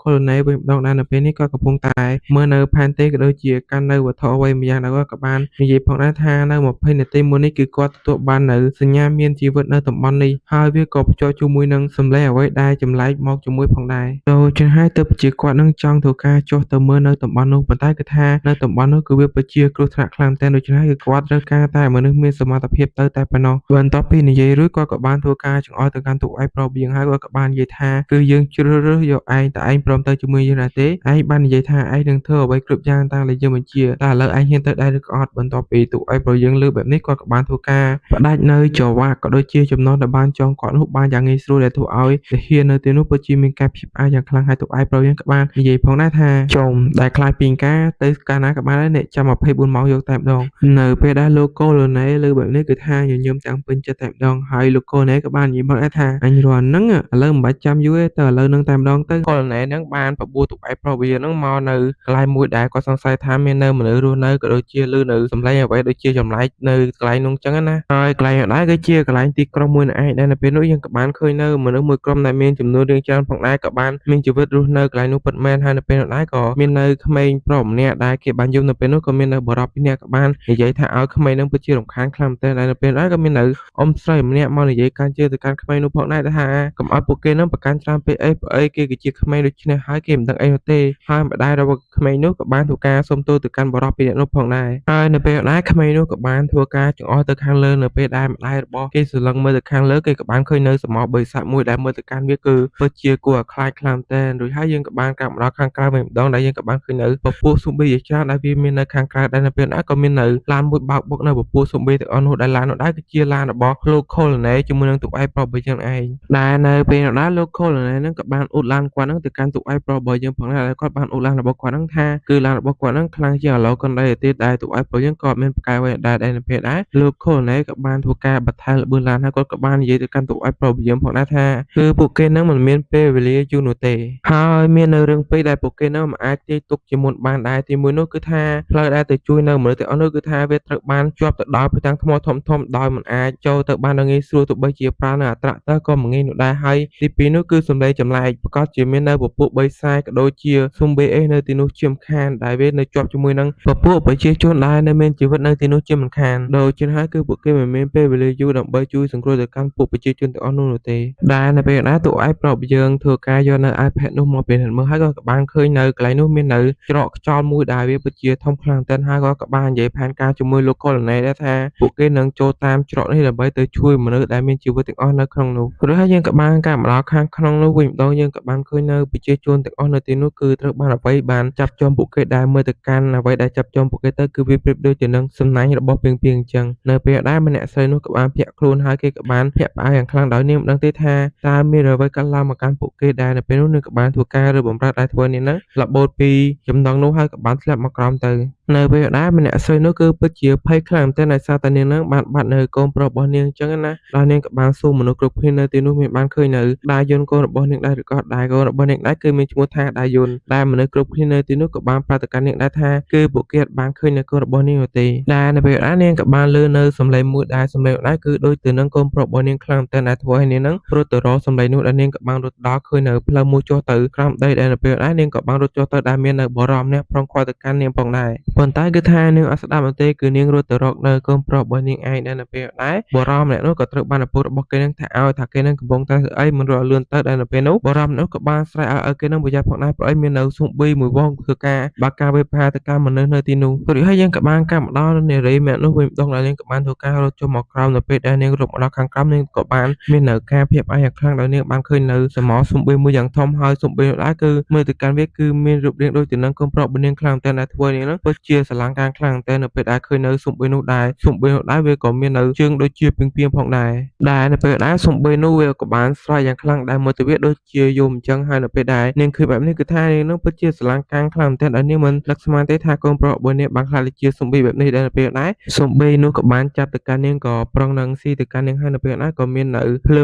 Colonel វិញម្ដងដែរនៅពេលនេះគាត់កំពុងតែមើលនៅផែនទីក៏ដូចជាកាន់នៅវត្ថុអ្វីម្យ៉ាងដែលគាត់ក៏បាននិយាយផងដែរថានៅ20នាទីមុននេះគឺគាត់ទទួលបាននៅសញ្ញាមានជីវិតនៅតំបន់នេះហើយវាក៏ភ្ជាប់ជាមួយនឹងសម្លេងអ្វីដែលចម្លែកមកជាមួយផងដែរដូច្នេះហើយទើបជាគាត់នឹងចង់ធ្វើការចុះទៅមើលនៅតំបន់នោះប៉ុន្តែគឺថានៅតំបន់នោះគឺវាពិតជាគ្រោះថ្នាក់ខ្លាំងតែដូច្នេះគឺគាត់ត្រូវការតែមនុស្សមានសមត្ថភាពទៅតែប៉ុណ្ណោះបន្ទាប់ពីនិយាយរួចគាត់ក៏បានធ្វើការចង្អុលទៅកាន់តួឯកប្រុសយើងហើយគាត់ក៏បាននិយាយថាគឺយើងជ្រើសរើសយកឯងតែឯងព្រមទៅជាមួយយើងណាទេឯងបាននិយាយថាឯងនឹងធ្វើអ្វីគ្រប់យ៉ាងតាមដែលយើងបញ្ជាតែឥឡូវឯងហ៊ានទៅដែរឬក៏អត់បន្ទាប់ពីតួឯកប្រុសយើងលើបែបនេះគាត់ក៏បានធ្វើការបដាច់នៅចង្វាក់ក៏ដូចជាចំណងដែលបានចងគាត់នោះបានយ៉ាងងាយស្រួលដែលធ្វើឲ្យទាហាននៅទីនោះពិតជាមានការភ្ញាក់ផ្អើលយ៉ាងខ្លាំងហើយតួឯកប្រុសយើងក៏បាននិយាយផងដែរថាចុំដែលខ្លាចពីការទៅកាលណាក៏បានដែរអ្នកចាំ24ម៉ោងយកតែម្ដងនៅពេលដែលលោក Colonel លើបែបនេះគឺថាញញឹមទាំងពេញចិត្តតែម្ដងហើយលោក Colonel ក៏បាននិយាយមកដែរថាអញរស់ហ្នឹងឥឡូវមិនបាច់ចាំយូរទេទៅឥឡូវហ្នឹងតែម្ដងទៅ Colonel ហ្នឹងបានបបួលតួឯកប្រុសវាហ្នឹងមកនៅកន្លែងមួយដែលគាត់សង្ស័យថាមាននៅមនុស្សរស់នៅក៏ដូចជាឮនៅសម្លេងអ្វីដូចជាចម្លែកនៅកន្លែងនោះចឹងណាហើយកន្លែងនោះដែរគឺជាកន្លែងទីក្រុងមួយនឹងឯងដែលនៅពេលនោះយើងក៏បានឃើញនៅមនុស្សមួយក្រុមដែលមានចំនួនរៀងច្រើនផងដែរក៏បានមានជីវិតរស់នៅកន្លែងនោះពិតមែនហើយនៅពេលនោះដែរក៏មាននៅក្មេងប្រុសម្នាក់ដែលគេបានយំនៅពេលនោះក៏មាននៅបរិបពីរនាក់ក៏បាននិយាយថាឲ្យក្មេងនឹងពិតជារំខានខ្លាំងមែនទែនហើយនៅពេលនោះដែរក៏មាននៅអ៊ំស្រីម្នាក់មកនិយាយកាន់ជើងទៅកាន់ក្មេងនោះផងដែរថាកុំឲ្យពួកគេនឹងប្រកាន់ច្រើនពេកអីព្រោះអីគេគឺជាក្មេងដូច្នេះហើយគេមិនដឹងអីនោះទេហើយម្ដាយរបស់ក្មេងនោះក៏បានធ្វើការសុំទោសទៅកាន់បរិបពីរនាក់នោះផងដែរហើយនៅពេលនោះដែរក្មេងនោះក៏បានធ្វើការចង្អុលទៅខាងលើនៅពេលដែលម្ដាយរបស់គេសន្លឹងមើលទៅខាងលើគេក៏បានឃើញនៅសមោបិសាចមួយដែលមើលទៅកាន់វាគឺពិតជាគួរឲ្យខ្លាចខ្លាំងមែនទែនរួចហើយយើងក៏បានកាត់មកដល់ខាងក្រៅវិញម្ដងដែលយើងក៏បានឃើញនៅពពួកស៊ុំប៊ីជាច្រើនដែលវាមាននៅខាងក្រៅដែលនៅពេលនោះក៏មាននៅឡានមួយបើកបុកនៅពពួកស៊ុំប៊ីទាំងអស់នោះដែលឡាននោះដែរគឺជាឡានរបស់លោក Colonel ជាមួយនឹងតួឯកប្រុសរបស់យើងឯងដែលនៅពេលនោះដែរលោក Colonel ហ្នឹងក៏បានអ៊ូតឡានគាត់ហ្នឹងទៅកាន់តួឯកប្រុសរបស់យើងផងដែរដែលគាត់បានអ៊ូតឡានរបស់គាត់ហ្នឹងថាគឺឡានរបស់គាត់ហ្នឹងខ្លាំងជាងអាឡូកុនដីទៀតដែលតួឯកប្រុសយើងក៏មានប្រកែកអ្វីដែរនៅពេលដែរលោក Colonel ក៏បានធ្វើការបន្ថែមល្បឿនឡានហើយគាត់ក៏បាននិយាយទៅកាន់តួឯកប្រុសរបស់យើងផងដែរថាគឺពួកគេហ្នឹងមិនមានពេលវេលាយូរនោះទេហើយមាននៅរឿងពេកដែលពួកគេហ្នឹងមិនអាចទាយទុកជាមុនបានដែរទីមួយនោះគឺថាផ្លូវដែលទៅជួយនៅមនុស្សទាំងអស់នោះគឺថាវាត្រូវបានជាប់ទៅដោយផ្ទាំងថ្មធំៗដោយមិនអាចចូលទៅបានដោយងាយស្រួលទោះបីជាប្រើនៅអត្រាក់ទៅក៏មិនងាយនោះដែរហើយទីពីរនោះគឺសម្លេងចម្លែកប្រកាសជាមាននៅពពួកបិសាចក៏ដូចជាស៊ុំប៊ីអេនៅទីនោះជាមិនខានដែលវានៅជាប់ជាមួយនឹងពពួកប្រជាជនដែលនៅមានជីវិតនៅទីនោះជាមិនខានដូច្នេះហើយគឺពួកគេមិនមានពេលវេលាយូរដើម្បីជួយសង្គ្រោះទៅកាន់ពួកប្រជាជនទាំងអស់នោះទេដែលនៅពេលណាតួឯកប្រុសយើងធ្វើការយកនៅ iPad នោះមកពិនិត្យមើលហើយក៏បានឃើញនៅកន្លែងនោះមាននៅច្រកខ្យល់មួយដែលវាពិតជាធំខ្លាំងតែនហើយក៏បាននិយាយផែនការជាមួយលោក Colonel ដែរថាពួកគេនឹងចូលតាមច្រកនេះដើម្បីទៅជួយមនុស្សដែលមានជីវិតទាំងអស់នៅក្នុងនោះឬហើយយើងក៏បានការមកដល់ខាងក្នុងនោះវិញម្ដងយើងក៏បានឃើញនៅប្រជាជនទាំងអស់នៅទីនោះគឺត្រូវបានអ្វីបានចាប់ចុំពួកគេដែលមើលទៅកាន់អ្វីដែលចាប់ចុំពួកគេទៅគឺវាប្រៀបដូចទៅនឹងសំណាញ់របស់ពីងអញ្ចឹងនៅពេលដែលម្នាក់ស្រីនោះក៏បានភ័ក្រខ្លួនហើយគេក៏បានភ័ក្រផ្អើលយ៉ាងខ្លាំងដោយនាងមិនដឹងទេថាតើមានអ្វីកើតឡើងមកកាន់ពួកគេដែលនៅពេលនោះនាងក៏បានធ្វើការរើបំរើដែលធ្វើនេះនឹងរបូតពីចំណងនោះហើយក៏បានស្លាប់មកក្រោមទៅ នៅពេលដែលម្នាក់ស្រីនោះគឺពិតជាភ័យខ្លាំងតែដោយសារតែនាងនឹងបានបាត់នៅកូនប្រុសរបស់នាងអញ្ចឹងណាដល់នាងក៏បានសួរមនុស្សគ្រប់គ្នានៅទីនោះមានបានឃើញនៅដាយុនកូនរបស់នាងដែរឬក៏ដែរកូនរបស់នាងដែរគឺមានឈ្មោះថាដាយុនដែលមនុស្សគ្រប់គ្នានៅទីនោះក៏បានប្រាប់ទៅកាន់នាងដែរថាគឺពួកគេបានឃើញនៅកូនរបស់នាងនោះទេដែលនៅពេលដែលនាងក៏បានលឺនៅសំឡេងមួយដែលសំឡេងដែរគឺដូចទៅនឹងកូនប្រុសរបស់នាងខ្លាំងតែដែលធ្វើឲ្យនាងនឹងរត់ទៅរកសំឡេងនោះដែលនាងក៏បានរត់ដល់ឃើញនៅផ្លូវមួយចុះទៅក្រោមដីដែលនៅពេលដែរនាងក៏បានរត់ចុះទៅដែលមាននៅបរិមម្នាក់ប្រុងខ្វល់ទៅកាន់នាងផងដែរប៉ុន្តែគឺថានាងអត់ស្ដាប់នោះទេគឺនាងរត់ទៅរកនៅកូនប្រុសរបស់នាងឯងដែលនៅពេលដែរបរិមម្នាក់នោះក៏ត្រូវបានឪពុករបស់គេនឹងថាឲ្យថាគេនឹងកំពុងតែធ្វើអីមិនរត់ឲ្យលឿនទៅដែលនៅពេលនោះបរិមនោះក៏បានស្រែកឲ្យគេនឹងប្រយ័ត្នផងដែរព្រោះអីមាននៅស៊ុំប៊ីមួយវងធ្វើការបើកការវេបហាទៅកាន់មនុស្សនៅទីនោះព្រោះហើយយើងក៏បានកាប់មកដល់នារីម្នាក់នោះវិញម្ដងដែលនាងក៏បានធ្វើការរត់ចុះមកក្រោមនៅពេលដែលនាងរត់មកដល់ខាងក្រោមនាងក៏បានមាននៅការភ័យផ្អើលយ៉ាងខ្លាំងដោយនាងបានឃើញនៅសមោស៊ុំប៊ីមួយយ៉ាងធំហើយស៊ុំប៊ីនោះដែរគឺមើលទៅកាន់វាគឺមានរូបរាងដូចទៅនឹងកូនប្រុសរបស់នាងខ្លាំងតែដែលធ្វើនាងនោះពិតជាស្រឡាញ់ការខ្លាំងតែនៅពេលដែលឃើញនៅស៊ុំប៊ីនោះដែរស៊ុំប៊ីនោះដែរវាក៏មាននៅជើងដូចជាពីងពីងផងដែរនៅពេលដែលស៊ុំប៊ីនោះវាក៏បានស្រែកយ៉ាងខ្លាំងដែលមើលទៅវាដូចជាយំអញ្ចឹងហើយនៅពេលដែលនាងឃើញបែបនេះគឺថានាងនោះពិតជាស្រឡាញ់កាំងខ្លាំងតែដែលនាងមិននឹកស្មានទេថាកូនប្រុសរបស់នាងបានខ្លាចទៅជាស៊ុំប៊ីបែបនេះដែលនៅពេលដែរស៊ុំប៊ីនោះក៏បានចាប់ទៅកាន់នាងក៏ប្រឹងនឹងស៊ីទៅកាន់នាងហើយនៅពេលដែរក៏មាននៅភ្លើ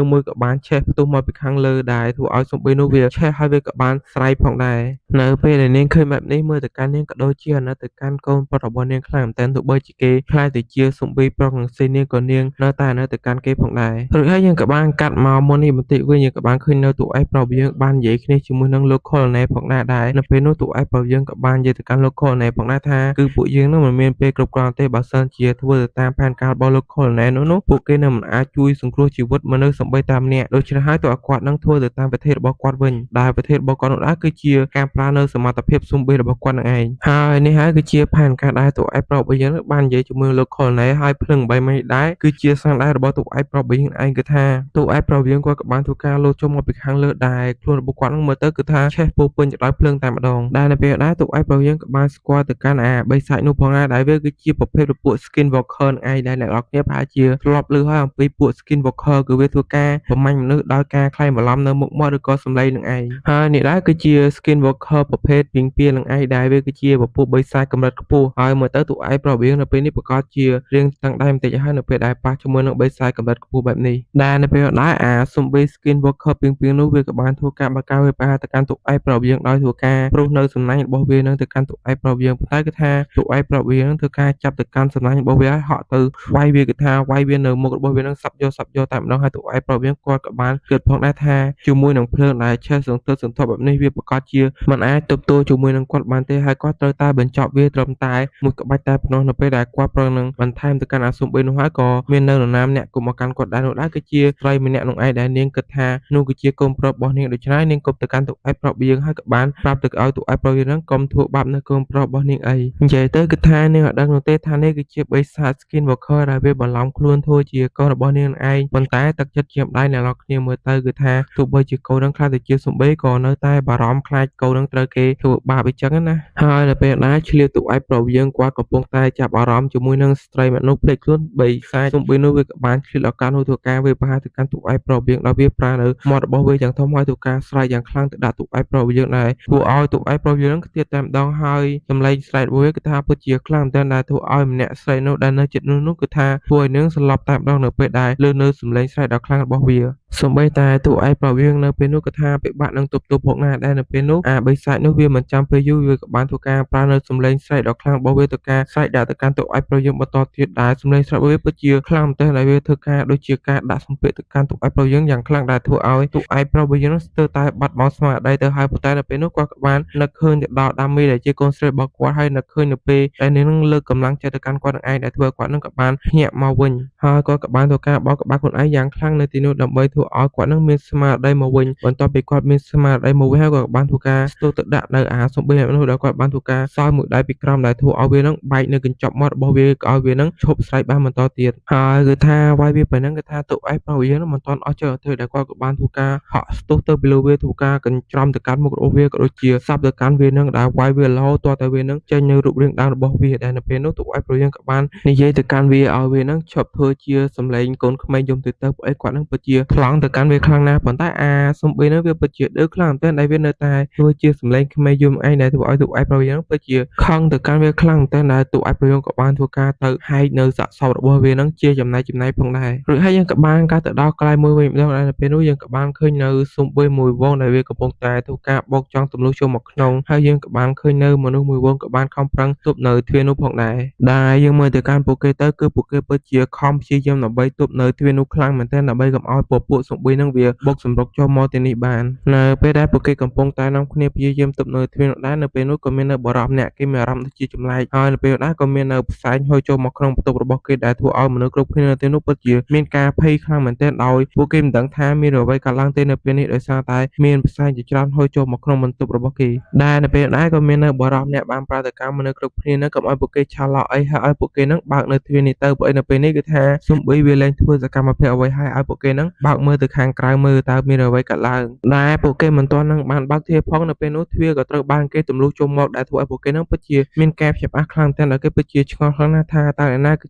ងមួយក៏បានឆេះផ្ទុះមកពីខាងលើដែរធ្វើឲ្យស៊ុំប៊ីនោះវាឆេះហើយវាក៏បានស្រែកផងដែរនៅពេលដែលនាងឃើញបែបនេះមើលទៅកាន់នាងក៏ដូចជាអាណិតទៅកាន់កូនប្រុសរបស់នាងខ្លាំងតែទោះបីជាគេខ្លាចទៅជាស៊ុំប៊ីប្រុសនឹងស៊ីនាងក៏នាងនៅតែអាណិតទៅកាន់គេផងដែររួចហើយយើងក៏បានកាត់មកមុននេះបន្តិចវិញយើងក៏បានឃើញនៅតួឯកប្រុសយើងបាននិយាយគ្នាជាមួយនឹងលោក Colonel ផងដែរនៅពេលនោះតួឯកប្រុសយើងក៏បាននិយាយទៅកាន់លោក Colonel ផងដែរថាគឺពួកយើងនឹងមិនមានពេលគ្រប់គ្រាន់ទេបើសិនជាធ្វើទៅតាមផែនការរបស់លោក Colonel នោះពួកគេនឹងមិនអាចជួយសង្គ្រោះជីវិតមនុស្សសូម្បីតែម្នាក់ដូច្នេះហើយតើគាត់នឹងធ្វើទៅតាមប្រទេសរបស់គាត់វិញដែលប្រទេសរបស់គាត់នោះដែរគឺជាការប្រើនៅសមត្ថភាពស៊ុំប៊ីរបស់គាត់នឹងឯងហើយនេះហើយគឺជាផែនការដែរតួឯកប្រុសរបស់យើងបាននិយាយជាមួយលោក Colonel ហើយភ្លឹង8ម៉េចដែរគឺជាស្នាដៃរបស់តួឯកប្រុសរបស់យើងឯងគឺថាតួឯកប្រុសយើងគាត់ក៏បានធ្វើការលោតចុះមកពីខាងលើដែរខ្លួនរបស់គាត់នឹងមើលទៅគឺថាឆេះពោពេញទៅដោយភ្លើងតែម្ដងដែលនៅពេលដែរតួឯកប្រុសយើងក៏បានស្គាល់ទៅកាន់បិសាចនោះផងដែរដែលវាគឺជាប្រភេទពួក Skinwalker នឹងឯងដែលអ្នកនរគ្នាប្រហែលជាធ្លាប់ឮហើយអំពីពួក Skinwalker គឺវាធ្វើការបំញ្ញមនុស្សដោយការក្លែងបន្លំនៅមុខមាត់ឬក៏សម្លេងនឹងឯងហើយនេះដែរគឺជា Skinwalker ប្រភេទពីងពានឹងឯងដែលវាគឺជាពពួកបិសាចកម្រិតខ្ពស់ហើយមើលទៅតួឯកប្រុសយើងនៅពេលនេះប្រកាសជារៀងតាំងដៃបន្តិចហើយនៅពេលដែលប៉ះជាមួយនឹងបិសាចកម្រិតខ្ពស់បែបនេះដែលនៅពេលដែរZombie Skinwalker ពីងនោះវាក៏បានធ្វើការបង្កើតវាប្រហារទៅកាន់តួឯកប្រុសយើងដោយធ្វើការប្រុសនៅសំណាញ់របស់វានឹងទៅកាន់តួឯកប្រុសយើងប៉ុន្តែគឺថាតួឯកប្រុសវានឹងធ្វើការចាប់ទៅកាន់សំណាញ់របស់វាហើយហក់ទៅវាយវាគឺថាវាយវានៅមុខរបស់វានឹងសាប់យកតែម្ដងហើយតួឯកប្រុសវាគាត់ក៏បានគិតផងដែរថាជាមួយនឹងភ្លើងដែលឆេះសន្ទប់បែបនេះវាប្រកាសជាមិនអាចទប់ទល់ជាមួយនឹងគាត់បានទេហើយគាត់ត្រូវតែបញ្ចប់វាត្រឹមតែមួយក្បាច់តែប៉ុណ្ណោះនៅពេលដែលគាត់ប្រឹងនឹងបន្ថែមទៅកាន់ស៊ុំប៊ីនោះហើយក៏មាននៅនរណាម្នាក់ក៏មកកាន់គាត់ដែរនោះដែរគឺជាស្រីម្នាក់នោះឯងដែលនាងគិតថានោះគឺជាកូនប្រុសរបស់នាងដូច្នេះនាងគប់ទៅកាន់តួឯកប្រុសយើងហើយក៏បានប្រាប់ទៅឲ្យតួឯកប្រុសយើងហ្នឹងកុំធ្វើបាបនៅកូនប្រុសរបស់នាងអីនិយាយទៅគឺថានាងអត់ដឹងនោះទេថានេះគឺជាបិសាច Skinwalker ដែលវាបន្លំខ្លួនធ្វើជាកូនរបស់នាងឯងប៉ុន្តែទឹកចិត្តជាម្ដាយអ្នកនរគ្នាមើលទៅគឺថាទោះបីជាកូននឹងខ្លាចទៅជាស៊ុំប៊ីក៏នៅតែបារម្ភខ្លាចកូននឹងត្រូវគេធ្វើបាបអញ្ចឹងណាហើយនៅពេលដែលឆ្លៀតតួឯកប្រុសយើងគាត់កំពុងតែចាប់អារម្មណ៍ជាមួយនឹងស្ត្រីម្នាក់នោះភ្លេចខ្លួនបិសាចស៊ុំប៊ីនោះវាក៏បានឆ្លៀតឱកាសនោះធ្វើការវាប្រហារទៅកាន់តួឯកប្រុសយើងដោយវាប្រើនៅមាត់របស់វាយ៉ាងធំហើយធ្វើការស្រែកយ៉ាងខ្លាំងទៅដាក់តួឯកប្រុសយើងដែរធ្វើឲ្យតួឯកប្រុសយើងនឹងខ្ទាតតែម្ដងហើយសម្លេងស្រែករបស់វាគឺថាពិតជាខ្លាំងតែដែលធ្វើឲ្យម្នាក់ស្រីនោះដែលនៅជិតនោះគឺថាធ្វើឲ្យនាងស្លាប់តែម្ដងនៅពេលដែលលើនៅសម្លេងស្រែកដ៏ខ្លាំងរបស់វាសូម្បីតែតួឯកប្រុសយើងនៅពេលនោះក៏ថាពិបាកនឹងទប់ទល់ផងដែរដែលនៅពេលនោះបិសាចនោះវាមិនចាំពេលយូរវាក៏បានធ្វើការប្រើនៅសម្លេងស្រែកដ៏ខ្លាំងរបស់វាទៅការស្រែកដាក់ទៅកាន់តួឯកប្រុសយើងបន្តទៀតដែលសម្លេងស្រែករបស់វាពិតជាខ្លាំងតែដែលវាធ្វើការដូចជាការដាក់សម្ពាធទៅកាន់តួឯកប្រុសយើងយ៉ាងខ្លាំងដែលធ្វើឲ្យតួឯកប្រុសរបស់យើងស្ទើរតែបាត់បង់ស្មារតីទៅហើយប៉ុន្តែនៅពេលនោះគាត់ក៏បាននឹកឃើញទៅដល់ដាមីដែលជាកូនស្រីរបស់គាត់ហើយនឹកឃើញនៅពេលដែលនាងនឹងលើកកម្លាំងចិត្តទៅកាន់គាត់នឹងឯងដែលធ្វើឲ្យគាត់នឹងក៏បានភ្ញាក់មកវិញហើយគាត់ក៏បានធ្វើការបោកក្បាលខ្លួនឯងយ៉ាងខ្លាំងនៅទីនោះដើម្បីធ្វើឲ្យគាត់នឹងមានស្មារតីមកវិញបន្ទាប់ពីគាត់មានស្មារតីមកវិញហើយគាត់ក៏បានធ្វើការស្ទុះទៅដាក់នៅស៊ុំប៊ីនោះដែលគាត់បានធ្វើការសោយមួយដៃពីក្រោមដែលធ្វើឲ្យវានឹងបែកនៅកញ្ចក់មាត់របស់វាក៏ឲ្យវានឹងឈប់ស្រែកបានបន្តទៀតហើយគឺថាវាយវាប៉ុណ្ណឹងគឺថាតួឯកប្រុសយើងនឹងមិនទាន់អស់ចិត្តទេដែលគាត់ក៏បានធ្វើការហក់ស្ទុះទៅពីលើវាធ្វើការកញ្ច្រំទៅកាន់មុខរបស់វាក៏ដូចជាសាប់ទៅកាន់វានឹងដែលវាយវារហូតទាល់តែវានឹងចេញនៅរូបរាងដើមរបស់វាដែលនៅពេលនោះតួឯកប្រុសយើងក៏បាននិយាយទៅកាន់វាឲ្យវានឹងឈប់ធ្វើជាសម្លេងកូនក្មេងយំទៅព្រោះអីគាត់នឹងពិតជាថ្លង់ទៅកាន់វាខ្លាំងណាស់ប៉ុន្តែស៊ុំប៊ីនោះវាពិតជាដឺខ្លាំងតែវានៅតែធ្វើជាសម្លេងក្មេងយំឯងដែលធ្វើឲ្យតួឯកប្រុសយើងពិតជាខឹង ទៅកាន់វាខ្លាំងមែនទែនដែលតួឯកប្រយោគក៏បានធ្វើការទៅហែកនៅសាកសពរបស់វានឹងជាចំណែកផងដែររួចហើយយើងក៏បានការទៅដល់កន្លែងមួយវិញម្ដងដែលនៅពេលនោះយើងក៏បានឃើញនៅស៊ុំប៊ុយមួយវងដែលវាកំពុងតែធ្វើការបោកចង់ទម្លុះចូលមកក្នុងហើយយើងក៏បានឃើញនៅមនុស្សមួយវងក៏បានខំប្រឹងទប់នៅទ្វារនោះផងដែរដែលយើងមើលទៅកាន់ពួកគេទៅគឺពួកគេពិតជាខំព្យាយាមដើម្បីទប់នៅទ្វារនោះខ្លាំងមែនទែនដើម្បីកុំឲ្យពពួកស៊ុំប៊ុយនឹងវាបុកសម្រុកចូលមកទីនេះបាននៅពេលដែលពួកគេកំពុងតែនាំគ្នាព្យាយាមទប់នៅទ្វារនោះដែរនៅពេលនោះក៏មាននៅបរិបម្នាក់គេមានអារម្មណ៍ដូចជាចម្លែកហើយនៅពេលនោះដែរក៏មាននៅផ្សែងហុយចូលមកក្នុងបន្ទប់របស់គេដែលធ្វើឲ្យមនុស្សគ្រប់គ្នានៅទីនោះពិតជាមានការភ័យខ្លាំងមែនទែនដោយពួកគេមិនដឹងថាមានអ្វីកើតឡើងទេនៅពេលនេះដោយសារតែមានផ្សែងជាច្រើនហុយចូលមកក្នុងបន្ទប់របស់គេដែលនៅពេលនោះដែរក៏មាននៅបរិបម្នាក់បានប្រាប់ទៅកាន់មនុស្សគ្រប់គ្នានឹងកុំឲ្យពួកគេឆាឡោអីហើយឲ្យពួកគេនឹងបើកនៅទ្វារនេះទៅព្រោះនៅពេលនេះគឺថាស៊ុំប៊ុយវាលែងធ្វើសកម្មភាពអ្វីហើយឲ្យពួកគេនឹងបើកមើលទៅខាងក្រៅមើលតើមានអ្វីកើតឡើងដែលពួកគេមិនទាន់នឹងបានបើកទ្វារផងនៅពេលនោះទ្វារក៏ត្រូវបានគេទម្លុះចូលមកដែលធ្វើឲ្យពួកគេនឹងពិតជាមានការភ្ញាក់ផ្អើលខ្លាំងតែដល់គេពិតជាឆ្ងល់ខ្លាំងណាស់ថាតើអ្នកណាគឺជា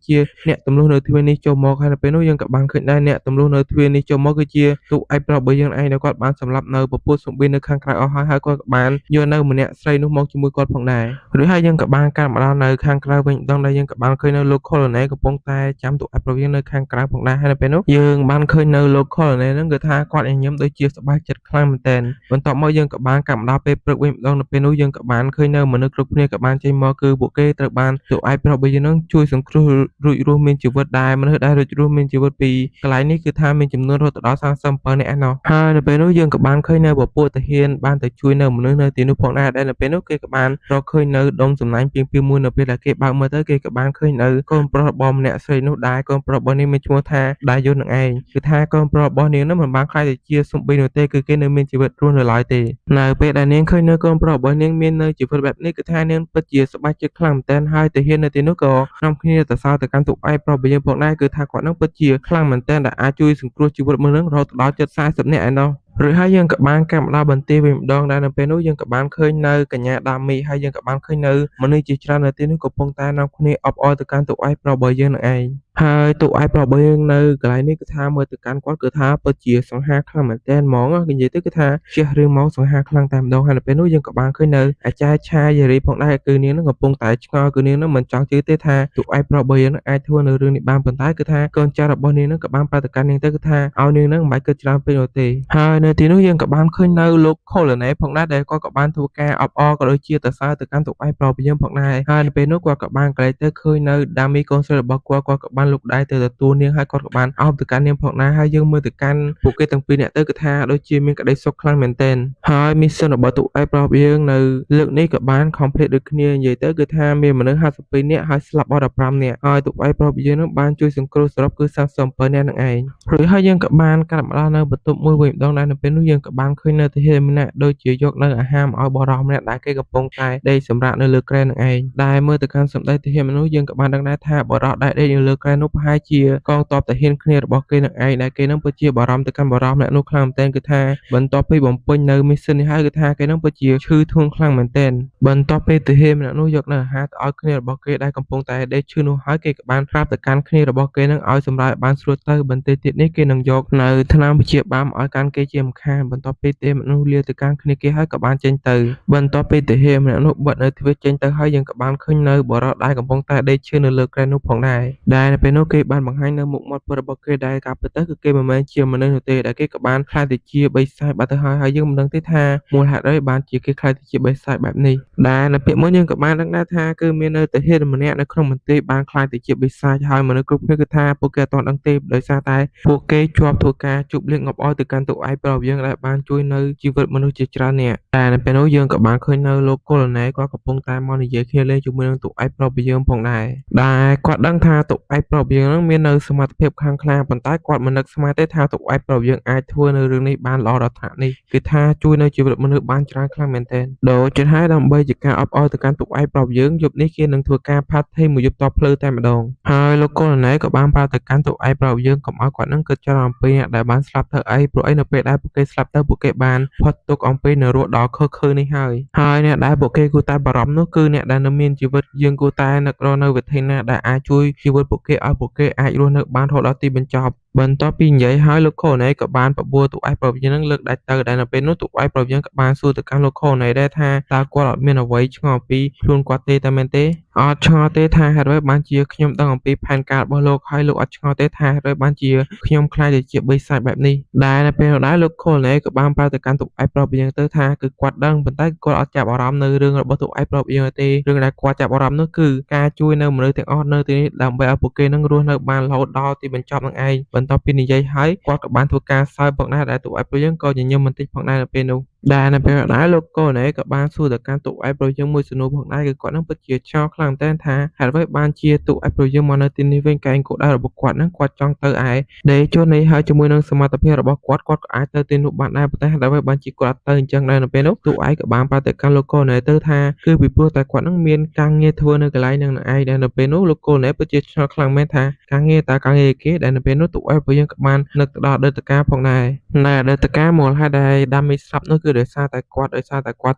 អ្នកទម្លុះនៅទ្វារនេះចូលមកហើយនៅពេលនោះយើងក៏បានឃើញដែរអ្នកទម្លុះនៅទ្វារនេះចូលមកគឺជាទូឯកប្រុសរបស់យើងឯងដែលគាត់បានសម្លាប់នៅពពួកស៊ុំប៊ុយនៅខាងក្រៅអស់ហើយគាត់ក៏បានយកនៅម្នាក់ស្រីនោះមកជាមួយគាត់ផងដែររួចហើយយើងក៏បានកាត់មកដល់នៅខាងក្រៅវិញម្ដងដែលយើងក៏បានឃើញនៅលោក Colonel កំពុងតែចាំទូឯកប្រុសយើងនៅខាងក្រៅផងដែរហើយនៅពេលនោះយើងបានឃើញនៅលោក Colonel ហ្នឹងគឺថាគាត់ញញឹមដូចជាសប្បាយចិត្តខ្លាំងមែនទែនបន្ទាប់មកយើងក៏បានកាត់មកដល់ពេលព្រឹកវិញម្ដងនៅពេលនោះយើងក៏បានឃើញនៅមនុស្សគ្រប់គ្នាក៏បានចេញមកគឺពួកគេត្រូវបានទូឯកប្រុសរបស់យើងហ្នឹងជួយសង្គ្រោះរួចរស់មានជីវិតដែរមនុស្សដែលរួចរស់មានជីវិតពីកន្លែងនេះគឺថាមានចំនួនរហូតដល់37នាក់ឯណោះហើយនៅពេលនោះយើងក៏បានឃើញនៅពពួកទាហានបានទៅជួយនៅមនុស្សនៅទីនោះផងដែរដែលនៅពេលនោះគេក៏បានរកឃើញនៅដុំសំណាញ់ពីមួយនៅពេលដែលគេបើកមើលទៅគេក៏បានឃើញនៅកូនប្រុសរបស់ម្នាក់ស្រីនោះដែរកូនប្រុសរបស់នាងមានឈ្មោះថាដាយុននឹងឯងគឺថាកូនប្រុសរបស់នាងនោះមិនបានខ្លាចទៅជាស៊ុំប៊ុយនោះទេគឺគេនៅមានជីវិតរស់នៅឡើយទេនៅពេលដែលនាងឃើញនៅកូនប្រុសរបស់នាងមាននៅជីវិតបែបនេះគឺថានាងពិតជាសប្បាយចិត្តខ្លាំងមែនទែនហើយទាហាននៅទីនោះក៏នាំគ្នាទៅសើទៅកាន់ទូឯកប្រុសរបស់យើងផងដែរគឺថាគាត់នឹងពិតជាខ្លាំងមែនទែនដែលអាចជួយសង្គ្រោះជីវិតមនុស្សនឹងរហូតដល់ជិត40នាក់ឯណោះរួចហើយយើងក៏បានកាប់មកដល់បន្ទាយវិញម្ដងដែរនៅពេលនោះយើងក៏បានឃើញនៅកញ្ញាដាមីហើយយើងក៏បានឃើញនៅមនុស្សជាច្រើននៅទីនោះកំពុងតែនាំគ្នាអបអរទៅកាន់ទូឯកប្រុសរបស់យើងនឹងឯងហើយទូឯកប្រុសរបស់យើងនៅកន្លែងនេះគឺថាមើលទៅកាន់គាត់គឺថាពិតជាសង្ហាខ្លាំងមែនទែនហ្មងនិយាយទៅគឺថាជះរឿងមកសង្ហាខ្លាំងតែម្ដងហើយនៅពេលនោះយើងក៏បានឃើញនៅអាចារ្យឆាយារីផងដែរគឺនាងនឹងកំពុងតែឆ្ងល់គឺនាងនឹងមិនចង់ជឿទេថាទូឯកប្រុសរបស់យើងនឹងអាចធ្វើនៅរឿងនេះបានប៉ុន្តែគឺថាកូនចៅរបស់នាងនឹងក៏បានប្រាប់ទៅកាន់នាងទៅគឺថាឲ្យនាងនឹងមិនបាច់គិតច្រើនពេកនោះទេហើយនៅទីនោះយើងក៏បានឃើញនៅលោក Colonel ផងដែរដែលគាត់ក៏បានធ្វើការអបអរក៏ដូចជាទៅសើទៅកាន់ទូឯកប្រុសរបស់យើងផងដែរហើយនៅពេលនោះគាត់ក៏បានកន្លែងទៅឃើញនៅដាមីកូនស្រីរបស់គាត់ក៏បានលុកដៃទៅទទួលនាងហើយគាត់ក៏បានអោបទៅកាន់នាងផងដែរហើយយើងមើលទៅកាន់ពួកគេទាំងពីរនាក់ទៅគឺថាដូចជាមានក្តីសុខខ្លាំងមែនទែនហើយមីសិនរបស់ទូឯកប្រុសយើងនៅលើកនេះក៏បាន complete ដូចគ្នានិយាយទៅគឺថាមានមនុស្ស52នាក់ហើយស្លាប់អស់15នាក់ហើយទូឯកប្រុសយើងនឹងបានជួយសង្គ្រោះសរុបគឺ37នាក់នឹងឯងរួចហើយយើងក៏បានកាត់មកដល់នៅបន្ទប់មួយវិញម្ដងដែរនៅពេលនោះយើងក៏បានឃើញនៅទាហានម្នាក់ដូចជាយកនៅអាហារមកឲ្យបរិសម្នាក់ដែលគេកំពុងតែដេកសម្រាកនៅលើគ្រែនឹងឯងដែលមើលទៅកាន់សម្ដីទាហានមនុស្សយើងក៏បានដឹងដែរថាបរិសដែលដេកនៅលើគ្រែនោះប្រហែលជាកងទ័ពទាហានគ្នារបស់គេនឹងឯងដែលគេនឹងពិតជាបារម្ភទៅកាន់បរិសម្នាក់នោះខ្លាំងមែនទែនគឺថាបន្ទាប់ពីបំពេញនៅមីសិននេះហើយគឺថាគេនឹងពិតជាឈឺធ្ងន់ខ្លាំងមែនទែនបន្ទាប់ពីទាហានម្នាក់នោះយកនៅអាហារទៅឲ្យគ្នារបស់គេដែលកំពុងតែដេកឈឺនោះហើយគេក៏បានប្រាប់ទៅកាន់គ្នារបស់គេនឹងឲ្យសម្រាប់បានស្រួលទៅបន្តិចទៀតនេះគេនឹងយកនៅថ្នាំព្យាបាលឲ្យកាន់គេជាម្ខាងបន្ទាប់ពីទាហានមនុស្សលាទៅកាន់គ្នាគេហើយក៏បានចេញទៅបន្ទាប់ពីទាហានម្នាក់នោះបិទនៅទ្វារចេញទៅហើយយើងក៏បានឃើញនៅបរិសដែលកំពុងតែដេកឈឺនៅលើគ្រែនោះផងដែរដែលនៅពេលនោះគេបានបង្ហាញនៅមុខមាត់ពិតរបស់គេដែលការពិតទៅគឺគេមិនមែនជាមនុស្សនោះទេដែលគេក៏បានខ្លាចទៅជាបិសាចបាត់ទៅហើយយើងមិនដឹងទេថាមូលហេតុអីបានជាគេខ្លាចទៅជាបិសាចបែបនេះដែលនៅពេលមុនយើងក៏បានដឹងដែរថាគឺមាននៅទាហានម្នាក់នៅក្នុងមន្ទីរបានខ្លាចទៅជាបិសាចហើយមនុស្សគ្រប់គ្នាគឺថាពួកគេអត់ទាន់ដឹងទេដោយសារតែពួកគេជាប់ធ្វើការជប់លៀងងប់អស់ទៅកាន់ទូឯកប្រុសយើងដែលបានជួយនៅជីវិតមនុស្សជាច្រើននាក់តែនៅពេលនោះយើងក៏បានឃើញនៅលោក Colonel គាត់កំពុងតែមកនិយាយគ្នាលេងជាមួយនឹងទូឯកប្រុសរបស់យើងផងដែរដែលគាត់ដឹងថាទូឯកប្រុសរបស់យើងនឹងមាននៅសមត្ថភាពខ្លាំងក្លាប៉ុន្តែគាត់មិននឹកស្មានទេថាទូឯកប្រុសយើងអាចធ្វើនៅរឿងនេះបានល្អដល់ថ្នាក់នេះគឺថាជួយនៅជីវិតមនុស្សបានច្រើនខ្លាំងមែនទែនដូចជាហើយដើម្បីជាការអបអរទៅកាន់ទូឯកប្រុសយើងយប់នេះគេនឹងធ្វើការផាត់ថេមួយយប់តភ្លឺតែម្ដងហើយលោក Colonel ក៏បានប្រាប់ទៅកាន់ទូឯកប្រុសយើងកុំឲ្យគាត់នឹងគិតច្រើនអំពីអ្នកដែលបានស្លាប់ទៅអីព្រោះអីនៅពេលដែលពួកគេស្លាប់ទៅពួកគេបានផុតទុកអំពីនៅរស់ដល់ខឺនេះហើយអ្នកដែលពួកគេគួរតែបារម្ភនោះគឺអ្នកដែលនៅមានជីវិតយើងគួរតែនឹករកនៅវិធីណាដែលអាចជួយជីវិតពួកគេឲ្យពួកគេអាចរស់នៅបានរហូតដល់ទីបញ្ចប់ បន្ទាប់ពីនិយាយហើយលោកខូណេក៏បានបបួលទូឯកប្រវិញ្ញនឹងលើកដាច់ទៅដែលនៅពេលនោះទូឯកប្រវិញ្ញក៏បានសួរទៅកាន់លោកខូណេដែរថាតើគាត់អត់មានអ្វីឆ្ងល់ពីខ្លួនគាត់ទេតែមែនទេអត់ឆ្ងល់ទេថាហេតុអ្វីបានជាខ្ញុំដឹងអំពីផែនការរបស់លោកហើយលោកអត់ឆ្ងល់ទេថាហេតុអ្វីបានជាខ្ញុំខ្លាចទៅជាបិសាចបែបនេះដែលនៅពេលនោះដែរលោកខូណេក៏បានប្រាប់ទៅកាន់ទូឯកប្រវិញ្ញទៅថាគឺគាត់ដឹងប៉ុន្តែគាត់អត់ចាប់អារម្មណ៍នៅរឿងរបស់ទូឯកប្រវិញ្ញទេរឿងដែលគាត់ចាប់អារម្មណ៍នោះគឺការជួយនៅមនុស្សទាំងអស់នៅទីនេះដើម្បីឲ្យពួកគេនឹងរស់នៅបានរហូតដល់ទីបញ្ចប់នឹងឯងបន្ទាប់ពីនិយាយហើយគាត់ក៏បានធ្វើការសើចផងដែរដែលទូឯកប្រវិញ្ញក៏ញញឹមបន្តិចផងដែរនៅពេលនោះដែលនៅពេលដែរលោកកូណេក៏បានសួរទៅកាន់ទូឯកប្រវិញ្ញមួយសំណួរផងដែរគឺគាត់នឹងពិតជាឆ្ងល់ខ្លាំងតែនថាហេតុអ្វីបានជាទូឯកប្រវិញ្ញមកនៅទីនេះវិញកែងគោលដៅរបស់គាត់នឹងគាត់ចង់ទៅឯដេជននេះហើយជាមួយនឹងសមត្ថភាពរបស់គាត់ក៏អាចទៅទីនោះបានដែរប៉ុន្តែហេតុអ្វីបានជាគាត់អត់ទៅអញ្ចឹងដែរនៅពេលនោះទូឯកក៏បានប្រាប់ទៅកាន់លោកកូណេទៅថាគឺពីព្រោះតែគាត់នឹងមានការងារធ្វើនៅកន្លែងនឹងឯងដែលនៅពេលនោះលោកកូណេពិតជាឆ្ងល់ខ្លាំងមែនថាការងារតើការងារគេដែលនៅពេលនោះទូឯកប្រវិញ្ញក៏បាននឹកទៅដល់អតីតកាលផងដែរនៅអតីតកាលមូលហេតុដែលដាមីស្លាប់នោះគឺដោយសារតែគាត់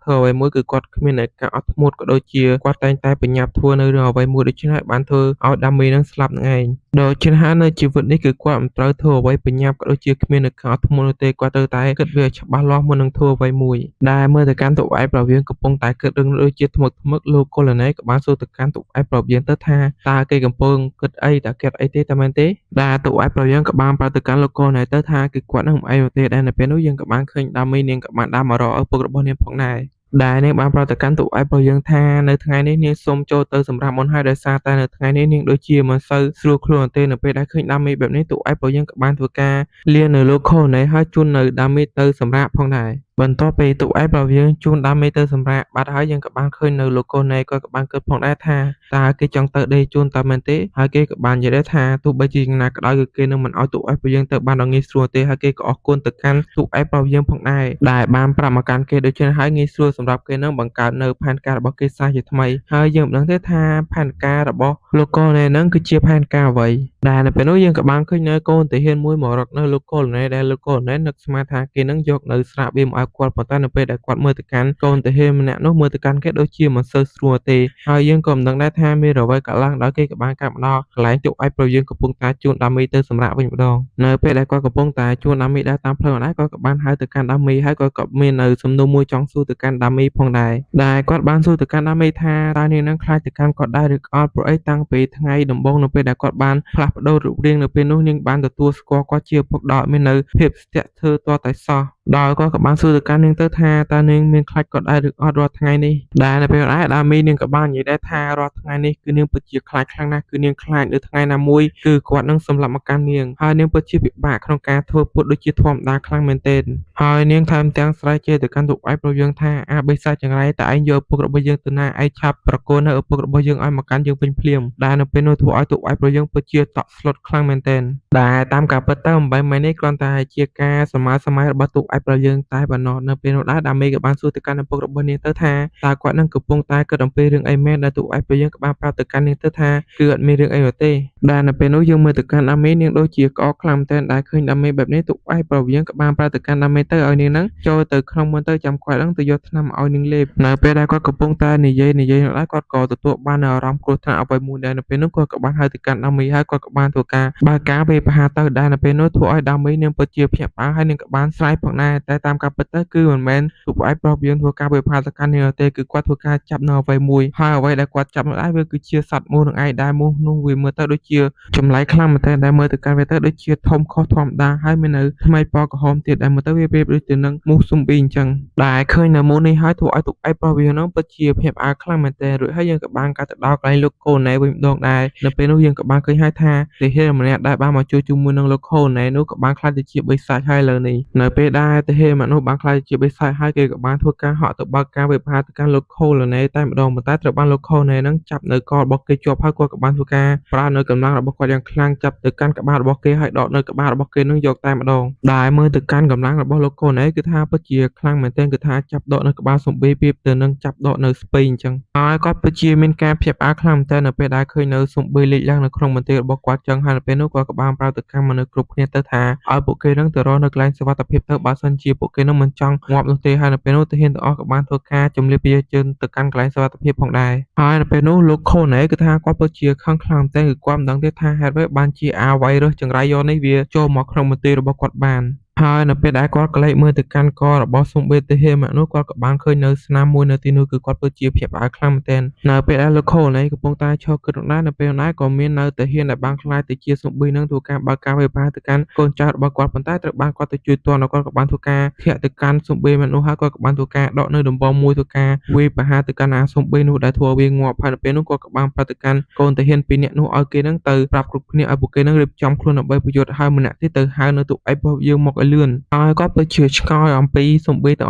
ធ្វើអ្វីមួយគឺគាត់គ្មានការអត់ធ្មត់ក៏ដូចជាគាត់តែងតែបញ្ញាប់ធ្វើនៅរឿងអ្វីមួយដូច្នេះបានធ្វើឲ្យដាមីនឹងស្លាប់នឹងឯងដូច្នេះហើយនៅជីវិតនេះគឺគាត់មិនត្រូវធ្វើអ្វីបញ្ញាប់ក៏ដូចជាគ្មាននៅការអត់ធ្មត់នោះទេគាត់ត្រូវតែគិតវាច្បាស់លាស់មុននឹងធ្វើអ្វីមួយដែលមើលទៅកាន់ទូឯកប្រវិញ្ញកំពុងតែគិតរឿងដូចជាថ្មឹកលោកកូឡូណេក៏បានសួរទៅកាន់ទូឯកប្រវិញ្ញទៅថាតើគេកំពុងគិតអីតើគេអីទេតែមែនទេដែលទូឯកប្រវិញ្ញក៏បានប្រាប់ទៅកាន់លោកកូឡូណេទៅថាគឺគាត់នឹងមិនអីនោះទេដែលនៅពេលនោះយើងក៏បានឃើញដាមីនាងក៏បានដើរមករកឪពុករបស់នាងផងដែរដែលនាងបានប្រាប់ទៅកាន់ទូឯកប្រវិញ្ញថានៅថ្ងៃនេះនាងសូមចូលទៅសម្រាប់មុនហើយដោយសារតែនៅថ្ងៃនេះនាងដូចជាមិនសូវស្រួលខ្លួនទេនៅពេលដែលឃើញដាមីបែបនេះទូឯកប្រវិញ្ញក៏បានធ្វើការលានៅលោកខូណេហើយជូននៅដាមីទៅសម្រាប់ផងដែរបន្ទាប់ពីទូឯកប្រវិញ្ញជូនដាមីទៅសម្រាប់បាត់ហើយយើងក៏បានឃើញនៅលោកកូណេគាត់ក៏បានគិតផងដែរថាតើគេចង់ទៅដេកជូនតើមែនទេហើយគេក៏បាននិយាយដែរថាទោះបីជាយ៉ាងណាក៏ដោយគឺគេនឹងមិនឲ្យទូឯកប្រវិញ្ញទៅបានដល់ងាយស្រួលទេហើយគេក៏អរគុណទៅកាន់ទូឯកប្រវិញ្ញផងដែរដែលបានប្រាប់មកកាន់គេដូច្នេះហើយងាយស្រួលសម្រាប់គេនឹងបង្កើតនៅផែនការរបស់គេសាជាថ្មីហើយយើងមិនដឹងទេថាផែនការរបស់លោកកូណេនឹងគឺជាផែនការអ្វីដែលនៅពេលនោះយើងក៏បានឃើញនៅកូនទាហានមួយមករកនៅលោកកូណេដែលលោកកូណេនឹកស្មានថាគេនឹងយកនៅស្រាបៀរមកឲ្យគាត់ប៉ុន្តែនៅពេលដែលគាត់មើលទៅកាន់កូនទាហានម្នាក់នោះមើលទៅកាន់គេដូចជាមិនសូវស្រួលទេហើយយើងក៏មិនដឹងដែរថាមានអ្វីកើតឡើងដល់គេក៏បានកាត់មកដល់កន្លែងទូឯកប្រវិញ្ញកំពុងតែជួនដាមីទៅសម្រាប់វិញម្ដងនៅពេលដែលគាត់កំពុងតែជួនដាមីដែរតាមផ្លូវដែរគាត់ក៏បានហៅទៅកាន់ដាមីហើយគាត់ក៏មាននៅសំណួរមួយចង់សួរទៅកាន់ដាមីផងដែរដែលគាត់បានសួរទៅកាន់ដាមីថាតើនាងនឹងខ្លាចទៅកាន់គាត់ដែរឬក៏អត់ព្រោះអីតាំងពីថ្ងៃដំបូងនៅពេលដែលគាត់បានផ្លាស់ប្ដូររូបរាងនៅពេលនោះនាងបានទទួលស្គាល់គាត់ជាឪពុកដោយមាននៅភាពស្ទាក់ស្ទើរទាល់តែសោះដោយគាត់ក៏បានសួរទៅកាន់នាងទៅថាតើនាងមានខ្លាចគាត់ដែរឬអត់រាល់ថ្ងៃនេះដែលនៅពេលដែរដាមីនាងក៏បាននិយាយដែរថារាល់ថ្ងៃនេះគឺនាងពិតជាខ្លាចខ្លាំងណាស់គឺនាងខ្លាចនៅថ្ងៃណាមួយគឺគាត់នឹងសម្លាប់មកកាន់នាងហើយនាងពិតជាពិបាកក្នុងការធ្វើពុតដូចជាធម្មតាខ្លាំងមែនទែនហើយនាងថែមទាំងស្រែកជេរទៅកាន់ទូឯកប្រវិញ្ញថាបិសាចចង្រៃតើឯងយកឪពុករបស់យើងទៅណាឯងឆាប់ប្រគល់នៅឪពុករបស់យើងឲ្យមកកាន់យើងវិញភ្លាមដែលនៅពេលនោះធ្វើឲ្យទូឯកប្រវិញ្ញពិតជាតក់ស្លុតខ្លាំងមែនទែនដែលតាមការពិតទៅអំបែមែននេះគ្រាន់តែជាការសម័យរបស់ទូឯកប្រវិញ្ញតែប៉ុណ្ណោះនៅពេលនោះដែរដាមីក៏បានសួរទៅកាន់ឪពុករបស់នាងទៅថាតើគាត់នឹងកំពុងតែគិតអំពីរឿងអីមែនដែលទូឯកប្រវិញ្ញក៏បានប្រាប់ទៅកាន់នាងទៅថាគឺអត់មានរឿងអីទេដែលនៅពេលនោះយើងមើលទៅកាន់ដាមីនាងដូចជាក្អកខ្លាំងមែនទែនដែលឃើញដាមីបែបនេះទូឯកប្រវិញ្ញក៏បានប្រាប់ទៅកាន់ដាមីទៅឲ្យនាងហ្នឹងចូលទៅក្នុងមុនទៅចាំគាត់ហ្នឹងទៅយកថ្នាំឲ្យនាងលេបនៅពេលដែលគាត់កំពុងតែនិយាយនោះដែរគាត់ក៏ទទួលបានអារម្មណ៍គ្រោះថ្នាក់អ្វីមួយដែរនៅពេលនោះគាត់ក៏បានហៅទៅកាន់ដាមីហើយគាត់ក៏បានធ្វើការបើកការវេបហាទៅដែរនៅពេលនោះធ្វើឲ្យដាមីនាងពិតជាភ្ញាក់ផ្អើលហើយនាងក៏បានស្រែកផងដែរតែតាមការពិតទៅគឺមិនមែនទូឯកប្រវិញ្ញធ្វើការវេបហាទៅកាន់នាងទេគឺគាត់ធ្វើការចាប់នៅអ្វីមួយហើយអ្វីដែលគាត់ចាប់នោះដែរវាគឺជាសត្វមូសនឹងឯងដែលមូសនោះវាមើលទៅដូចជាចម្លែកខ្លាំងមែនទែនដែលមើលទៅកាន់វាទៅដូចជាធំខុសធម្មតាហើយមាននៅថ្មីពណ៌ក្រហមទៀតដែលមើលទៅវាប្រៀបដូចទៅនឹងមូសស៊ុំប៊ីអញ្ចឹងដែលឃើញនៅមូសនេះហើយធ្វើឲ្យទូឯកប្រវិញ្ញនោះពិតជាភ្ញាក់ផ្អើលខ្លាំងមែនទែនរួចហើយយើងក៏បានកាត់ទៅដល់កន្លែងលោកកូណេវិញម្ដងដែរនៅពេលនោះយើងក៏បានឃើញហើយថាទាហានម្នាក់ដែលបានមកជួយជាមួយនឹងលោកកូណេនោះក៏បានខ្លាចទៅជាបិសាចហើយលើនេះនៅពេលដែលទាហានម្នាក់នោះបានខ្លាចទៅជាបិសាចហើយគេក៏បានធ្វើការហក់ទៅបើកការវេបហាទៅកាន់លោកកូណេតែម្ដងប៉ុន្តែត្រូវបានលោកកូណេនឹងចាប់នៅករបស់គេជាប់ហើយគាត់ក៏បានធ្វើការប្រើនៅកម្លាំងរបស់គាត់យ៉ាងខ្លាំងចាប់ទៅកាន់ក្បាលរបស់គេហើយដកនៅក្បាលរបស់គេនឹងយកតែម្ដងដែលមើលទៅកាន់កម្លាំងរបស់លោកកូណេគឺថាពិតជាខ្លាំងមែនទែនគឺថាចាប់ដកនៅក្បាលសំប៊ីពីទៅនឹងចាប់ដកនៅស្ពៃអញ្ចឹងហើយគាត់ពិតជាមានការភ្ញាក់ផ្អើលខ្លាំងមែនទែននៅពេលដែលឃើញនៅសំប៊ីលេចឡើងនៅក្នុងមន្ទីររបស់គាត់ចឹងហើយនៅពេលនោះគាត់ក៏បានប្រាប់ទៅកាន់មនុស្សគ្រប់គ្នាទៅថាឲ្យពួកគេនឹងទៅរកនៅកន្លែងសុវត្ថិភាពទៅបើសិ សិនជាពួកគេនឹងមិនចង់ងាប់នោះទេហើយនៅពេលនោះទាហានទាំងអស់ក៏បានធ្វើការជំរាបប្រជាជនទៅកាន់កន្លែងសុវត្ថិភាពផងដែរហើយនៅពេលនោះលោកខូណេគឺថាគាត់ពិតជាខឹងខ្លាំងមែនទែនគឺគាត់មិនដឹងទេថាហេតុអ្វីបានជាអាវ៉ៃរើសចង្រៃយកនេះវាចូលមកក្នុងមន្ទីររបស់គាត់បានហើយនៅពេលដែលគាត់ក៏លេចមើលទៅកាន់ករបស់សុំបេទាហានម្នាក់នោះគាត់ក៏បានឃើញនៅស្នាមមួយនៅទីនោះគឺគាត់ពិតជាភ្ញាក់ផ្អើលខ្លាំងមែនទែននៅពេលដែលលោកខូណេកំពុងតែឈរគិតនោះដែរនៅពេលនោះក៏មាននៅទាហានដែលបានខ្លាចទៅជាសុំប៊ីនឹងធ្វើការបើកការវាយប្រហារទៅកាន់កូនចៅរបស់គាត់ប៉ុន្តែត្រូវបានគាត់ទៅជួយទាន់ហើយគាត់ក៏បានធ្វើការធាក់ទៅកាន់សុំប៊ីម្នាក់នោះហើយគាត់ក៏បានធ្វើការដកនៅដំបងមួយធ្វើការវាយប្រហារទៅកាន់អាសុំប៊ីនោះដែលធ្វើឲ្យវាងាប់ហើយនៅពេលនោះគាត់ក៏បានប្រាប់ទៅកាន់កូនទាហានពីរនាក់នោះឲ្យគេនឹងទៅប្រាប់គ្រប់គ្នាឲ្យពួកគេនឹងរៀបចំខ្លួនដើម្បីប្រយុទ្ធហើយម្នាក់ទៀតទៅហៅនៅទូឯករបស់យើងមកឲ្យលឿនហើយគាត់ពិតជាឆ្ងល់អំពីសុំប៊ីទាំ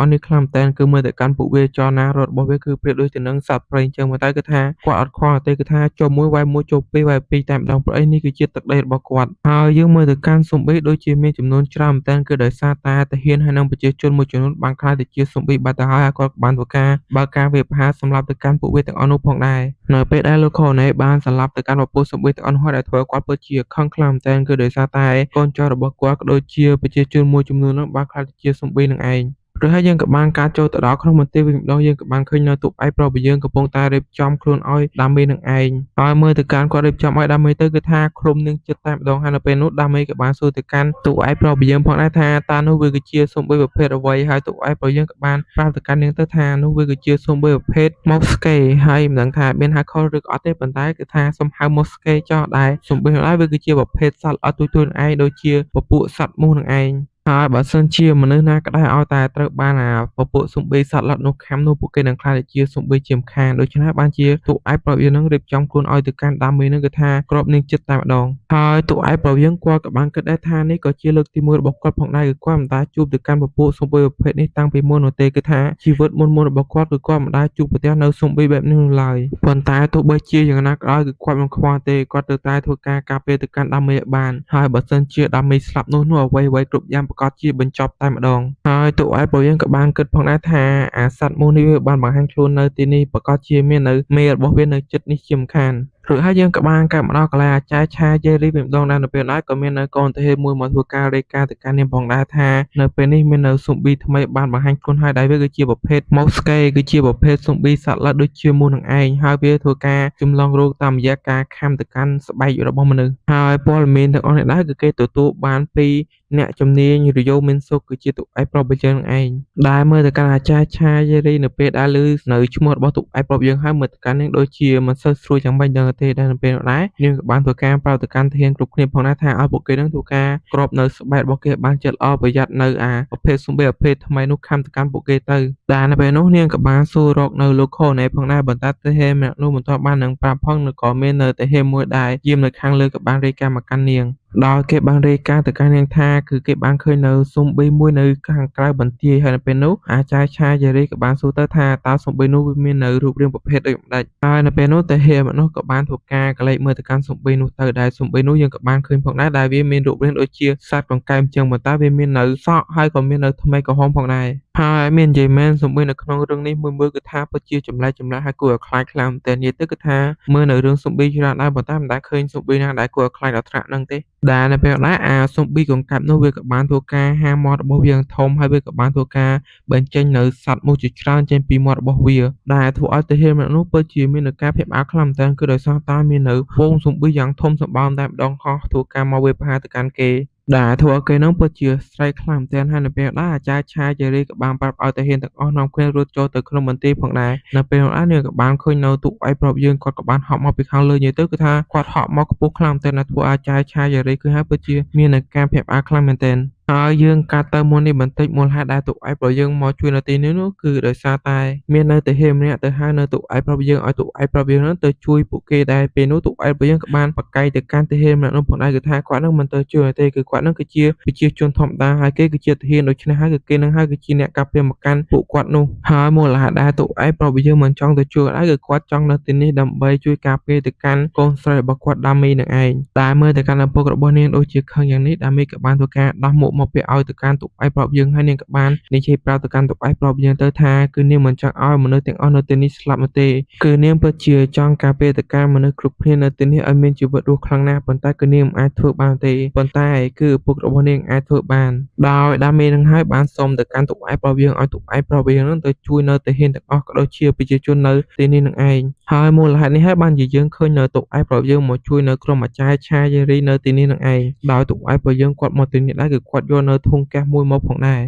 ងអស់នេះខ្លាំងមែនទែនគឺមើលទៅកាន់ពួកវាចរណារត់របស់វាគឺប្រៀបដូចទៅនឹងសត្វព្រៃអញ្ចឹងមកតែគឺថាគាត់អត់ខ្វល់ទេគឺថាចូលមួយវាយមួយចូលពីរវាយពីរតែម្ដងព្រោះអីនេះគឺជាទឹកដីរបស់គាត់ហើយយើងមើលទៅកាន់សុំប៊ីដូចជាមានចំនួនច្រើនមែនទែនគឺដោយសារតែទាហានហើយនិងប្រជាជនមួយចំនួនបានខ្លាចទៅជាសុំប៊ីបាត់ទៅហើយគាត់បានធ្វើការបើកការវាយប្រហារសម្រាប់ទៅកាន់ពួកវាទាំងអស់នោះផងដែរនៅពេលដែលលោកខូណេបានសម្លាប់ទៅកាន់ពពួកសុំប៊ីទាំងអស់នោះដែលធ្វើឲ្យគាត់ពិតជាខឹងខ្លាំងមែនទែនគឺដោយសារតែកូនចៅរបស់គាត់ក៏ដូចជាប្រជាជនមួយចំនួននោះបានខ្លាចទៅជាសុំប៊ីនឹងឯងឬហើយយើងក៏បានការចូលទៅដល់ក្នុងមន្ទីរវិញម្ដងយើងក៏បានឃើញនៅទូឯកប្រុសរបស់យើងកំពុងតែរៀបចំខ្លួនឲ្យដាមេនឹងឯងហើយមើលទៅកាន់គាត់រៀបចំឲ្យដាមេទៅគឺថាឃ្លុំនឹងចិត្តតែម្ដងហើយនៅពេលនោះដាមេក៏បានសួរទៅកាន់ទូឯកប្រុសរបស់យើងផងដែរថាតើនោះវាគឺជាសុំប៊ីប្រភេទអ្វីហើយទូឯកប្រុសយើងក៏បានប្រាប់ទៅកាន់នាងទៅថានោះវាគឺជាសុំប៊ីប្រភេទ Moske ហើយមិនដឹងថាមានហៅខុសឬក៏អត់ទេប៉ុន្តែគឺថាសុំហៅ Moske ចោះដែរសុំប៊ីនោះដែរវាគឺជាប្រភេទសត្វល្អិតទូចៗនឹងឯងដូចជាពពួកសត្វមូសនឹងឯងហើយបើសិនជាមនុស្សណាក៏ដោយឲ្យតែត្រូវបានពពួកស៊ុំប៊ីសត្វល្អិតនោះខាំនោះពួកគេនឹងក្លាយទៅជាស៊ុំប៊ីជាម្ខាងដូច្នេះបានជាទូឯកប្រុសយើងនឹងរៀបចំខ្លួនឲ្យទៅកាន់ដាមីនឹងគឺថាក្របនាងចិត្តតែម្ដងហើយទូឯកប្រុសយើងគាត់ក៏បានគិតដែរថានេះក៏ជាលើកទី1របស់គាត់ផងដែរគឺគាត់មិនដែលជួបទៅកាន់ពពួកស៊ុំប៊ីប្រភេទនេះតាំងពីមុននោះទេគឺថាជីវិតមុនរបស់គាត់គឺគាត់មិនដែលជួបប្រទះនៅស៊ុំប៊ីបែបនេះនោះឡើយប៉ុន្តែទោះបីជាយ៉ាងណាក៏ដោយគឺគាត់មិនខ្វល់ទេគាត់ទៅតែធ្វើការការពារទៅកាន់ដាមីបានហើយបើសិនជាដាមីស្លាប់នោះអ្វីៗគ្រប់យ៉ាងប្រកាសជាបញ្ចប់តែម្ដងហើយទូឯកប្រុសយើងក៏បានគិតផងដែរថាអាសត្វមូសនេះវាបានបង្ហាញខ្លួននៅទីនេះប្រកាសជាមាននៅមេរបស់វានៅចិត្តនេះជាមិនខានរួចហើយយើងក៏បានកាត់មកដល់កន្លែងអាចារ្យឆាយេរីវិញម្ដងដែរនៅពេលនោះក៏មាននៅកូនទាហានមួយមកធ្វើការរាយការណ៍ទៅកាន់នាងផងដែរថានៅពេលនេះមាននៅស៊ុំប៊ីថ្មីបានបង្ហាញខ្លួនហើយដែលវាគឺជាប្រភេទ Moske គឺជាប្រភេទស៊ុំប៊ីសត្វល្អិតដូចជាមួយនឹងឯងហើយវាធ្វើការចម្លងរោគតាមរយៈការខាំទៅកាន់ស្បែករបស់មនុស្សហើយព័ត៌មានទាំងអស់នេះដែរគឺគេទទួលបានពីអ្នកជំនាញរយោមានសុខគឺជាទូឯកប្រុសរបស់យើងឯងដែលមើលទៅកាន់អាចារ្យឆាយេរីនៅពេលដែលឮនៅឈ្មោះរបស់ទូឯកប្រុសយើងហើយមើលទៅកាន់នាងដូចជាមិនសូវស្រួលយ៉ាងម៉េចដឹងទេដែលនៅពេលនោះដែរនាងក៏បានធ្វើការប្រាប់ទៅកាន់ទាហានគ្រប់គ្នាផងដែរថាឲ្យពួកគេនឹងធ្វើការក្របនៅស្បែករបស់គេបានចិត្តល្អប្រយ័ត្ននៅអាប្រភេទស៊ុំប៊ីប្រភេទថ្មីនោះខំទៅកាន់ពួកគេទៅដែលនៅពេលនោះនាងក៏បានសួររកនៅលោកខូណេផងដែរបន្តែទាហានម្នាក់នោះមិនទាន់បាននឹងប្រាប់ផងក៏មាននៅទាហានមួយដែលយាមនៅខាងលើក៏បានរាយការណ៍មកកាន់នាងដោយគេបានរាយការណ៍ទៅកាន់នាងថាគឺគេបានឃើញនៅស៊ុំប៊ីមួយនៅខាងក្រៅបន្ទាយហើយនៅពេលនោះអាចារ្យឆាយេរីក៏បានសួរទៅថាតើស៊ុំប៊ីនោះវាមាននៅរូបរាងប្រភេទដូចម្ដេចហើយនៅពេលនោះតាហេម្នោះក៏បានធ្វើការកលេចមើលទៅកាន់ស៊ុំប៊ីនោះទៅដែលស៊ុំប៊ីនោះយើងក៏បានឃើញផងដែរដែលវាមានរូបរាងដូចជាសត្វកង្កែបចឹងប៉ុន្តែវាមាននៅសក់ហើយក៏មាននៅថ្មីក្រហមផងដែរហើយមាននិយាយមែនស៊ុំប៊ីនៅក្នុងរឿងនេះមើលគឺថាពិតជាចម្លែកហើយគួរឲ្យខ្លាចខ្លាំងតែនិយាយទៅគឺថាមើលនៅរឿងស៊ុំប៊ីច្រើនដែរប៉ុន្តែមិនដែលឃើញស៊ុំប៊ីណាដែលគួរឲ្យខ្លាចដល់ថ្នាក់ហ្នឹងទេដែលនៅពេលដែរអាស៊ុំប៊ីកង្កាប់នោះវាក៏បានធ្វើការហាមាត់របស់វាយ៉ាងធំហើយវាក៏បានធ្វើការបញ្ចេញនៅសត្វមូសជាច្រើនចេញពីមាត់របស់វាដែលធ្វើឲ្យទាហានម្នាក់នោះពិតជាមាននឹងការភ្ញាក់ផ្អើលខ្លាំងមែនទែនគឺដោយសារតែមាននៅវងស៊ុំប៊ីយ៉ាងធំសម្បើមតែម្ដងហោះធ្វើការមកវាយប្រហារទៅកាន់គេដែលធ្វើឲ្យគេនឹងពិតជាស្រែកខ្លាំងមែនទែនហើយនៅពេលដែរអាចារ្យឆាយេរីក៏បានប្រាប់ឲ្យទាហានទាំងអស់នាំគ្នារត់ចូលទៅក្នុងមន្ទីរផងដែរនៅពេលនោះដែរនាងក៏បានឃើញនៅទូឯកប្រុសយើងគាត់ក៏បានហប់មកពីខាងលើនិយាយទៅគឺថាគាត់ហប់មកខ្ពស់ខ្លាំងមែនទែនណាធ្វើឲ្យអាចារ្យឆាយេរីគឺហើយពិតជាមាននឹងការភ្ញាក់ផ្អើលខ្លាំងមែនទែនហើយយើងកាត់ទៅមុននេះបន្តិចមូលហេតុដែលទូឯកប្រុសយើងមកជួយនៅទីនេះនោះគឺដោយសារតែមាននៅទាហានម្នាក់ទៅហៅនៅទូឯកប្រុសយើងឲ្យទូឯកប្រុសយើងនឹងទៅជួយពួកគេដែរពេលនោះទូឯកប្រុសយើងក៏បានបកកាយទៅកាន់ទាហានម្នាក់នោះផងដែរគឺថាគាត់នឹងមិនទៅជួយទេគឺគាត់នឹងគឺជាប្រជាជនធម្មតាហើយគេគឺជាទាហានដូច្នេះហើយគឺគេនឹងហើយគឺជាអ្នកការពារមកកាន់ពួកគាត់នោះហើយមូលហេតុដែលទូឯកប្រុសយើងមិនចង់ទៅជួយដែរគឺគាត់ចង់នៅទីនេះដើម្បីជួយការពារទៅកាន់កូនស្រីរបស់គាត់ដាមីនឹងឯងដែលមើលទៅកាន់ឪពុករបស់នាងដូចជាខឹងយ៉ាងនេះដាមីក៏បានធ្វើការដោះមុខ មកពាក់ឲ្យទៅកាន់ទូកឯប្រាប់យើងហើយនាងក៏បាននិយាយប្រាប់ទៅកាន់ទូកឯប្រាប់យើងទៅថាគឺនាងមិនចង់ឲ្យមនុស្សទាំងអស់នៅទីនេះស្លាប់នោះទេគឺនាងពិតជាចង់ការពារទៅកាន់មនុស្សគ្រប់គ្នានៅទីនេះឲ្យមានជីវិតរស់ខ្លាំងណាស់ប៉ុន្តែគឺនាងមិនអាចធ្វើបានទេប៉ុន្តែគឺឪពុករបស់នាងអាចធ្វើបានដោយដាមេនឹងហើយបានសុំទៅកាន់ទូកឯប្រាប់យើងឲ្យទូកឯប្រាប់យើងនឹងទៅជួយនៅទាហានទាំងអស់ក៏ដូចជាប្រជាជននៅទីនេះនឹងឯងហើយមូលហេតុនេះហើយបានជាយើងឃើញនៅទូកឯប្រាប់យើងមកជួយនៅក្រុមអាចារ្យឆាយេរីនៅទីនេះនឹងឯងដោយទូកឯប្រាប់យើងគាត់មកទីនេះដែរគឺគាត់យកនៅធុងកាសមួយមកផងដែ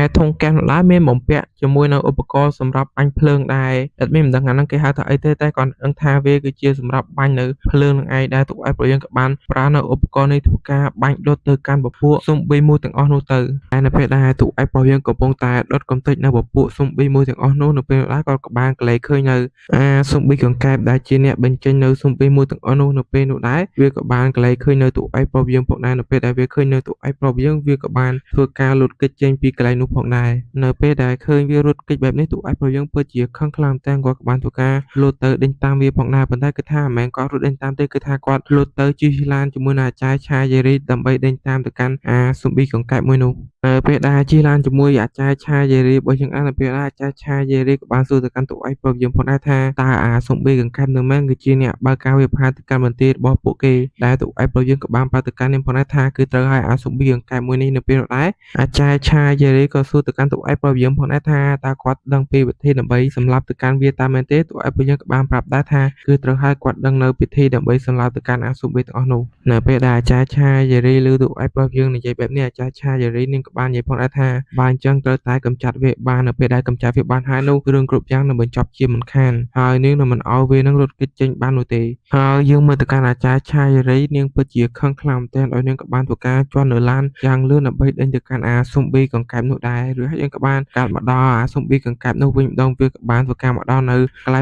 រធុងកាសនោះដែរមានបំពាក់ជាមួយនៅឧបករណ៍សម្រាប់បាញ់ភ្លើងដែរតែមានមិនដឹងអាហ្នឹងគេហៅថាអីទេតែគាត់ដឹងថាវាគឺជាសម្រាប់បាញ់នៅភ្លើងនឹងឯងដែរទូកឯប្រាប់យើងក៏បានប្រើនៅឧបករណ៍នេះធ្វើការបាញ់ដុតទៅកាន់ពពួកស៊ុំប៊ីមួយទាំងអស់នោះទៅហើយនៅពេលដែលទូកឯប្រាប់យើងកំពុងតែដុតកំទេចនៅពពួកស៊ុំប៊ីមួយទាំងអស់នោះនៅពេលដែរគាត់ក៏បានកលែងឃើញនៅស៊ុំប៊ីកង្កែបដែលជាអ្នកបញ្ចេញនៅស៊ុំប៊ីមួយទាំងអស់នោះនៅពេលនោះដែរវាក៏បានកលែងឃើញនៅទូកឯប្រាប់យើងផងដែរនៅពេលដែលវាឃើញនៅទូកឯប្រាប់យើងវាក៏បានធ្វើការលូតកិច្ចចេញពីកន្លែងនោះផងដែរនៅពេលដែលឃើញវារត់កិច្ចបែបនេះទូកឯប្រាប់យើងពិតជាខឹងខ្លាំងតែគាត់ក៏បានធ្វើការលូតទៅដេញតាមវាផងដែរប៉ុន្តែគឺថាមិនមែនគាត់រត់ដេញតាមទេគឺថាគាត់លូតទៅជិះឡានជាមួយនឹងអាចារ្យឆាយេរីដើម្បីដេញតាមទៅកាន់ស៊ុំប៊ីកង្កែបមួយនោះនៅពេលដែលជិះឡានជាមួយអាចារ្យឆាយេរីរបស់យើងនៅពេលដែលអាចារ្យឆាយេរីក៏បានសួរទៅកាន់ទូកឯប្រាប់យើងផងដែរថាតើស៊ុំប៊ីកង្កែបនឹងមែនគឺជាអ្នកបើកការវិភាគទៅកាន់មន្ទីររបស់ពួកគេដែលទូកឯប្រាប់យើងក៏បានប្រាប់ទៅកាន់នាងផងដែរថាគឺត្រូវឲ្យស៊ុំប៊ីកង្កែបមួយនេះនៅពេលនោះដែរអាចារ្យឆាយេរីក៏សួរទៅកាន់ទូកឯប្រាប់យើងផងដែរថាតើគាត់ដឹងពីវិធីដើម្បីសម្លាប់ទៅកាន់វាតាមមែនទេទូកឯប្រាប់យើងក៏បានប្រាប់ដែរថាគឺត្រូវឲ្យគាត់ដឹងនៅពិធីដើម្បីសម្លាប់ទៅកាន់ស៊ុំប៊ីទាំងអស់នោះនៅពេលដែលអាចារ្យឆាយេរីឮទូកឯប្រាប់យើងនិយាយបែបនេះអាចារ្យឆាយេរីនាងក៏បាននិយាយផងដែរថាបើអញ្ចឹងត្រូវតែកម្ចាត់វាបាននៅពេលដែលកម្ចាត់វាបានហើយនោះរឿងគ្រប់យ៉ាងនឹងបញ្ចប់ជាមិនខានហើយនាងនឹងមិនឲ្យវានឹងរត់គេចចេញបាននោះទេហើយយើងមើលទៅកាន់អាចារ្យឆាយេរីនាងពិតជាខឹងខ្លាំងមែនទែនដោយនាងក៏បានធ្វើការជន់នៅឡានយ៉ាងលឿនដើម្បីដេញទៅកាន់ស៊ុំប៊ីកង្កែបនោះដែរឬហើយយើងក៏បានកាត់មកដល់ស៊ុំប៊ីកង្កែបនោះវិញម្ដងវាក៏បានធ្វើការមកដល់នៅកន្លែ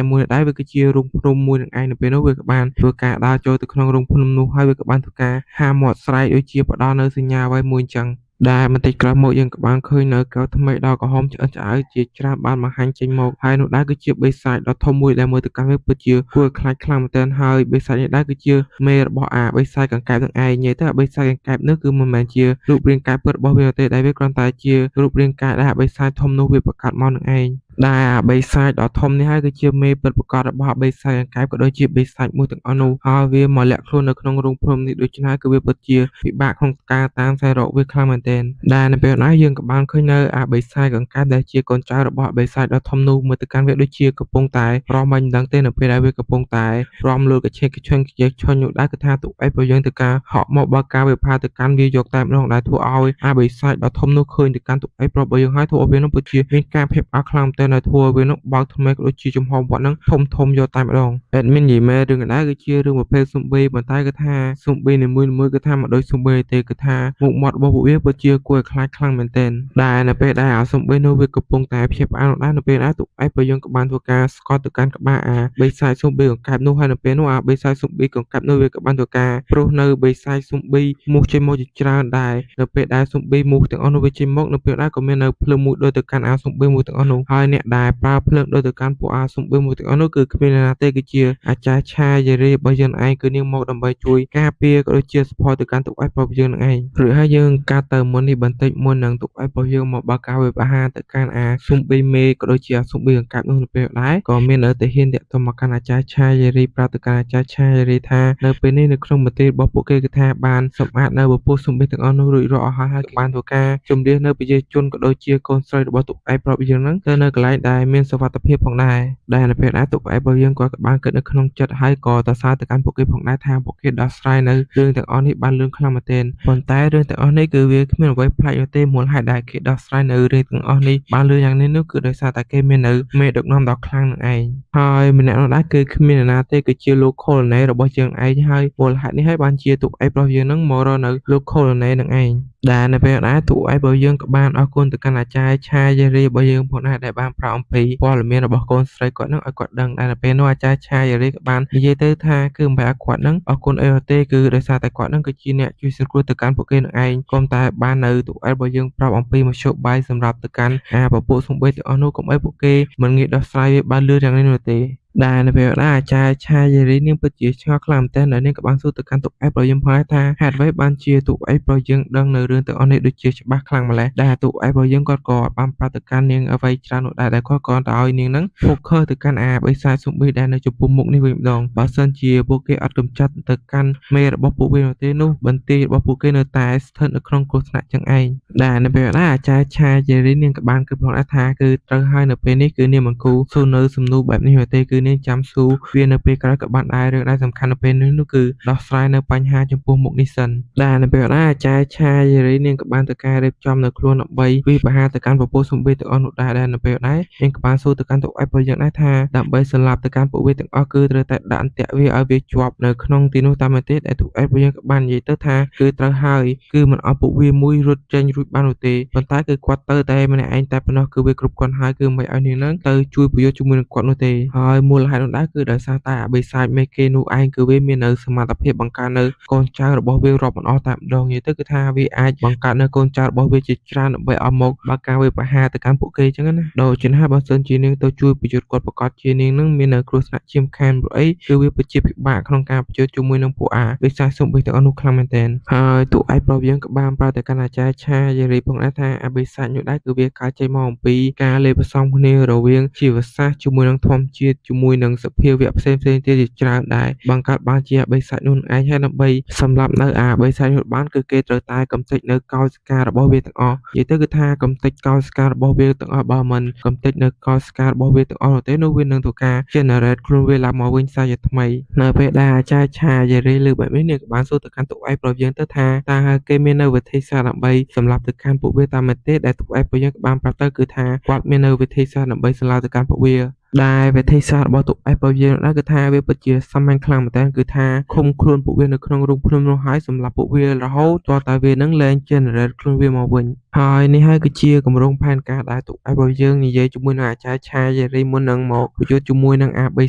ងមួយដែរវាគឺជារូងភ្នំមួយនឹងឯងនៅពេលនោះវាក៏បានធ្វើការដើរចូលទៅក្នុងរូងភ្នំនោះហើយវាក៏បានធ្វើការហាមាត់ស្រែកដូចជាផ្ដល់នៅសញ្ញាអ្វីមួយអញ្ចឹងដែលបន្តិចក្រោយមកយើងក៏បានឃើញនៅកៅថ្មីដល់ក្រហមឆ្អិនឆ្អៅជាច្រើនបានបង្ហាញចេញមកហើយនោះដែរគឺជាបេសាចដ៏ធំមួយដែលមើលទៅកាន់វាពិតជាគួរខ្លាចខ្លាំងមែនទែនហើយបេសាចនេះដែរគឺជាមេរបស់បេសាចកង្កែបនឹងឯងនិយាយទៅបេសាចកង្កែបនេះគឺមិនមែនជារូបរាងកាយពិតរបស់វាទេដែលវាគ្រាន់តែជារូបរាងកាយដែលបេសាចធំនោះវាបង្កើតមកនឹងឯងដែលបេសាចដ៏ធំនេះហើយគឺជាមេពិតប្រាកដរបស់បេសាចកង្កែបក៏ដូចជាបេសាចមួយទាំងអស់នោះហើយវាមកលាក់ខ្លួននៅក្នុងរូងភ្នំនេះដូច្នេះគឺវាពិតជាពិបាកក្នុងការតាមស្វែងរកវាខ្លាំងមែនទែនដែលនៅពេលណាយើងក៏បានឃើញនៅបេសាចកង្កែបដែលជាកូនចៅរបស់បេសាចដ៏ធំនោះមើលទៅកាន់វាដូចជាកំពុងតែព្រមមិនដឹងទេនៅពេលដែលវាកំពុងតែព្រមលើកឆេកឆុញឈុញនោះដែរគឺថាទូកឯប្រយើងទៅការហក់មកបើកការវិភាគទៅកាន់វាយកតែម្ដងដែលធ្វើឲ្យបេសាចដ៏ធំនោះឃើញទៅកាន់ទូកឯប្ររបស់យើងហើយធ្វើឲ្យវានោះពិតជាមានការភ័យផ្អើលខ្លាំងមែនទែនដែលធ្វើឲ្យវានោះបើកថ្មីក៏ដូចជាចំហវត្តនឹងធំយកតែម្ដងadmin និយាយមែនរឿងដែរគឺជារឿងប្រភេទស៊ុំប៊ីប៉ុន្តែគឺថាស៊ុំប៊ីនីមួយៗគឺថាមកដូចស៊ុំប៊ីទេគឺថាមុខមាត់របស់ពួកវាពិតជាគួរឲ្យខ្លាចខ្លាំងមែនទែនដែលនៅពេលដែលស៊ុំប៊ីនោះវាកំពុងតែភ័យផ្អើលដែរនៅពេលដែលទូកឯប្រយើងក៏បានធ្វើការស្កត់ទៅកាន់ក្បាលបេសាចស៊ុំប៊ីកង្កែបនោះហើយនៅពេលនោះបេសាចស៊ុំប៊ីកង្កែបនោះវាក៏បានធ្វើការព្រោះនៅបេសាចស៊ុំប៊ីមូសចេញមកជាច្រើនដែរនៅពេលដែលស៊ុំប៊ីមូសទាំងអស់នោះវាចេញមកនៅពេលដែរក៏មាននៅភ្លើងមួយដូចទៅកាន់ស៊ុំប៊ីមួយទាំងអស់នោះហើយអ្នកដែលប្រើភ្លើងដូចទៅកាន់ពួកស៊ុំប៊ីមួយទាំងអស់នោះគឺគ្មាននរណាទេគឺជាអាចារ្យឆាយេរីរបស់យើងឯងគឺនាងមកដើម្បីជួយការពារក៏ដូចជា support ទៅកាន់ទូកឯរបស់យើងនឹងឯងឬហើយយើងកាត់ទៅមុននេះបន្តិចមុននឹងទូកឯរបស់យើងមកបើកការវិភាគទៅកាន់ស៊ុំប៊ីមេក៏ដូចជាស៊ុំប៊ីកង្កែបនោះនៅពេលដែរក៏មាននៅតែហ៊ានតាក់ទងមកកាន់អាចារ្យឆាយេរីប្រាប់ទៅកាន់អាចារ្យឆាយេរីថានៅពេលនេះនៅក្នុងប្រទេសរបស់ពួកគេគឺថាបានសម្អាតនៅពពួកស៊ុំប៊ីទាំងអស់នោះរួចរាល់អស់ហើយក៏បានធ្វើការជំនះនៅប្រជាជនក៏ដូចជាកូនស្រីរបស់ទូកឯប្រាប់យើងហ្នឹងទៅនៅកន្លែងដែលមានសុវត្ថិភាពផងដែរដែលនៅពេលដែរទូកឯរបស់យើងក៏បានគិតនៅក្នុងចិត្តហើយក៏សរសើរទៅកាន់ពួកគេផងដែរថាពួកគេដោះស្រាយនៅរឿងទាំងអស់នេះបានលឿនខ្លាំងមែនទែនប៉ុន្តែរឿងទាំងអស់នេះគឺវាគ្មានអ្វីប្លែកនោះទេមូលហេតុដែលគេដោះស្រាយនៅរឿងទាំងអស់នេះបានលឿនយ៉ាងនេះនោះគឺដោយសារតែគេមាននៅមេដឹកនាំដ៏ខ្លាំងនឹងឯងហើយម្នាក់នោះដែរគឺគ្មាននរណាទេគឺជាលោកខូលណេរបស់យើងឯងហើយមូលហេតុនេះហើយបានជាទូកឯរបស់យើងនឹងមករកនៅលោកខូលណេនឹងឯងដែលនៅពេលដែរទូកឯរបស់យើងក៏បានអរគុណទៅកាន់អាចារ្យឆាយេរីរបស់យើងផងដែរដែលបានប្រាប់អំពីព័ត៌មានរបស់កូនស្រីគាត់នឹងឲ្យគាត់ដឹងដែលនៅពេលនោះអាចារ្យឆាយេរីក៏បាននិយាយទៅថាគឺមិនបែរគាត់នឹងអរគុណអីទេគឺដោយសារតែគាត់នឹងគឺជាអ្នកជួយសង្គ្រោះទៅកាន់ពួកគេនឹងឯងក៏តែបាននៅទូកឯរបស់យើងប្រាប់អំពីមធ្យោបាយសម្រាប់ទៅកាន់ពពួកស៊ុំប៊ីទាំងអស់នោះកុំឲ្យពួកគេមិនងាយដោះស្រាយវាបានលឿនយ៉ាងនេះនោះទេ ដែលនៅពេលដែលអាចារ្យឆាយេរីនាងពិតជាឆ្ងល់ខ្លាំងមែនទែនដែលនាងក៏បានសួរទៅកាន់តុឯកប្រយើងផងដែរថាហេតុអ្វីបានជាតុឯកប្រយើងដឹងនៅរឿងទាំងអស់នេះដូចជាច្បាស់ខ្លាំងម្ល៉េះដែលតុឯកប្រយើងគាត់ក៏បានប្រាប់ទៅកាន់នាងអ្វីច្រើននោះដែរដែលគាត់ក៏ទៅឲ្យនាងហ្នឹងពុកខើទៅកាន់អាបិសាចស៊ុំប៊ីដែលនៅចំពោះមុខនេះវិញម្ដងបើសិនជាពួកគេអត់កម្ចាត់ទៅកាន់មេរបស់ពួកវានោះទេនោះបន្ទាយរបស់ពួកគេនៅតែស្ថិតនៅក្នុងគ្រោះថ្នាក់ចឹងឯងដែលនៅពេលដែលអាចារ្យឆាយេរីនាងក៏បានគិតផងដែរថាគឺត្រូវហើយនៅពេលនេះគឺនាងមិនគូសួរនៅសំណួរបែបនេះទេគឺនាងចាំសួរវានៅពេលក្រោយក៏បានដែររឿងដែលសំខាន់នៅពេលនេះនោះគឺដោះស្រាយនៅបញ្ហាចំពោះមុខនេះសិនដែលនៅពេលដែលអាចារ្យឆាយេរីនាងក៏បានទៅការរៀបចំនៅខ្លួនដើម្បីវិបហាទៅកាន់ពពួកសំបេទាំងអស់នោះដែរដែលនៅពេលដែរនាងក៏បានសួរទៅកាន់តុឯកប្រយើងដែរថាដើម្បីសម្លាប់ទៅកាន់ពួកវាទាំងអស់គឺត្រូវតែដាក់អន្ទាក់វាឲ្យវាជាប់នៅក្នុងទីនោះតាមទេដែលតុឯកប្រយើងក៏បាននិយាយទៅថាគឺត្រូវហើយគឺមិនអស់ពួកវាមួយរត់ចេញរួចបាននោះទេប៉ុន្តែគឺគាត់ទៅតែម្នាក់ឯងតែប៉ុណ្ណោះគឺវាគ្រប់គ្រាន់ហើយគឺមិនឲ្យនាងនឹងទៅជួយប្រយោជន៍ជាមួយនឹងគាត់នោះទេហើយមូលហេតុនោះដែរគឺដោយសារតែអបិសាចមេគេនោះឯងគឺវាមាននៅសមត្ថភាពបង្កើតនៅកូនចៅរបស់វារាប់មិនអស់តែម្ដងនិយាយទៅគឺថាវាអាចបង្កើតនៅកូនចៅរបស់វាជាច្រើនដើម្បីឲ្យមកបើកការវាបហាទៅកាន់ពួកគេអញ្ចឹងណាដូច្នេះហើយបើសិនជានាងទៅជួយប្រយុទ្ធគាត់ប្រកាសជានាងនឹងមាននៅគ្រោះថ្នាក់ជាមខានព្រោះអីគឺវាពិតជាពិបាកក្នុងការប្រយុទ្ធជាមួយនឹងពួកបិសាចស៊ុំប៊ីទាំងអស់នោះខ្លាំងមែនទែនហើយទូឯកប្រាប់យើងក៏បានប្រាប់ទៅកាន់អាចារ្យឆាយេរីផងដែរថាអបិសាចនោះដែរគឺវាកើតចេញមកអំពីការលេបផ្សំគ្នារវាងជីវសាស្ត្រជាមួយនឹងធម្មជាតិជាមួយនឹងសភាវៈផ្សេងៗទៀតជាច្រើនដែរបង្កើតបានជាបិសាចនោះឯងហើយដើម្បីសម្រាប់នៅបិសាចនោះបានគឺគេត្រូវតែកំទេចនៅកោសិការបស់វាទាំងអស់និយាយទៅគឺថាកំទេចកោសិការបស់វាទាំងអស់បើមិនកំទេចនៅកោសិការបស់វាទាំងអស់នោះទេនោះវានឹងធ្វើការ generate ខ្លួនវាឡើងមកវិញសាជាថ្មីនៅពេលដែលអាចារ្យឆាយេរីលើបែបនេះនាងក៏បានសួរទៅកាន់តុឯកប្រយើងទៅថាតើគេមាននៅវិធីសាស្ត្រដើម្បីសម្លាប់ទៅកាន់ពួកវាតាមទេដែលតុឯកប្រយើងក៏បានប្រាប់ទៅគឺថាគាត់មាននៅវិធីសាស្ត្រដើម្បីសម្លាប់ទៅកាន់ពួកវាដែលវិធីសាស្ត្ររបស់តុឯកប្រយើងដែរគឺថាវាពិតជាសាមញ្ញខ្លាំងមែនទែនគឺថាឃុំខ្លួនពួកវានៅក្នុងរូងភ្នំនោះហើយសម្រាប់ពួកវារហូតទាល់តែវានឹងលែង generate ខ្លួនវាមកវិញហើយនេះហើយគឺជាគម្រោងផែនការដែលតុឯកប្រយើងនិយាយជាមួយនឹងអាចារ្យឆាយេរីមុននឹងមកប្រយុទ្ធជាមួយនឹងបិ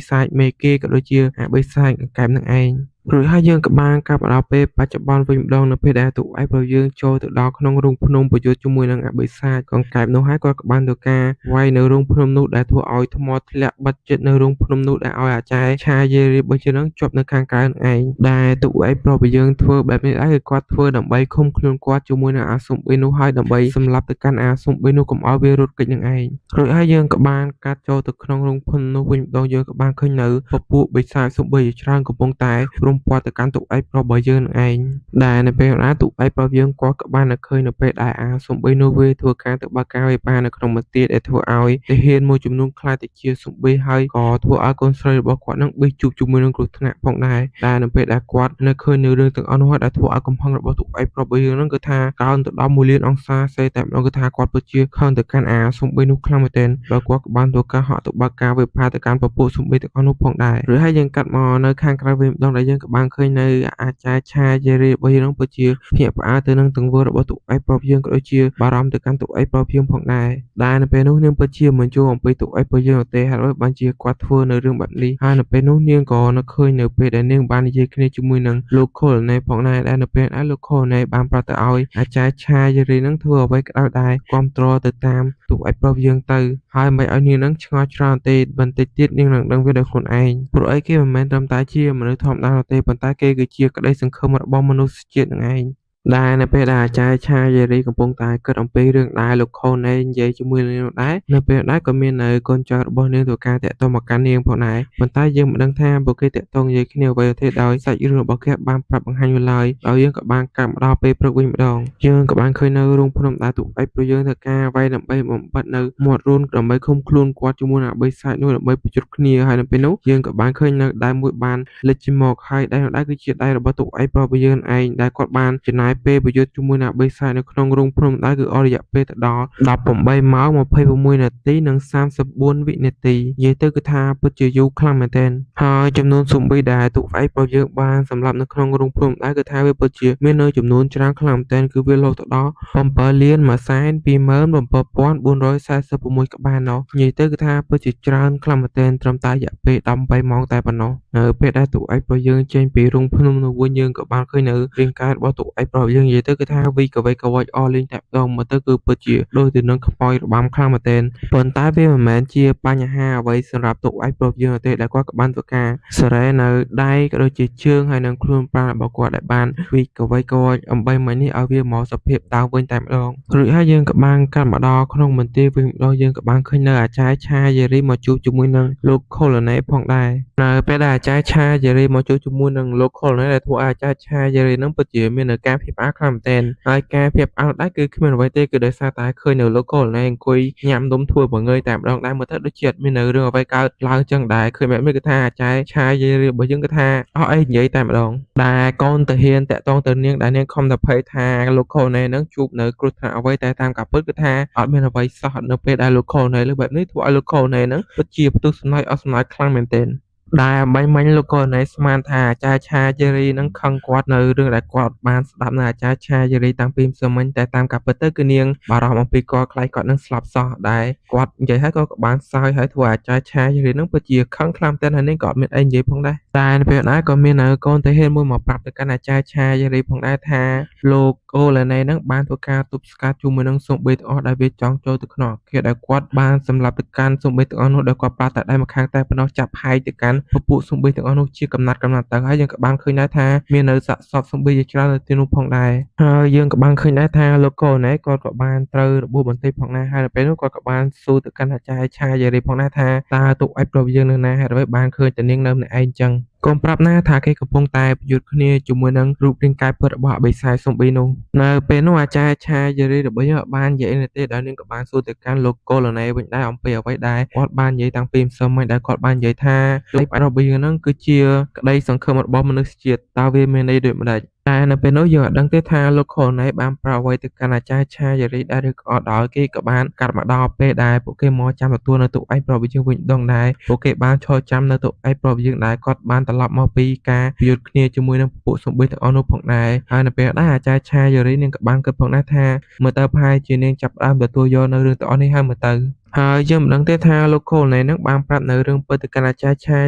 សាចមេគេក៏ដូចជាបិសាចកែបនឹងឯងរួចហើយយើងក៏បានកាប់មកដល់ពេលបច្ចុប្បន្នវិញម្ដងនៅពេលដែលតុឯកប្រយើងចូលទៅដល់ក្នុងរូងភ្នំប្រយុទ្ធជាមួយនឹងបិសាចកង្កែបនោះហើយគាត់ក៏បានទៅការវាយនៅរូងភ្នំនោះដែលធ្វើឲ្យថ្មធ្លាក់បិទជិតនៅរូងភ្នំនោះដែលឲ្យអាចារ្យឆាយេរីបើជានឹងជាប់នៅខាងក្រៅនឹងឯងដែលតុឯកប្រយើងធ្វើបែបនេះដែរគឺគាត់ធ្វើដើម្បីឃុំខ្លួនគាត់ជាមួយនឹងអាស៊ុំប៊ីនោះហើយដើម្បីសម្លាប់ទៅកាន់អាស៊ុំប៊ីនោះកុំឲ្យវារត់គេចនឹងឯងរួចហើយយើងក៏បានកាត់ចូលទៅក្នុងរូងភ្នំនោះវិញម្ដងយើងក៏បានឃើញនៅពពួកបិសាចស៊ុំប៊ីជាច្រើនកំពុងតែរុំព័ទ្ធទៅកាន់តុឯករបស់យើងនឹងឯងដែលនៅពេលណាតុឯករបស់យើងគាត់ក៏បានឃើញនៅពេលដែលអាស៊ុំប៊ីនោះវាធ្វើការទៅបើកការវាបាននៅក្នុងមន្ទីរដែលធ្វើឲ្យទាហានមួយចំនួនខ្លាចទៅជាស៊ុំប៊ីហើយក៏ធ្វើឲ្យកូនស្រីរបស់គាត់នឹងបេះជួបជាមួយនឹងគ្រោះថ្នាក់ផងដែរដែលនៅពេលដែលគាត់នៅឃើញនៅរឿងទាំងអស់នោះដែលធ្វើឲ្យកំហឹងរបស់តុឯករបស់យើងនឹងគឺថាកើនទៅដល់1 លានអង្សាសេតែម្ដងគឺថាគាត់ពិតជាខឹងទៅកាន់អាស៊ុំប៊ីនោះខ្លាំងមែនទែនបើគាត់ក៏បានធ្វើការហក់ទៅបើកការវាផាទៅកាន់ពពួកស៊ុំប៊ីទាំងអស់នោះផងដែរឬហើយយើងកាត់មកនៅខាងក្រៅវិញម្ដងដែលយើងក៏បានឃើញនៅអាចារ្យឆាយេរីរបស់យើងពិតជាភ្ញាក់ផ្អើលទៅនឹងទង្វើរបស់តុឯករបស់យើងក៏ដូចជាបារម្ភទៅកាន់តុឯករបស់យើងផងដែរដែលនៅពេលនោះនាងពិតជាមិនយល់អំពីតុឯករបស់យើងទេហើយបានជាគាត់ធ្វើនៅរឿងបែបនេះហើយនៅពេលនោះនាងក៏នឹកឃើញនៅពេលដែលនាងបាននិយាយគ្នាជាមួយនឹងលោកខូលណេផងដែរដែលនៅពេលដែលលោកខូលណេបានប្រាប់ទៅឲ្យអាចារ្យឆាយេរីនឹងធ្វើអ្វីក៏ដោយដែរគ្រប់គ្រងទៅតាមតុឯករបស់យើងទៅហើយមិនឲ្យនាងនឹងឆ្ងល់ច្រើនទេបន្តិចទៀតនាងនឹងដឹងវាដោយខ្លួនឯងព្រោះអីគេមិនមែនត្រឹមតែជាមនុស្សធម្មតាទេប៉ុន្តែគេគឺជាក្តីសង្ឃឹមរបស់មនុស្សជាតិនឹងឯងដែលនៅពេលដែលអាចារ្យឆាយេរីកំពុងតែគិតអំពីរឿងដែលលោកខូណេនិយាយជាមួយនឹងនាងដែរនៅពេលដែរក៏មាននៅកូនចៅរបស់នាងធ្វើការតាក់ទងមកកាន់នាងផងដែរប៉ុន្តែយើងមិនដឹងថាពួកគេតាក់ទងនិយាយគ្នាអ្វីទេដោយសាច់រឿងរបស់គេបានប្រាប់បង្ហាញវាឡើយដោយយើងក៏បានកាត់មកដល់ពេលព្រឹកវិញម្ដងយើងក៏បានឃើញនៅរូងភ្នំដែលតុឯកប្រយើងធ្វើការវាយដើម្បីបំបត្តិនៅមាត់រូនដើម្បីឃុំខ្លួនគាត់ជាមួយនឹងបិសាចនោះដើម្បីប្រយុទ្ធគ្នាហើយនៅពេលនោះយើងក៏បានឃើញនៅដៃមួយបានលេចចេញមកហើយដៃនោះដែរគឺជាដៃរបស់តុឯករបស់យើងឯងដែលគាត់បានចំណាយពេលប្រយុទ្ធជាមួយនឹងបិសាចនៅក្នុងរូងភ្នំដែរគឺអស់រយៈពេលទៅដល់18 ម៉ោង 26 នាទីនិង34 វិនាទីនិយាយទៅគឺថាពិតជាយូរខ្លាំងមែនទែនហើយចំនួនស៊ុំប៊ីដែលតុឯករបស់យើងបានសម្លាប់នៅក្នុងរូងភ្នំដែរគឺថាវាពិតជាមាននៅចំនួនច្រើនខ្លាំងមែនទែនគឺវាលោតទៅដល់7 លាន 127,446 ក្បាលណោះនិយាយទៅគឺថាពិតជាច្រើនខ្លាំងមែនទែនត្រឹមតែរយៈពេល18 ម៉ោងតែប៉ុណ្ណោះនៅពេលដែលតុឯករបស់យើងចេញពីរូងភ្នំនោះវិញយើងក៏បានឃើញនៅរាងកាយរបស់តុឯករបស់ ប្រាប់យើងនិយាយទៅគឺថាវីកវីកវ៉ាច់អស់លេងតាក់ទងមកទៅគឺពិតជាដូចទៅនឹងខ្មោចរបាំខ្លាំងមែនទែនប៉ុន្តែវាមិនមែនជាបញ្ហាអ្វីសម្រាប់ទុកអាចប្រាប់យើងទេដែលគាត់ក៏បានធ្វើការសេរីនៅដៃក៏ដូចជាជើងហើយនឹងខ្លួនប្រាណរបស់គាត់ដែលបានវីកវីកវ៉ាច់អំបីមិញនេះឲ្យវាមកសភាពដើមវិញតែម្ដងរួចហើយយើងក៏បានកាត់មកដល់ក្នុងមន្ទីរវិញម្ដងយើងក៏បានឃើញនៅអាចារ្យឆាយេរីមកជួបជាមួយនឹងលោកខូឡូណេផងដែរនៅពេលដែលអាចារ្យឆាយេរីមកជួបជាមួយនឹងលោកខូឡូណេដែលធ្វើឲ្យអាចារ្យឆាយេរីនឹងពិតជាមាននៅការភ័យផ្អើលខ្លាំងមែនទែនហើយការភ័យផ្អើលដែរគឺគ្មានអ្វីទេគឺដោយសារតែឃើញនៅលោកខូឡូណេអង្គុយញ៉ាំនំធ្វើបង្ងើយតែម្ដងដែរមើលទៅដូចជាអត់មាននៅរឿងអ្វីកើតឡើងចឹងដែរឃើញបែបនេះគឺថាអាចារ្យឆាយេរីរបស់យើងគឺថាអស់អីនិយាយតែម្ដងដែលកូនតាហ៊ានតាក់ទងទៅនាងដែលនាងខំតែភ័យថាលោកខូឡូណេនឹងជួបនៅគ្រោះថ្នាក់អ្វីតែតាមការពិតគឺថាអត់មានអ្វីសោះនៅពេលដែលលោកខូឡូណេលើបែបនេះធ្វើឲ្យលោកខូឡូណេនឹងពិតជាផ្ទុះសំណើចអស់សំណើចខ្លាំងមែនទែនដែលអំបីមិញលោកកូនឯងស្មានថាអាចារ្យឆាយេរីនឹងខឹងគាត់នៅរឿងដែលគាត់បានស្ដាប់នៅអាចារ្យឆាយេរីតាំងពីម្សិលមិញតែតាមការពិតទៅគឺនាងបារម្ភអំពីគាត់ខ្លាចគាត់នឹងស្លាប់សោះដែលគាត់និយាយហើយក៏បានសើចហើយធ្វើអាចារ្យឆាយេរីនឹងពិតជាខឹងខ្លាំងតែហើយនាងក៏អត់មានអីនិយាយផងដែរតែនៅពេលណាក៏មាននៅកូនតាហ៊ានមួយមកប្រាប់ទៅកាន់អាចារ្យឆាយេរីផងដែរថាលោកអូឡាណេនឹងបានធ្វើការទប់ស្កាត់ជាមួយនឹងសូម្បីទាំងអស់ដែលវាចង់ចូលទៅក្នុងអគារដែលគាត់បានសម្លាប់ទៅកាន់សូម្បីទាំងអស់នោះដែលគាត់ប្រើតែដៃម្ខាងតែប៉ុណ្ណោះចាប់ហាយទៅកាន់ពពួកសូម្បីទាំងអស់នោះជាកំណាត់ទៅហើយយើងក៏បានឃើញដែរថាមាននៅសាកសពសូម្បីជាច្រើននៅទីនោះផងដែរហើយយើងក៏បានឃើញដែរថាលោកកូណេគាត់ក៏បានត្រូវរបួសបន្តិចផងដែរហើយនៅពេលនោះគាត់ក៏បានសួរទៅកាន់អាចារ្យឆាយេរីផងដែរថាតើទុកអាចប្រាប់យើងនៅណាហេតុអ្វីបានឃើញតែនាងនៅម្នាក់ឯងចឹងកុំប្រាប់ណាថាគេកំពុងតែប្រយុទ្ធគ្នាជាមួយនឹងរូបរាងកាយពិតរបស់អបិសាយសំប៊ីនោះនៅពេលនោះអាចារ្យឆាយេរីរបស់យើងបាននិយាយនៅទេដែលនាងក៏បានសួរទៅកាន់លោកកូឡូណេវិញដែរអំពីអ្វីដែរគាត់បាននិយាយតាំងពីម្សិលមិញដែលគាត់បាននិយាយថាលេខរបស់យើងហ្នឹងគឺជាក្តីសង្ឃឹមរបស់មនុស្សជាតិតើវាមានន័យដូចម្ដេចតែនៅពេលនោះយើងអត់ដឹងទេថាលោកខូណេបានប្រាប់អ្វីទៅកាន់អាចារ្យឆាយេរីដែរឬក៏អត់ដោយគេក៏បានកាត់មកដល់ពេលដែលពួកគេមកចាំទទួលនៅទុកឯកប្រាប់យើងវិញដងដែរពួកគេបានឈរចាំនៅទុកឯកប្រាប់យើងដែរគាត់បានត្រឡប់មកពីការប្រយុទ្ធគ្នាជាមួយនឹងពួកសម្បិតទាំងអស់នោះផងដែរហើយនៅពេលដែរអាចារ្យឆាយេរីនាងក៏បានគិតផងដែរថាមើលទៅប្រហែលជានាងចាប់ផ្ដើមទទួលយកនៅរឿងទាំងអស់នេះហើយមើលទៅហើយយើងមិនដឹងទេថាលោកខូឡូណេនឹងបានប្រាប់នៅរឿងពិតទៅកាន់អាចារ្យឆា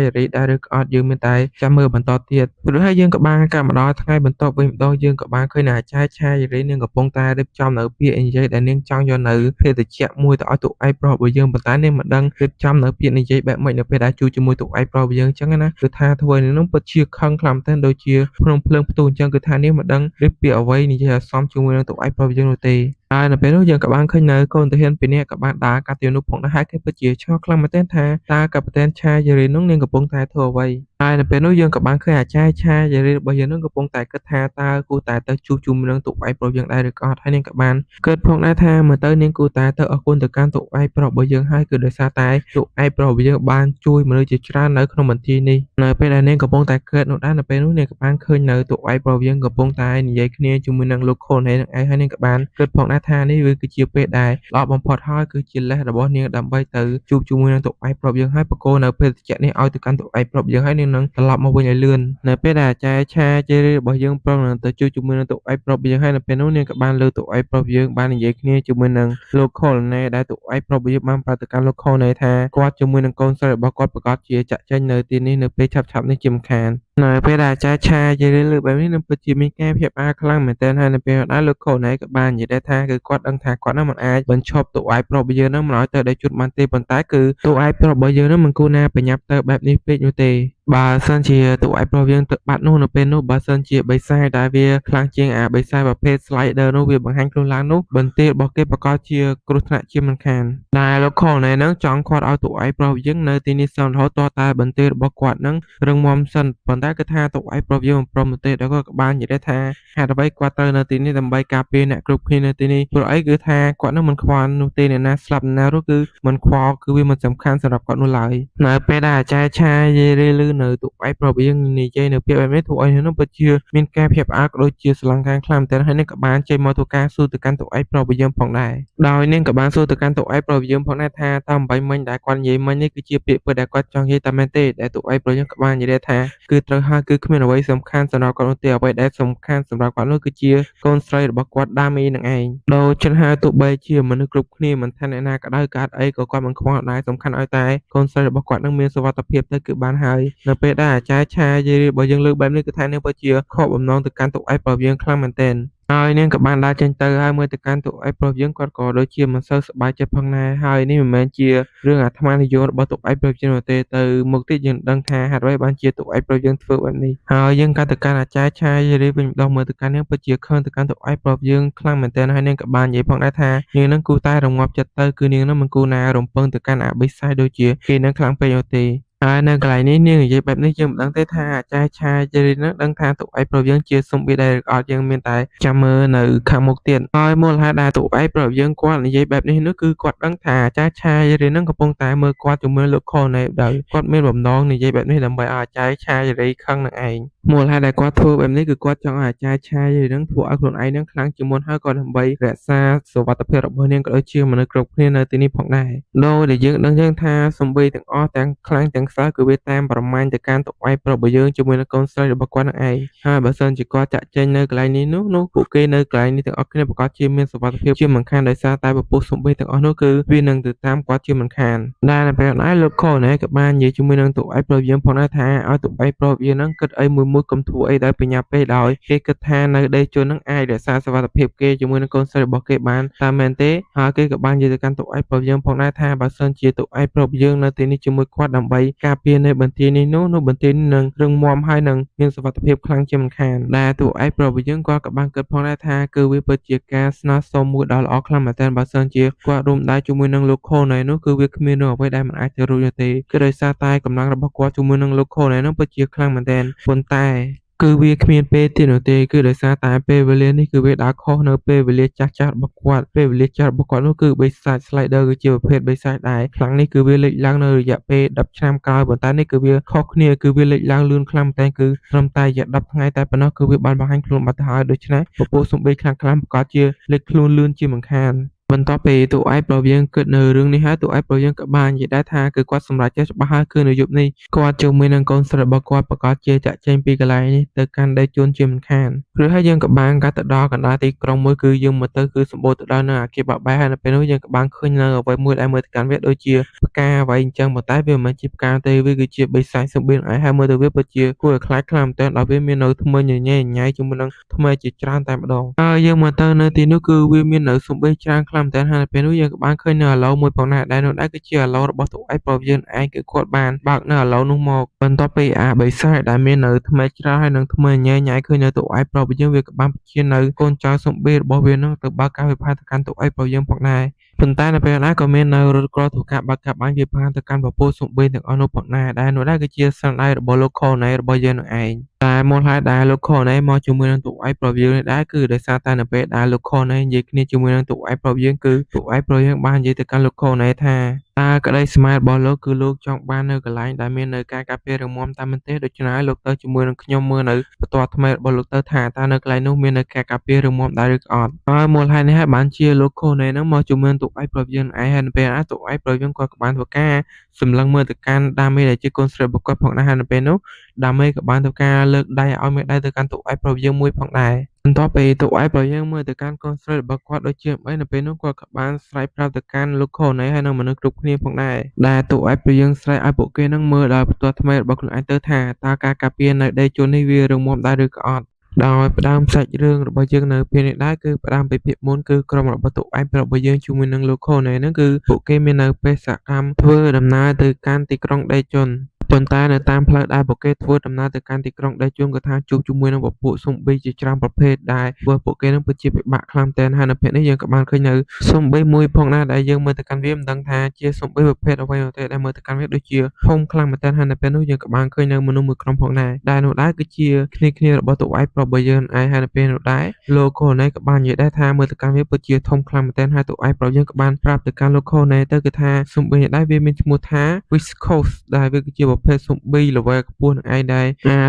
យេរីដែរឬក៏អត់យើងមានតែចាំមើលបន្តទៀតព្រោះហើយយើងក៏បានកាត់មកដល់ថ្ងៃបន្ទាប់វិញម្ដងយើងក៏បានឃើញអាចារ្យឆាយេរីនឹងកំពុងតែរៀបចំនៅពាក្យនិយាយដែលនាងចង់យកនៅភេទជ្ជៈមួយទៅឲ្យទុកឯកប្រុសរបស់យើងប៉ុន្តែនាងមិនដឹងរៀបចំនៅពាក្យនិយាយបែបម៉េចនៅពេលដែលជួបជាមួយទុកឯកប្រុសរបស់យើងអញ្ចឹងណាគឺថាធ្វើនាងនឹងពិតជាខឹងខ្លាំងតែដូចជាភ្នំភ្លើងផ្ទុះអញ្ចឹងគឺថានាងមិនដឹងរៀបពាក្យអ្វីនិយាយឲ្យសមជាមួយនឹងទុកឯកប្រុសរបស់យើងនោះទេហើយនៅពេលនោះយើងក៏បានឃើញនៅកូនទាហានពីរនាក់ក៏បានដើរកាត់ទីនោះផងដែរហើយគេពិតជាឆ្ងល់ខ្លាំងមែនទែនថាតើកាប៉ាតែនឆាយេរីនោះនាងកំពុងតែធ្វើអ្វីហើយនៅពេលនោះយើងក៏បានឃើញអាចារ្យឆាយេរីរបស់យើងនឹងកំពុងតែគិតថាតើគួរតែទៅជួបជុំនឹងទុកឯកប្រុសយើងដែរឬក៏អត់ហើយនាងក៏បានគិតផងដែរថាមើលទៅនាងគួរតែទៅអរគុណទៅកាន់ទុកឯកប្រុសរបស់យើងហើយគឺដោយសារតែទុកឯកប្រុសរបស់យើងបានជួយមនុស្សជាច្រើននៅក្នុងមន្ទីរនេះនៅពេលដែលនាងកំពុងតែគិតនោះដែរនៅពេលនោះនាងក៏បានឃើញនៅទុកឯកប្រុសយើងកំពុងតែនិយាយគ្នាជាមួយនឹងលោកខូណេនឹងឯងហើយនាងក៏បានគិតផងដែរថានេះវាគឺជាពេលដែលល្អបំផុតហើយគឺជាលេសរបស់នាងដើម្បីទៅជួបជាមួយនឹងទុកឯកប្រុសយើងហើយបកគោនៅភេទជ្ជៈនេះឲ្យទៅកាន់ទុកឯកប្រុសយើងហើយនាងនឹងត្រឡប់មកវិញឲ្យលឿននៅពេលដែលអាចារ្យឆាយេរីរបស់យើងព្រមនឹងទៅជួបជាមួយនឹងទុកឯកប្រុសយើងហើយនៅពេលនោះនាងក៏បានលើទុកឯកប្រុសយើងបាននិយាយគ្នាជាមួយនឹងលោកខូឡូណេដែលទុកឯកប្រុសយើងបានប្រាប់ទៅកាន់លោកខូឡូណេថាគាត់ជាមួយនឹងកូនស្រីរបស់គាត់ប្រកាសជាចាក់ចែងនៅទីនេះនៅពេលឆាប់ៗនេះជាមិនខាននៅពេលដែលអាចារ្យឆាយេរីលើកបែបនេះនឹងពិតជាមានការភ័យផ្អើលខ្លាំងមែនទែនហើយនៅពេលដែលលោកខូណេក៏បាននិយាយដែរថាគឺគាត់ដឹងថាគាត់នឹងមិនអាចបញ្ឈប់ទុកឯកប្រុសរបស់យើងនឹងមិនឲ្យទៅដល់ជួបបានទេប៉ុន្តែគឺទុកឯកប្រុសរបស់យើងនឹងមិនគួរណាប្រញាប់ទៅបែបនេះពេកនោះទេបើសិនជាទុកឯកប្រុសយើងទឹកបាត់នោះនៅពេលនោះបើសិនជាបិសាចដែលវាខ្លាំងជាងអាបិសាចប្រភេទ slider នោះវាបង្ហាញខ្លួនឡើងនោះបន្ទារបស់គេប្រកាសជាគ្រោះថ្នាក់ជាមិនខានដែលលោកខូណេនឹងចង់គាត់ឲ្យទុកឯកប្រុសយើងនៅទីនេះសិនរហូតតតែបន្ទារបស់គាត់នឹងរឹងមាំសិនប៉ុន្តែគឺថាទុកឯកប្រុសយើងមិនព្រមទេដល់គាត់ក៏បាននិយាយថាហេតុអ្វីគាត់ទៅនៅទីនេះដើម្បីការពារអ្នកគ្រប់គ្នានៅទីនេះព្រោះអីគឺថាគាត់នឹងមិនខ្វល់នោះទេអ្នកណាស្លាប់អ្នកណារស់គឺមិនខ្វល់គឺវាមិនសំខាន់សម្រាប់គាត់នោះឡើយនៅពេលដែលអាចារ្យឆាយេរីលឺនៅទុកឯកប្រុសយើងនិយាយនៅពាក្យបែបនេះធ្វើឲ្យនឹងពិតជាមានការភ័យផ្អើលក៏ដូចជាស្រឡាំងខាងខ្លាំងតែហើយនឹងក៏បានចេញមកធ្វើការសួរទៅកាន់ទុកឯកប្រុសយើងផងដែរដោយនាងក៏បានសួរទៅកាន់ទុកឯកប្រុសយើងផងដែរថាតើអំបីមិញដែលគាត់និយាយមិញនេះគឺជាពាក្យពិតដែលគាត់ចង់និយាយតែមែនទេដែលទុកឯកប្រុសយើងក៏បាននិយាយថាគឺត្រូវហើយគឺគ្មានអ្វីសំខាន់សម្រាប់គាត់នោះទេអ្វីដែលសំខាន់សម្រាប់គាត់នោះគឺជាកូនស្រីរបស់គាត់ដាមីនឹងឯងដូច្នេះហើយទោះបីជាមនុស្សគ្រប់គ្នាមិនថាអ្នកណាក៏ដោយកើតអីក៏គាត់មិនខ្វល់ដែរសំខាន់ឲ្យតែកូនស្រីរបស់គាត់នឹងមានសុវត្ថិភាពទៅគឺបានហើយនៅពេលដែលអាចារ្យឆាយេរីរបស់យើងលើកបែបនេះគឺថានាងពិតជាខកបំណងទៅកាន់ទុកឯកប្រុសយើងខ្លាំងមែនទែន ហើយនាងក៏បានដើរចេញទៅហើយមើលទៅកាន់តួឯកប្រុសយើងគាត់ក៏ដូចជាមិនសូវសប្បាយចិត្តផងដែរហើយនេះមិនមែនជារឿងអាត្មានិយមរបស់តួឯកប្រុសយើងនោះទេទៅមុខទៀតយើងដឹងថាហេតុអ្វីបានជាតួឯកប្រុសយើងធ្វើបែបនេះហើយយើងក៏ទៅកាន់អាចារ្យឆាយរីវិញម្ដងមើលទៅកាន់នាងពិតជាខឹងទៅកាន់តួឯកប្រុសយើងខ្លាំងមែនទែនហើយនាងក៏បាននិយាយផងដែរថានាងនឹងគូតែរងាប់ចិត្តទៅគឺនាងនឹងមិនគូណារំពឹងទៅកាន់អបិសាយដូចជាគេនឹងខ្លាំងពេកនោះទេហើយនៅកន្លែងនេះនាងនិយាយបែបនេះយើងមិនដឹងទេថាអាចារ្យឆាយរីនឹងដឹងថាតួឯកប្រុសយើងជាសុំបៀដែរឬអត់យើងមានតែចាំមើលនៅខាងមុខទៀតហើយមូលហេតុដែលតួឯកប្រុសយើងគាត់និយាយបែបនេះនោះគឺគាត់ដឹងថាអាចារ្យឆាយរីនឹងកំពុងតែមើលគាត់ជាមួយលោកខណេដោយគាត់មានបំណងនិយាយបែបនេះដើម្បីឲ្យអាចារ្យឆាយរីខឹងនឹងឯងមូលហេតុដែលគាត់ធ្វើបែបនេះគឺគាត់ចង់ឲ្យអាចារ្យឆាយរីនឹងធ្វើឲ្យខ្លួនឯងនឹងខ្លាំងជាងមុនហើយក៏ដើម្បីរក្សាសុវត្ថិភាពរបស់នាងក៏ដូចជាមនុស្សគ្រប់គ្នានៅទីនេះផងដែរដោយដែលយើងដឹងចឹងថាសំបីទាំងអស់ទាំងខ្លាំងទាំងខ្សោយគឺវាតាមប្រមាញ់ទៅកាន់តួឯកប្រុសរបស់យើងជាមួយនឹងកូនស្រីរបស់គាត់នឹងឯងហើយបើសិនជាគាត់ចាក់ចេញនៅកន្លែងនេះនោះពួកគេនៅកន្លែងនេះទាំងអស់គ្នាប្រកាសជាមានសុវត្ថិភាពជាមិនខានដោយសារតែពពុះសំបីទាំងអស់នោះគឺវានឹងទៅតាមគាត់ជាមិនខានដែលនៅពេលណាលោកខណែក៏បាននិយាយជាមួយនឹងតួឯកប្រុសយើងផងដែរថាឲ្យតួឯកប្រុសយើងនឹងគិតអីមួយកុំធ្វើអីដោយបញ្ញាពេកដោយគេគិតថានៅដីជននឹងអាចរក្សាសុវត្ថិភាពគេជាមួយនឹងកូនស្រីរបស់គេបានតាមមែនទេហើយគេក៏បាននិយាយទៅកាន់តួឯកប្រុសយើងផងដែរថាបើសិនជាតួឯកប្រុសយើងនៅទីនេះជាមួយគាត់ដើម្បីការពារនៅបន្ទាយនេះនោះបន្ទាយនេះនឹងរឹងមាំហើយនឹងមានសុវត្ថិភាពខ្លាំងជាមិនខានដែលតួឯកប្រុសរបស់យើងគាត់ក៏បានគិតផងដែរថាគឺវាពិតជាការស្នើសុំមួយដ៏ល្អខ្លាំងមែនទែនបើសិនជាគាត់រួមដៃជាមួយនឹងលោកខូណែនោះគឺវាគ្មានរឿងអ្វីដែលមិនអាចទៅរួចនោះទេគឺដោយសារតែកម្លាំងរបស់គាត់ជាមួយនឹងលោកខូណែនោះពិតជាខ្លាំងមែនទែនប៉ុន្តែគឺវាគ្មានពេលទៀតនោះទេគឺដោយសារតែពេលវេលានេះគឺវាដើរខុសនៅពេលវេលាចាស់ៗរបស់គាត់ពេលវេលាចាស់របស់គាត់នោះគឺបិសាច Slider គឺជាប្រភេទបិសាចដែរខ្លាំងនេះគឺវាលេចឡើងនៅរយៈពេល10ឆ្នាំក្រោយប៉ុន្តែនេះគឺវាខុសគ្នាគឺវាលេចឡើងលឿនខ្លាំងតែគឺត្រឹមតែរយៈ10ថ្ងៃតែប៉ុណ្ណោះគឺវាបានបង្ហាញខ្លួនបាត់ទៅហើយដូច្នេះពពោះសំបីខ្លាំងៗប្រកាសជាលេចខ្លួនលឿនជាមិនខានបន្ទាប់ពីតួឯកប្រុសយើងគិតនៅរឿងនេះហើយតួឯកប្រុសយើងក៏បាននិយាយដែរថាគឺគាត់សម្រេចចិត្តច្បាស់ហើយគឺនៅយប់នេះគាត់ជាមួយនឹងកូនស្រីរបស់គាត់ប្រកាសជាចាក់ចែងពីកន្លែងនេះទៅកាន់ដីជួនជាមិនខានព្រោះហើយយើងក៏បានកាត់ទៅដល់កណ្ដាលទីក្រុងមួយគឺយើងមកទៅគឺសម្បូរទៅដោយនៅអាគារបាក់បែកហើយនៅពេលនោះយើងក៏បានឃើញនៅអ្វីមួយដែលមើលទៅកាន់វាដូចជាផ្កាអ្វីអញ្ចឹងប៉ុន្តែវាមិនមែនជាផ្កាទេវាគឺជាបិសាចសម្បៀងឯងហើយមើលទៅវាពិតជាគួរឲ្យខ្លាចខ្លាំងមែនទែនដល់វាមាននៅថ្មីញញែញ៉ៃជាមួយនឹងថ្មីជាច្រើនតែម្ដងហើយយើងមកទៅនៅទីនោះគឺវាមាននៅសម្បៀងច្រើនខ្លាំងមែនទែនហើយនៅពេលនោះយើងក៏បានឃើញនៅអាឡូមួយផងដែរដែលនោះដែរគឺជាអាឡូរបស់តួឯកប្រុសយើងឯងគឺគាត់បានបើកនៅអាឡូនោះមកបន្ទាប់ពីអាបិសាចដែលមាននៅថ្មីច្រើនហើយនឹងថ្មីញ៉ៃញ៉ៃឃើញនៅតួឯកប្រុសយើងវាក៏បានបញ្ជានៅកូនចៅសម្បៀរបស់វានឹងទៅបើកការវិភាគទៅកាន់តួឯកប្រុសយើងផងដែរប៉ុន្តែនៅពេលណាក៏មាននៅរថក្រធ្វើការបើកការបាញ់វាបានទៅកាន់ពពោះសំបេងទាំងអស់នោះផងដែរដែលនោះដែរគឺជាស្នាដៃរបស់លោកខណែរបស់យើងនឹងឯងតែមូលហេតុដែលលោកខណែមកជាមួយនឹងតួឯកប្រុសយើងនេះដែរគឺដោយសារតែនៅពេលដែលលោកខណែនិយាយគ្នាជាមួយនឹងតួឯកប្រុសយើងគឺតួឯកប្រុសយើងបាននិយាយទៅកាន់លោកខណែថាតើក្តីស្មានរបស់លោកគឺលោកចង់បាននៅកន្លែងដែលមាននៅការការពាររឹងមាំតាមមែនទេដូច្នេះលោកទៅជាមួយនឹងខ្ញុំមើលនៅបន្ទាត់ថ្មីរបស់លោកទៅថាតើនៅកន្លែងនោះមាននៅការការពាររឹងមាំដែរឬក៏អត់ហើយមូលហេតុនេះហើយបានជាលោកខណែនឹងមកជាមួយនឹងតួឯកប្រុសយើងឯងហើយនៅពេលណាតួឯកប្រុសយើងគាត់ក៏បានធ្វើការសម្លឹងមើលទៅកាន់ដាមេដែលជាកូនស្រីរបស់គាត់ផងដែរហើយនៅពេលនោះដាមេក៏បានធ្វើការលើកដៃឲ្យមេដៃទៅកាន់តួឯកប្រុសយើងមួយផងដែរបន្ទាប់ពីតួឯកប្រុសយើងមើលទៅកាន់កូនស្រីរបស់គាត់ដូចជាអីនៅពេលនោះគាត់ក៏បានស្រែកប្រាប់ទៅកាន់លោកខណែហើយនិងមនុស្សគ្រប់គ្នាផងដែរដែលតួឯកប្រុសយើងស្រែកឲ្យពួកគេនឹងមើលដល់បន្ទាត់ថ្មីរបស់ខ្លួនឯងទៅថាតើការការពារនៅដីជននេះវារឹងមាំដែរឬក៏អត់ដោយផ្ដើមសាច់រឿងរបស់យើងនៅពេលនេះដែរគឺផ្ដើមពីភាគមុនគឺក្រុមរបស់តួឯកប្រុសរបស់យើងជាមួយនឹងលោកខណែហ្នឹងគឺពួកគេមាននៅបេសកកម្មធ្វើដំណើរទៅកាន់ទីក្រុងដីជនប៉ុន្តែនៅតាមផ្លូវដែលពួកគេធ្វើដំណើរទៅកាន់ទីក្រុងដីជនក៏ថាជួបជាមួយនឹងពពួកស៊ុំប៊ីជាច្រើនប្រភេទដែលពួកគេនឹងពិតជាពិបាកខ្លាំងតែនហើយនៅពេលនេះយើងក៏បានឃើញនៅស៊ុំប៊ីមួយផងដែរដែលយើងមើលទៅកាន់វាមិនដឹងថាជាស៊ុំប៊ីប្រភេទអ្វីនោះទេដែលមើលទៅកាន់វាដូចជាធំខ្លាំងមែនតើហើយនៅពេលនោះយើងក៏បានឃើញនៅមនុស្សមួយក្រុមផងដែរដែលនោះដែរគឺជាគ្នារបស់តួឯកប្រុសរបស់យើងឯងហើយនៅពេលនោះដែរលោកខណែក៏បាននិយាយដែរថាមើលទៅកាន់វាពិតជាធំខ្លាំងមែនតើហើយតួឯកប្រុសយើងក៏បានប្រាប់ទៅកាន់លោកខណែទៅគឺថាស៊ុំប៊ីនេះដែរវាមានឈ្មោះថា Viscose ដែលវាគឺជាប្រភេទស៊ុំប៊ី level ខ្ពស់នឹងឯងដែ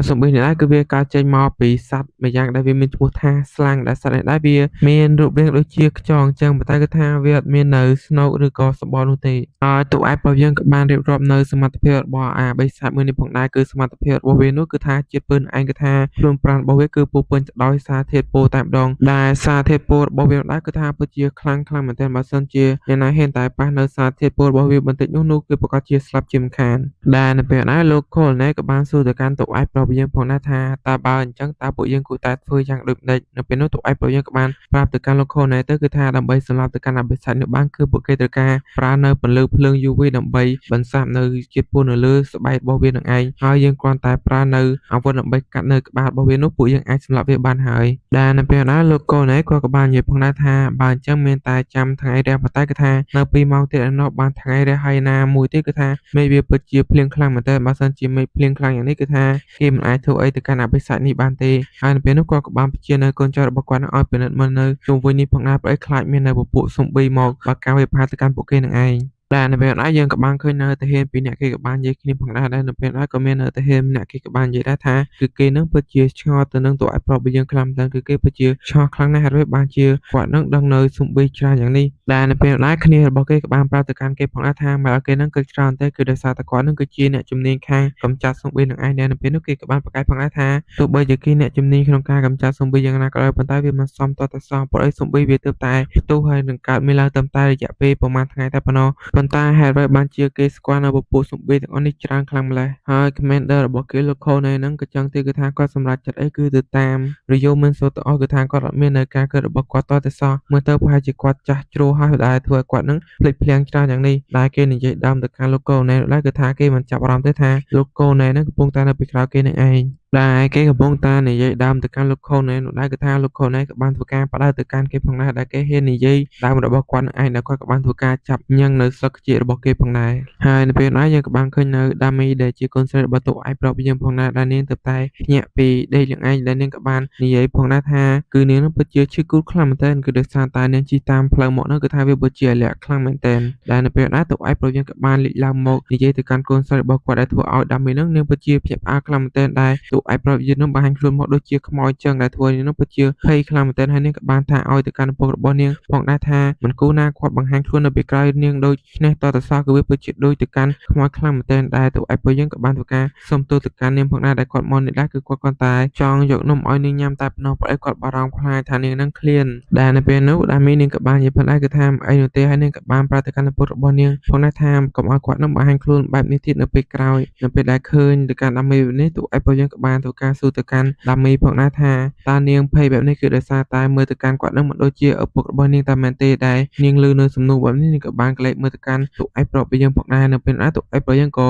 រស៊ុំប៊ីនេះដែរគឺវាកើតចេញមកពីសត្វមួយយ៉ាងដែលវាមានឈ្មោះថាស្លាំងដែលសត្វនេះដែរវាមានរូបរាងដូចជាខ្យងអញ្ចឹងប៉ុន្តែគឺថាវាអត់មាននៅស្នូកឬក៏សម្បល់នោះទេហើយតួឯកប្រុសយើងក៏បានរៀបរាប់នៅសមត្ថភាពរបស់បិសាចមួយនេះផងដែរគឺសមត្ថភាពរបស់វានោះគឺថាជាតិปืនឯងគឺថាខ្លួនប្រាណរបស់វាគឺពោពេញទៅដោយសារធាតុពុលតែម្ដងដែលសារធាតុពុលរបស់វាដែរគឺថាពិតជាខ្លាំងមែនទែនបើសិនជាអ្នកណាហ៊ានតែប៉ះនៅសារធាតុពុលរបស់វាបន្តិចនោះគឺប្រកាសជាស្លាប់ជាមិនខានដែលនៅពេល ពេលណាលោកខលណែក៏បានសួរទៅកាន់តុឯកប្រាប់យើងផងដែរថាតើបើអញ្ចឹងតើពួកយើងគួរតែធ្វើយ៉ាងដូចម្តេចនៅពេលនោះតុឯកប្រាប់យើងក៏បានប្រាប់ទៅកាន់លោកខលណែទៅគឺថាដើម្បីសម្លាប់ទៅកាន់អបិស័កនេះបានគឺពួកគេត្រូវការប្រើនៅពន្លឺភ្លើង UV ដើម្បីបន្សាបនៅជាតិពុលនៅលើស្បែករបស់វានឹងឯងហើយយើងគ្រាន់តែប្រើនៅអាវុធដើម្បីកាត់នៅក្បាលរបស់វានោះពួកយើងអាចសម្លាប់វាបានហើយដែលនៅពេលណាលោកខលណែក៏បាននិយាយផងដែរថាបើអញ្ចឹងមានតែចាំថ្ងៃរះប៉ុន្តែគឺថានៅ2ម៉ោងទៀតឯណោះបានថ្ងៃរះហើយណាមួយទៀតគឺថាមេវាពិតជាភ្លៀងខ្លាំងមែនតើបើសិនជាមេភ្លៀងខ្លាំងយ៉ាងនេះគឺថាគេមិនអាចធ្វើអីទៅកាន់អបិស័កនេះបានទេហើយនៅពេលនោះក៏បានបញ្ជានៅកូនចៅរបស់គាត់នឹងឲ្យពិនិត្យមើលនៅជុំវិញនេះផងដែរព្រោះខ្លាចមាននៅពពួកស៊ុំប៊ីមកបើការវាផាទៅកាន់ពួកគេនឹងឯងដែលនៅពេលណាយើងក៏បានឃើញនៅទាហានពីរនាក់គេក៏បាននិយាយគ្នាផងដែរនៅពេលណាក៏មាននៅទាហានម្នាក់គេក៏បាននិយាយដែរថាគឺគេនឹងពិតជាឆ្ងល់ទៅនឹងតួឯកប្រុសរបស់យើងខ្លាំងតែគឺគេពិតជាឆ្ងល់ខ្លាំងណាស់ហើយបានជាគាត់នឹងដឹងនៅស៊ុំប៊ីច្រើនយ៉ាងនេះដែលនៅពេលណាគ្នារបស់គេក៏បានប្រាប់ទៅកាន់គេផងដែរថាមកគេនឹងគឺច្រើនតែគឺដោយសារតែគាត់នឹងគឺជាអ្នកជំនាញខាងកម្ចាត់ស៊ុំប៊ីនឹងឯងដែលនៅពេលនោះគេក៏បានប្រកាសផងដែរថាទោះបីជាគេអ្នកជំនាញក្នុងការកម្ចាត់ស៊ុំប៊ីយ៉ាងណាក៏ដោយប៉ុន្តែវាមិនសមទាល់តែសោះព្រោះអីស៊ុំប៊ីវាទើបតែផ្ទុះហើយនឹងកើតមានឡើងត្រឹមតែរយៈពេលប្រហែលថ្ងៃតែប៉ុណ្ណោះប៉ុន្តែហេតុអ្វីបានជាគេស្គាល់នៅពពួកស៊ុំប៊ីទាំងអស់នេះច្រើនខ្លាំងម្ល៉េះហើយ Commander របស់គេលោកខូណេហ្នឹងក៏ចឹងទេគឺថាគាត់សម្រេចចិត្តអីគឺទៅតាមរយោមិនសូតអស់គឺថាគាត់អត់មាននៅការកើតរបស់គាត់តតែសោះមើលទៅប្រហែលជាគាត់ចាស់ជ្រុលហើយដែលធ្វើឲ្យគាត់នឹងភ្លេចភ្លាំងច្រើនយ៉ាងនេះដែលគេនិយាយដើមទៅកាន់លោកកូណេដែរគឺថាគេមិនចាប់អារម្មណ៍ទេថាលោកកូណេហ្នឹងកំពុងតែនៅពីក្រោយគេនឹងឯងដែលគេកំពុងតែនិយាយដើមទៅកាន់លោកខូណេនោះដែរគឺថាលោកខូណេក៏បានធ្វើការបដៅទៅកាន់គេផងដែរដែលគេហ៊ាននិយាយដើមរបស់គាត់នឹងឯងដែលគាត់ក៏បានធ្វើការចាប់ញ៉ាំងនៅស្លឹកជារបស់គេផងដែរហើយនៅពេលណាយើងក៏បានឃើញនៅដាមីដែលជាកូនស្រីរបស់តុឯកប្រាប់យើងផងដែរដែលនាងទៅតែភ្ញាក់ពីដេកនឹងឯងដែលនាងក៏បាននិយាយផងដែរថាគឺនាងនឹងពិតជាឈឺគូសខ្លាំងមែនទែនគឺដោយសារតែនាងជិះតាមផ្លូវមកនោះគឺថាវាពិតជាលាក់ខ្លាំងមែនទែនដែលនៅពេលណាតុឯកប្រាប់យើងក៏បានលេចឡើងមកនិយាយទៅកាន់កូនស្រីរបស់គាត់ដែលធ្វើឲ្យដាមីនឹងនាងពិតជាភ្ញាក់ផ្អើលខ្លាំងមែនទែនដែលតុឯកប្រាប់យើងនឹងបង្ហាញខ្លួនមកដូចជាខ្មោចចឹងដែលធ្វើនាងនឹងពិតជាភ័យខ្លាំងមែនទែនហើយនាងក៏បានថាឲ្យទៅកាន់ឪពុករបស់នាងផងដែរថាមិនគូណាគាត់បង្ហាញខ្លួននៅពីក្រោយនាងដូចនេះតតសោះគឺវាពិតជាដូចទៅកាន់ខ្មោចខ្លាំងមែនទែនដែលតុឯកប្រាប់យើងក៏បានធ្វើការសុំទោសទៅកាន់នាងផងដែរដែលគាត់មកនេះដែរគឺគាត់គ្រាន់តែចង់យកនំឲ្យនាងញ៉ាំតែប៉ុណ្ណោះព្រោះគាត់បារម្ភខ្លាចថានាងនឹងឃ្លានដែលនៅពេលនោះដាមីនាងក៏បាននិយាយផងដែរគឺថាអីនោះទេហើយនាងក៏បានប្រាប់ទៅកាន់ឪពុករបស់នាងផងដែរថាកុំឲ្យគាត់នឹងបង្ហាញខ្លួនបែបនេះទៀតនៅពេលក្រោយនៅពេលដែលឃើញទៅកាន់ដាមីនេះតុឯកប្រាប់យើងក៏បានធ្វើការសួរទៅកាន់ដាមីផងដែរថាតើនាងភ័យបែបនេះគឺដោយសារតែមើលទៅកាន់គាត់នឹងមិនដូចជាឪពុករបស់នាងតែមែនទេដែលនាងលឺនៅសំណួរបែបនេះនាងក៏បានក្លែកមើលទៅកាន់តុឯកប្រាប់របស់យើងផងដែរនៅពេលណាតុឯកប្រាប់យើងក៏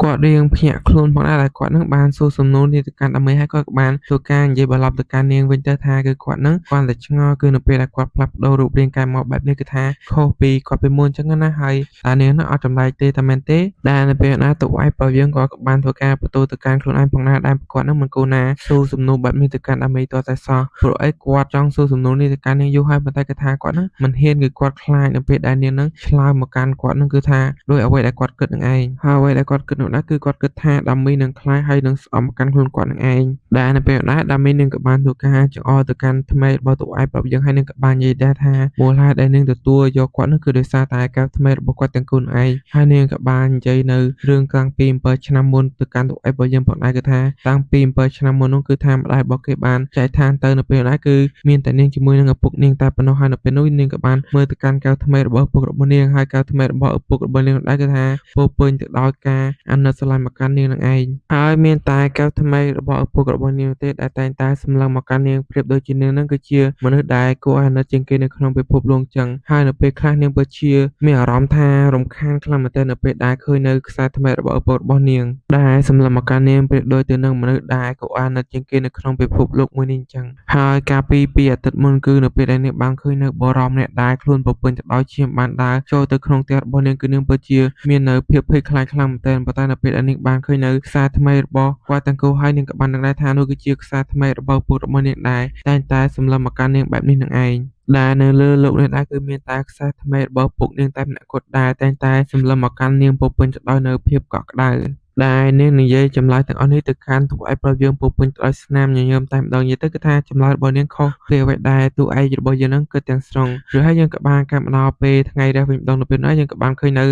គាត់រៀងភ្ញាក់ខ្លួនផងដែរដែលគាត់នឹងបានសួរសំណួរនេះទៅកាន់ដាមីហើយគាត់ក៏បានធ្វើការនិយាយបន្លប់ទៅកាន់នាងវិញទៅថាគឺគាត់នឹងគាត់តែឆ្ងល់គឺនៅពេលដែលគាត់ផ្លាស់ប្ដូររូបរាងកាយមកបែបនេះគឺថាខុសពីគាត់ពីមុនអញ្ចឹងណាហើយតើនាងនឹងអត់ចម្លែកទេតែមែនទេដែលនៅពេលណាតុឯកប្រាប់យើងក៏បានធ្វើការបន្ទោទៅកាន់ខ្លួនឯងផងដែរដែលគាត់នឹងមិនគូណាសួរសំណួរបែបនេះទៅកាន់ដាមីតតែសោះព្រោះអីគាត់ចង់សួរសំណួរនេះទៅកាន់នាងយូរហើយប៉ុន្តែគាត់ថាគាត់នឹងមិនហ៊ានគឺគាត់ខ្លាចនៅពេលដែលនាងនឹងឆ្លើយមកកាន់គាត់នឹងគឺថាដោយអ្វីដែលគាត់គិតនឹងឯងហើយអ្វីដែលគាត់គិតនោះដែរគឺគាត់គិតថាដាមីនឹងខ្លាចហើយនឹងស្អប់មកកាន់ខ្លួនគាត់នឹងឯងដែលនៅពេលណាដាមីនឹងក៏បានធ្វើការចង្អុលទៅកាន់ថ្មីរបស់តុឯកប្រាប់យើងហើយនឹងក៏បាននិយាយដែរថាមូលហេតុដែលនាងទទួលយកគាត់នោះគឺដោយសារតែកៅថ្មីរបស់គាត់ទាំងគូនឯងហើយនាងក៏បាននិយាយនៅរឿងកាំងពី7ឆ្នាំមុនទៅកាន់តុឯកប្រាប់យើងផងដែរគឺថាតាំងពី7ឆ្នាំមុននោះគឺថាម្ដាយរបស់គេបានចែកឋានទៅនៅពេលណាគឺមានតែនាងជាមួយនឹងឪពុកនាងតែប៉ុណ្ណោះហើយនៅពេលនោះនាងក៏បានមើលទៅកាន់កៅថ្មីរបស់ឪពុករបស់នាងហើយកៅថ្មីរបស់ឪពុករបស់នាងដែរគឺថាពោពេញទៅដោយការអាណិតស្រឡាញ់មកកាន់នាងនឹងឯងហើយមានតែកៅថ្មីរបស់ឪពុករបស់នាងទេដែលតែងតែសម្លឹងមកកាន់នាងប្រៀបដូចជានាងនឹងគឺជាមនុស្សដែលគួរឲ្យអាណិតជាងគេនៅក្នុងពិភពលោកចឹងហើយនៅពេលខ្លះនាងពិតជាមានអារម្មណ៍ថារំខានខ្លាំងមែនទែននៅពេលដែលឃើញនៅខ្សែថ្មីរបស់ឪពុករបស់នាងដែលសម្លឹងមកកាន់នាងប្រៀបដូចទៅនឹងមនុស្សដែលគួរអាណិតជាងគេនៅក្នុងពិភពលោកមួយនេះចឹងហើយកាលពីអាទិត្យមុនគឺនៅពេលដែលនាងបានឃើញនៅបរមអ្នកដែលខ្លួនពពឹងទៅដោយឈាមបានដើរចូលទៅក្នុងផ្ទះរបស់នាងគឺនាងពិតជាមាននៅភាពភ័យខ្លាចខ្លាំងមែនទែនប៉ុន្តែនៅពេលដែលនាងបានឃើញនៅខ្សែថ្មីរបស់គាត់ទាំងគូហើយនាងក៏បានដឹងដែរថានោះគឺជាខ្សែថ្មីរបស់ពុករបស់នាងដែរតែងតែសម្លឹងមកកាន់នាងបែបនេះនឹងឯងដែលនៅលើលោកនេះដែរគឺមានតែខ្សែថ្មីរបស់ពុកនាងតែម្នាក់គត់ដែរតែងតែសម្លឹងមកកាន់នាងពពឹងទៅដោយនៅភាពកក់ក្ដៅដែលនាងនិយាយចម្លើយទាំងអស់នេះទៅកាន់តុឯកប្រាប់យើងពពេញទៅដោយស្នាមញញឹមតែម្ដងនិយាយទៅគឺថាចម្លើយរបស់នាងខុសពីអ្វីដែលតុឯករបស់យើងនឹងគឺទាំងស្រុងឬហើយយើងក៏បានកាប់មកដល់ពេលថ្ងៃរះវិញម្ដងនៅពេលនោះយើងក៏បានឃើញនៅ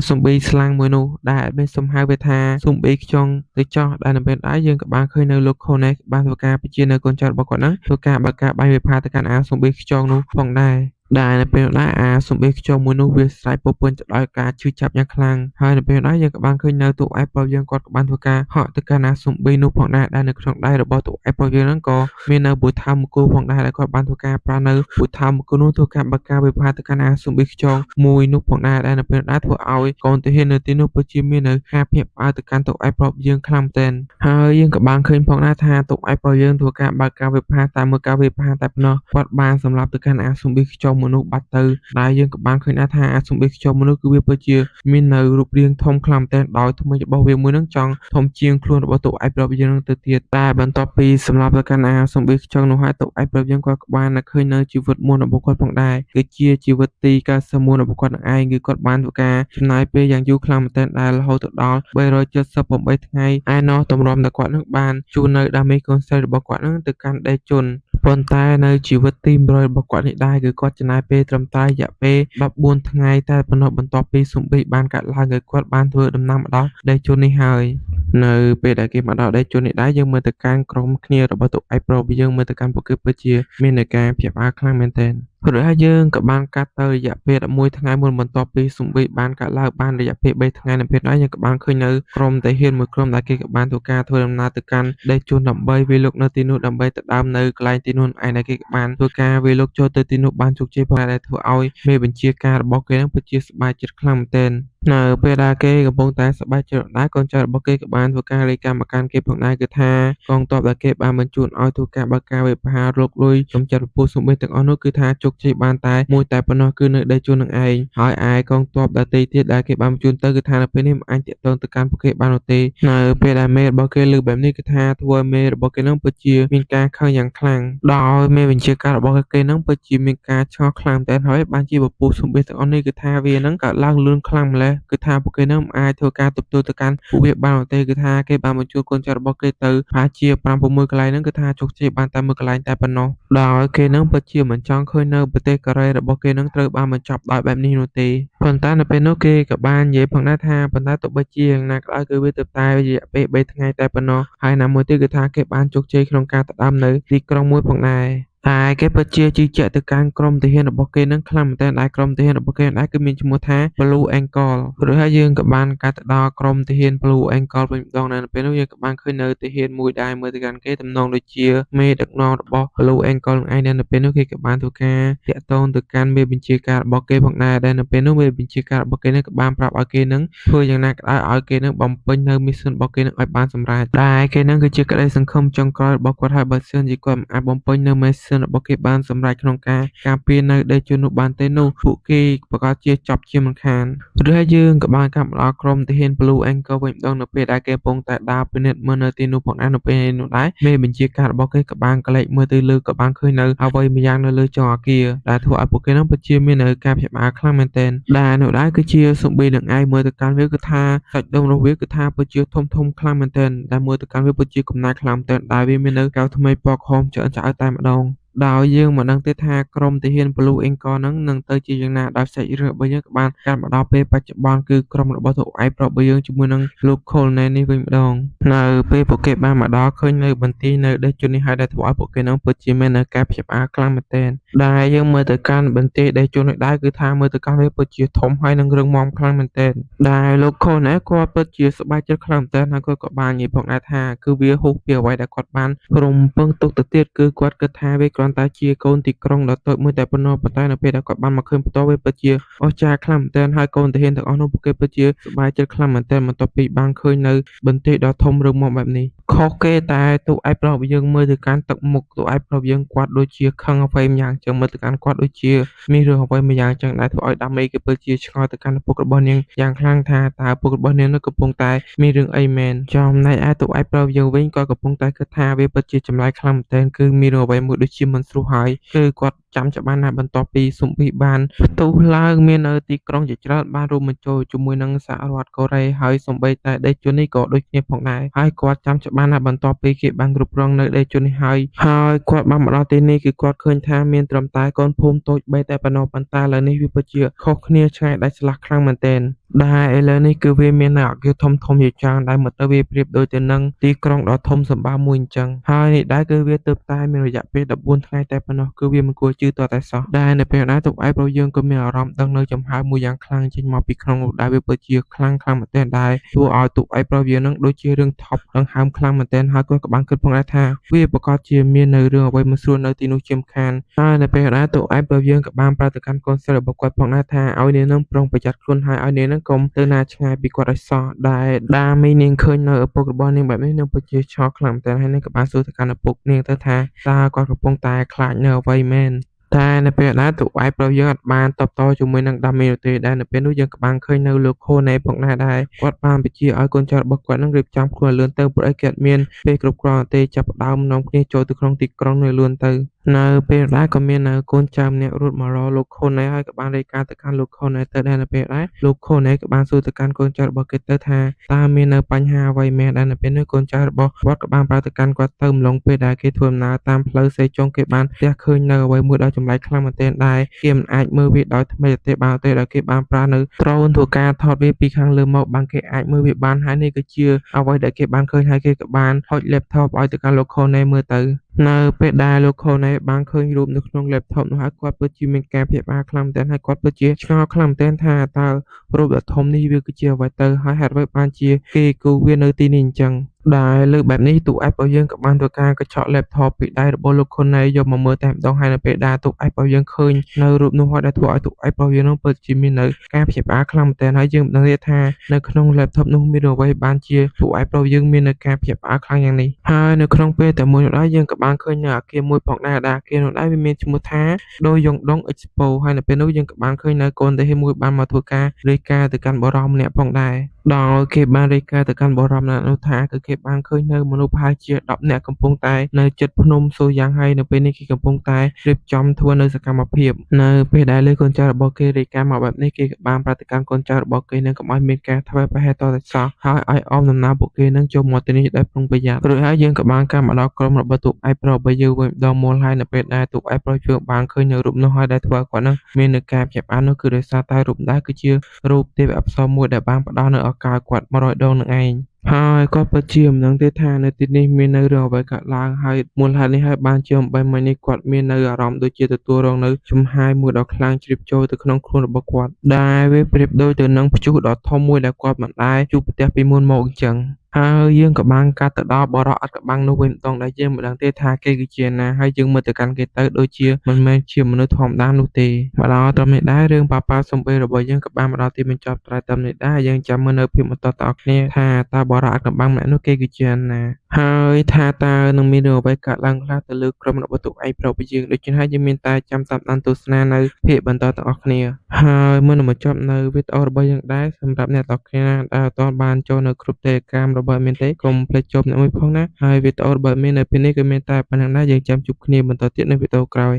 ស៊ុំប៊ីស្លាំងមួយនោះដែលមានសំហៅវាថាស៊ុំប៊ីខ្ចង់ទៅចោះដែលនៅពេលដែរយើងក៏បានឃើញនៅលោកខូណេបានធ្វើការបញ្ជានៅកូនចៅរបស់គាត់ហ្នឹងធ្វើការបើកការបាយវិភាទៅកាន់ស៊ុំប៊ីខ្ចង់នោះផងដែរ ដែលនៅពេលដែលសំបីខ្យល់មួយនោះវាស្រែកពពន់ទៅដោយការឈឺចាប់យ៉ាងខ្លាំងហើយនៅពេលដែលយើងក៏បានឃើញនៅទូ Apple យើងគាត់ក៏បានធ្វើការហក់ទៅកាន់សំបីនោះផងដែរដែលនៅក្នុងដៃរបស់ទូ Apple យើងហ្នឹងក៏មាននៅពូថៅមគូផងដែរដែលគាត់បានធ្វើការប្រើនៅពូថៅមគូនោះធ្វើការបើកការវិភាគទៅកាន់សំបីខ្យល់មួយនោះផងដែរដែលនៅពេលដែលធ្វើឲ្យកូនទាហាននៅទីនោះពិតជាមាននៅការភ្ញាក់ផ្អើលទៅកាន់ទូ Apple យើងខ្លាំងមែនទែនហើយយើងក៏បានឃើញផងដែរថាទូ Apple យើងធ្វើការបើកការវិភាគតែមើលការវិភាគតែប៉ុណ្ណោះគាត់បានសម្លាប់ទៅកាន់សំបីខ្យល់មនុស្សបាត់ទៅដែលយើងក៏បានឃើញដែរថាសំបីខ្យល់មនុស្សគឺវាពិតជាមាននៅរូបរាងធំខ្លាំងមែនទែនដោយថ្មីរបស់វាមួយនឹងចង់ធំជាងខ្លួនរបស់ទូ Apple យើងនឹងទៅទៀតតែបន្ទាប់ពីសម្លាប់ទៅកាន់សំបីខ្យល់នោះហើយទូ Apple យើងគាត់ក៏បានឃើញនៅជីវិតមុនរបស់គាត់ផងដែរគឺជាជីវិតទី91របស់គាត់នឹងឯងគឺគាត់បានធ្វើការចំណាយពេលយ៉ាងយូរខ្លាំងមែនទែនដែលរហូតទៅដល់378ថ្ងៃឯណោះទម្រាំតែគាត់នឹងបានជួននៅដាមេកូនស្រីរបស់គាត់នឹងទៅកាន់ដេជនប៉ុន្តែនៅជីវិតទី100របស់គាត់នេះដែរគឺគាត់ចំណាយពេលត្រឹមតែរយៈពេល14ថ្ងៃតែប៉ុណ្ណោះបន្ទាប់ពីសំបីបានកាត់ឡើងគឺគាត់បានធ្វើដំណើរមកដល់ដេជននេះហើយនៅពេលដែលគេមកដល់ដេជននេះដែរយើងមើលទៅកាន់ក្រុមគ្នារបស់ទូ Apple យើងមើលទៅកាន់ពួកគេពិតជាមាននៃការភ្ញាក់ផ្អើលខ្លាំងមែនទែនព្រោះហើយយើងក៏បានកាត់ទៅរយៈពេល11ថ្ងៃមុនបន្ទាប់ពីសំបីបានកាត់ឡើងបានរយៈពេល3ថ្ងៃនៅពេលនោះយើងក៏បានឃើញនៅក្រុមទាហានមួយក្រុមដែលគេក៏បានធ្វើការធ្វើដំណើរទៅកាន់ដេជនដើម្បីវាលុកនៅទីនោះដើម្បីទៅដើមនៅកន្លែងទីនោះឯងដែលគេក៏បានធ្វើការវាលុកចូលទៅទីនោះបានជោគជ័យផងដែលធ្វើឲ្យមេបញ្ជាការរបស់គេនឹងពិតជាសប្បាយចិត្តខ្លាំងមែនទែននៅពេលដែលគេកំពុងតែសប្បាយចិត្តដែរកូនចៅរបស់គេក៏បានធ្វើការរាយការណ៍មកកាន់គេផងដែរគឺថាកងទ័ពដែលគេបានបញ្ជូនឲ្យធ្វើការបើកការវិភាគរកលុយចំចាត់ពពុះសំបីទាំងអស់នោះគឺថាជោគជ័យបានតែមួយតែប៉ុណ្ណោះគឺនៅដេជននឹងឯងហើយឯកងទ័ពដទៃទៀតដែលគេបានបញ្ជូនទៅគឺថានៅពេលនេះមិនអាចតាក់ទងទៅកាន់ពួកគេបាននោះទេនៅពេលដែលមេរបស់គេលើបែបនេះគឺថាធ្វើឲ្យមេរបស់គេនឹងពិតជាមានការខឹងយ៉ាងខ្លាំងដោយមេបញ្ជាការរបស់គេនឹងពិតជាមានការឆ្ងល់ខ្លាំងតែហើយបានជាពពុះសំបីទាំងអស់នេះគឺថាវានឹងកើតឡើងលឿនខ្លាំងម្ល៉េះគឺថាពួកគេនឹងមិនអាចធ្វើការទប់ទល់ទៅកាន់ពួកវាបាននោះទេគឺថាគេបានបញ្ជូនកូនចៅរបស់គេទៅប្រហែលជា5 6កន្លែងហ្នឹងគឺថាជោគជ័យបានតែមួយកន្លែងតែប៉ុណ្ណោះដោយគេនឹងពិតជាមិនចង់ឃើញនៅប្រទេសកូរ៉េរបស់គេនឹងត្រូវបានបញ្ចប់ដោយបែបនេះនោះទេប៉ុន្តែនៅពេលនោះគេក៏បាននិយាយផងដែរថាប៉ុន្តែទោះបីជាយ៉ាងណាក៏ដោយគឺវាទៅតែរយៈពេល3ថ្ងៃតែប៉ុណ្ណោះហើយណាមួយទៀតគឺថាគេបានជោគជ័យក្នុងការទៅដើមនៅទីក្រុងមួយផងដែរតែគេពិតជាជឿជាក់ទៅកាន់ក្រុមទាហានរបស់គេនឹងខ្លាំងមែនទែនដែលក្រុមទាហានរបស់គេដែរគឺមានឈ្មោះថា Blue Ankle ព្រោះហើយយើងក៏បានកាត់ទៅដល់ក្រុមទាហាន Blue Ankle វិញម្ដងនៅពេលនោះយើងក៏បានឃើញនៅទាហានមួយដែរមើលទៅកាន់គេទំនងដូចជាមេដឹកនាំរបស់ Blue Ankle នឹងឯងនៅពេលនោះគេក៏បានធ្វើការតាក់ទងទៅកាន់មេបញ្ជាការរបស់គេផងដែរដែលនៅពេលនោះមេបញ្ជាការរបស់គេនឹងក៏បានប្រាប់ឲ្យគេនឹងធ្វើយ៉ាងណាក៏ដោយឲ្យគេនឹងបំពេញនៅមីសិនរបស់គេនឹងឲ្យបានសម្រេចដែលគេនឹងគឺជាក្តីសង្ឃឹមចុងក្រោយរបស់គាត់ហើយបើសិនជាគាត់មិនអាចបំពេញនៅមីសិនរបស់គេបានសម្រេចក្នុងការការពារនៅដេជននោះបានទេនោះពួកគេប្រកាសជាចាប់ជាមិនខានឬហើយយើងក៏បានកាប់មកដល់ក្រុមទាហាន Blue Ankle វិញម្ដងនៅពេលដែលគេកំពុងតែដើរពិនិត្យមើលនៅទីនោះផងដែរនៅពេលនោះដែរមេបញ្ជាការរបស់គេក៏បានកលែកមើលទៅលើក៏បានឃើញនៅអ្វីម្យ៉ាងនៅលើចុងអគារដែលធ្វើឲ្យពួកគេនឹងពិតជាមាននៅការភ្ញាក់ផ្អើលខ្លាំងមែនទែនដែលនោះដែរគឺជាសំបីនឹងឯងមើលទៅកាន់វាគឺថាសាច់ដុំរបស់វាគឺថាពិតជាធំខ្លាំងមែនទែនដែលមើលទៅកាន់វាពិតជាកំណាយខ្លាំងមែនទែនដែលវាមាននៅកៅថ្មីពណ៌ក្រហមឆ្អិនឆ្អៅតែម្ដងដោយយើងមិនដឹងទេថាក្រុមទាហាន Blue Ankle ហ្នឹងនឹងទៅជាយ៉ាងណាដោយសាច់រឿងរបស់យើងក៏បានកាត់មកដល់ពេលបច្ចុប្បន្នគឺក្រុមរបស់ទូឯកប្រុសរបស់យើងជាមួយនឹងលោក Colonel នេះវិញម្ដងនៅពេលពួកគេបានមកដល់ឃើញនៅបន្ទាយនៅដេជននេះហើយដែលធ្វើឲ្យពួកគេនឹងពិតជាមាននៅការភ្ញាក់ផ្អើលខ្លាំងមែនទែនដែលយើងមើលទៅកាន់បន្ទាយដេជននេះដែរគឺថាមើលទៅកាន់វាពិតជាធំហើយនឹងរឹងមាំខ្លាំងមែនទែនដែលលោក Colonel គាត់ពិតជាសប្បាយចិត្តខ្លាំងមែនទែនហើយគាត់ក៏បាននិយាយផងដែរថាគឺវាហួសពីអ្វីដែលគាត់បានរំពឹងទុកទៅទៀតគឺគាត់គិតថាវាគ្រាន់តែជាកូនទីក្រុងដ៏តូចមួយតែប៉ុណ្ណោះប៉ុន្តែនៅពេលដែលគាត់បានមកឃើញផ្ទាល់វាពិតជាអស្ចារ្យខ្លាំងមែនទែនហើយកូនទាហានទាំងអស់នោះពួកគេពិតជាសប្បាយចិត្តខ្លាំងមែនទែនបន្ទាប់ពីបានឃើញនៅបន្ទាយដ៏ធំរឹងមាំបែបនេះខុសគេតែទូឯកប្រុសរបស់យើងមើលទៅកាន់ទឹកមុខទូឯកប្រុសយើងគាត់ដូចជាខឹងអ្វីម្យ៉ាងចឹងមើលទៅកាន់គាត់ដូចជាមានរឿងអ្វីម្យ៉ាងចឹងដែលធ្វើឲ្យដាមេគេពិតជាឆ្ងល់ទៅកាន់ឪពុករបស់នាងយ៉ាងខ្លាំងថាតើឪពុករបស់នាងនោះកំពុងតែមានរឿងអីមែនចំណែកឯទូឯកប្រុសយើងវិញគាត់កំពុងតែគិតថាវាពិតជាចម្លែកខ្លាំងមែនទែនគឺមានរឿងអ្វីមួយដូចជាមិនស្រួលហើយគឺគាត់ចាំច្បាស់ណាស់បន្ទាប់ពីស៊ុំប៊ីបានផ្ទុះឡើងមាននៅទីក្រុងជាច្រើនបានរួមបញ្ចូលជាមួយនឹងសហរដ្ឋកូរ៉េហើយសូម្បីតែដេជននេះក៏ដូចគ្នាផងដែរហើយគាត់ចាំច្បាស់ណាស់បន្ទាប់ពីគេបានគ្រប់គ្រងនៅដេជននេះហើយគាត់បានមកដល់ទីនេះគឺគាត់ឃើញថាមានត្រឹមតែកូនភូមិតូច3តែប៉ុណ្ណោះប៉ុន្តែឥឡូវនេះវាពិតជាខុសគ្នាឆ្ងាយដាច់ស្រឡះខ្លាំងមែនទែនដែលឥឡូវនេះគឺវាមាននៅអគារធំជាច្រើនដែលមកទៅវាប្រៀបដូចទៅនឹងទីក្រុងដ៏ធំសម្បើមមួយអញ្ចឹងហើយនេះដែរគឺវាទើបតែមានរយៈពេល14ថ្ងៃតែប៉ុណ្ណោះគឺវាមិនគួរជឿ ជឿទាល់តែសោះដែលនៅពេលណាទូកឯងប្រុសយើងក៏មានអារម្មណ៍ដឹងនៅចំហើមមួយយ៉ាងខ្លាំងចេញមកពីក្នុងនោះដែលវាពិតជាខ្លាំងមែនទែនដែលធ្វើឲ្យទូកឯងប្រុសយើងនឹងដូចជារឿងថប់ដង្ហើមខ្លាំងមែនទែនហើយគាត់ក៏បានគិតផងដែរថាវាប្រកាសជាមាននៅរឿងអ្វីមិនស្រួលនៅទីនោះជាមិនខានហើយនៅពេលណាទូកឯងប្រុសយើងក៏បានប្រាប់ទៅកាន់កូនស្រីរបស់គាត់ផងដែរថាឲ្យនាងនឹងប្រុងប្រយ័ត្នខ្លួនហើយឲ្យនាងនឹងកុំទៅណាឆ្ងាយពីគាត់ឲ្យសោះដែលដាមីនាងឃើញនៅឪពុករបស់នាងបែបនេះនឹងពិតជាឆោតខ្លាំងមែនទែនហើយនឹងក៏បានសួរទៅកាន់ឪពុកនាងទៅថាតើគាត់កំពុងតែខ្លាចនៅអ្វីមែនតែនៅពេលណាទូកឯងប្រុសយើងអត់បានតបតជាមួយនឹងដាមីនោះទេដែលនៅពេលនោះយើងក៏បានឃើញនៅលោកខូណេផងដែរដែលគាត់បានបញ្ជាឲ្យកូនចៅរបស់គាត់នឹងរៀបចំខ្លួនលឿនទៅព្រោះឯគាត់មានពេលគ្រប់គ្រាន់ទេចាប់ផ្ដើមនាំគ្នាចូលទៅក្នុងទីក្រុងនៅលឿនទៅនៅពេលដែរក៏មាននៅកូនចៅម្នាក់រត់មករកលោកខូណេហើយក៏បានរាយការណ៍ទៅកាន់លោកខូណេទៅដែរនៅពេលដែរលោកខូណេក៏បានសួរទៅកាន់កូនចៅរបស់គេទៅថាតើមាននៅបញ្ហាអ្វីមែនដែលនៅពេលនោះកូនចៅរបស់គាត់ក៏បានប្រាប់ទៅកាន់គាត់ទៅម្លងពេលដែលគេធ្វើដំណើរតាមផ្លូវសេចុងគេបានផ្ទះឃើញនៅអ្វីមួយដ៏ចម្លែកខ្លាំងមែនទែនដែលគេមិនអាចមើលវាដោយថ្មីទេបានទេដែលគេបានប្រើនៅដ្រូនធ្វើការថតវាពីខាងលើមកបានគេអាចមើលវាបានហើយនេះគឺជាអ្វីដែលគេបានឃើញហើយគេក៏បានហុច laptop ឲ្យទៅកាន់លោកខូណេមើលទៅនៅពេលដែលលោកខូណេបានឃើញរូបនៅក្នុង laptop នោះហើយគាត់ពិតជាមានការភ្ញាក់ផ្អើលខ្លាំងមែនទែនហើយគាត់ពិតជាឆ្ងល់ខ្លាំងមែនទែនថាតើរូបដ៏ធំនេះវាគឺជាអ្វីទៅហើយហេតុអ្វីបានជាគេគូរវានៅទីនេះអញ្ចឹងដែលលើបែបនេះទូកឯករបស់យើងក៏បានធ្វើការកញ្ចក់ laptop ពីដៃរបស់លោកខុនណេយកមកមើលតែម្ដងហើយនៅពេលដែលទូកឯករបស់យើងឃើញនៅរូបនោះហើយដែលធ្វើឲ្យទូកឯករបស់យើងនោះពិតជាមាននៅការភ្ញាក់ផ្អើលខ្លាំងមែនទែនហើយយើងមិនដឹងទេថានៅក្នុង laptop នោះមានអ្វីបានជាទូកឯករបស់យើងមាននៅការភ្ញាក់ផ្អើលខ្លាំងយ៉ាងនេះហើយនៅក្នុងពេលតែមួយនោះដែរយើងក៏បានឃើញនៅអគារមួយផងដែរដែលអគារនោះដែរវាមានឈ្មោះថាដូយ៉ុងដុង Expo ហើយនៅពេលនោះយើងក៏បានឃើញនៅកូនតាហេមួយបានមកធ្វើការរាយការណ៍ទៅកាន់បរិសម្នាក់ផងដែរដោយគេបានរាយការណ៍ទៅកាន់បរិសម្នាក់នោះថាគឺគេបានឃើញនៅមនុស្សប្រហែលជា10នាក់កំពុងតែនៅជិតភ្នំសូយ៉ាងហើយនៅពេលនេះគេកំពុងតែរៀបចំធ្វើនៅសកម្មភាពនៅពេលដែលលើកូនចៅរបស់គេរាយការណ៍មកបែបនេះគេក៏បានប្រាប់ទៅកាន់កូនចៅរបស់គេនឹងកុំឲ្យមានការធ្វើប្រហែសតតែសោះហើយឲ្យអមដំណើរពួកគេនឹងចូលមកទីនេះដោយប្រុងប្រយ័ត្នរួចហើយយើងក៏បានការមកដល់ក្រុមរបស់ទូកឯកប្រុសរបស់យើងវិញម្ដងមូលហើយនៅពេលដែលទូកឯកប្រុសយើងបានឃើញនៅរូបនោះហើយដែលធ្វើឲ្យគាត់នឹងមាននៅការភ្ញាក់ផ្អើលនោះគឺដោយសារតែរូបដែរគឺជារូបទេពអប្សរមួយដែលបានផ្ដល់នៅឱកាសគាត់100ដងនឹងឯងហើយគាត់ពិតជាមិនដឹងទេថានៅទីនេះមាននៅរឿងអ្វីកើតឡើងហើយមូលហេតុនេះហើយបានជាអំបែមិញនេះគាត់មាននៅអារម្មណ៍ដូចជាទទួលរងនៅចំហាយមួយដ៏ខ្លាំងជ្រាបចូលទៅក្នុងខ្លួនរបស់គាត់ដែលវាប្រៀបដូចទៅនឹងព្យុះដ៏ធំមួយដែលគាត់មិនដែលជួបប្រទះពីមុនមកអញ្ចឹងហើយយើងក៏បានកាត់ទៅដល់បរិសអត់ក្បាំងនោះវិញម្ដងដែលយើងមិនដឹងទេថាគេគឺជាណាហើយយើងមើលទៅកាន់គេទៅដូចជាមិនមែនជាមនុស្សធម្មតានោះទេមកដល់ត្រឹមនេះដែររឿងប៉ាប៉ាសំបីរបស់យើងក៏បានមកដល់ទីបញ្ចប់ត្រឹមនេះដែរយើងចាំមើលនៅភាពបន្តតគ្នាថាតើបរិសអត់ក្បាំងម្នាក់នោះគេគឺជាណាហើយថាតើនឹងមានរឿងអ្វីកើតឡើងខ្លះទៅលើក្រុមរបស់ទូកឯកប្រុសរបស់យើងដូច្នេះហើយយើងមានតែចាំតាមដានទស្សនានៅភាគបន្តទាំងអស់គ្នាហើយមុននឹងបញ្ចប់នៅវីដេអូរបស់យើងដែរសម្រាប់អ្នកទាំងអស់គ្នាដែលអត់ទាន់បានចូលនៅក្រុម Telegram របស់មានទេកុំភ្លេចចូលអ្នកមួយផងណាហើយវីដេអូរបស់មាននៅពេលនេះគឺមានតែប៉ុណ្្នឹងដែរយើងចាំជួបគ្នាបន្តទៀតនៅវីដេអូក្រោយ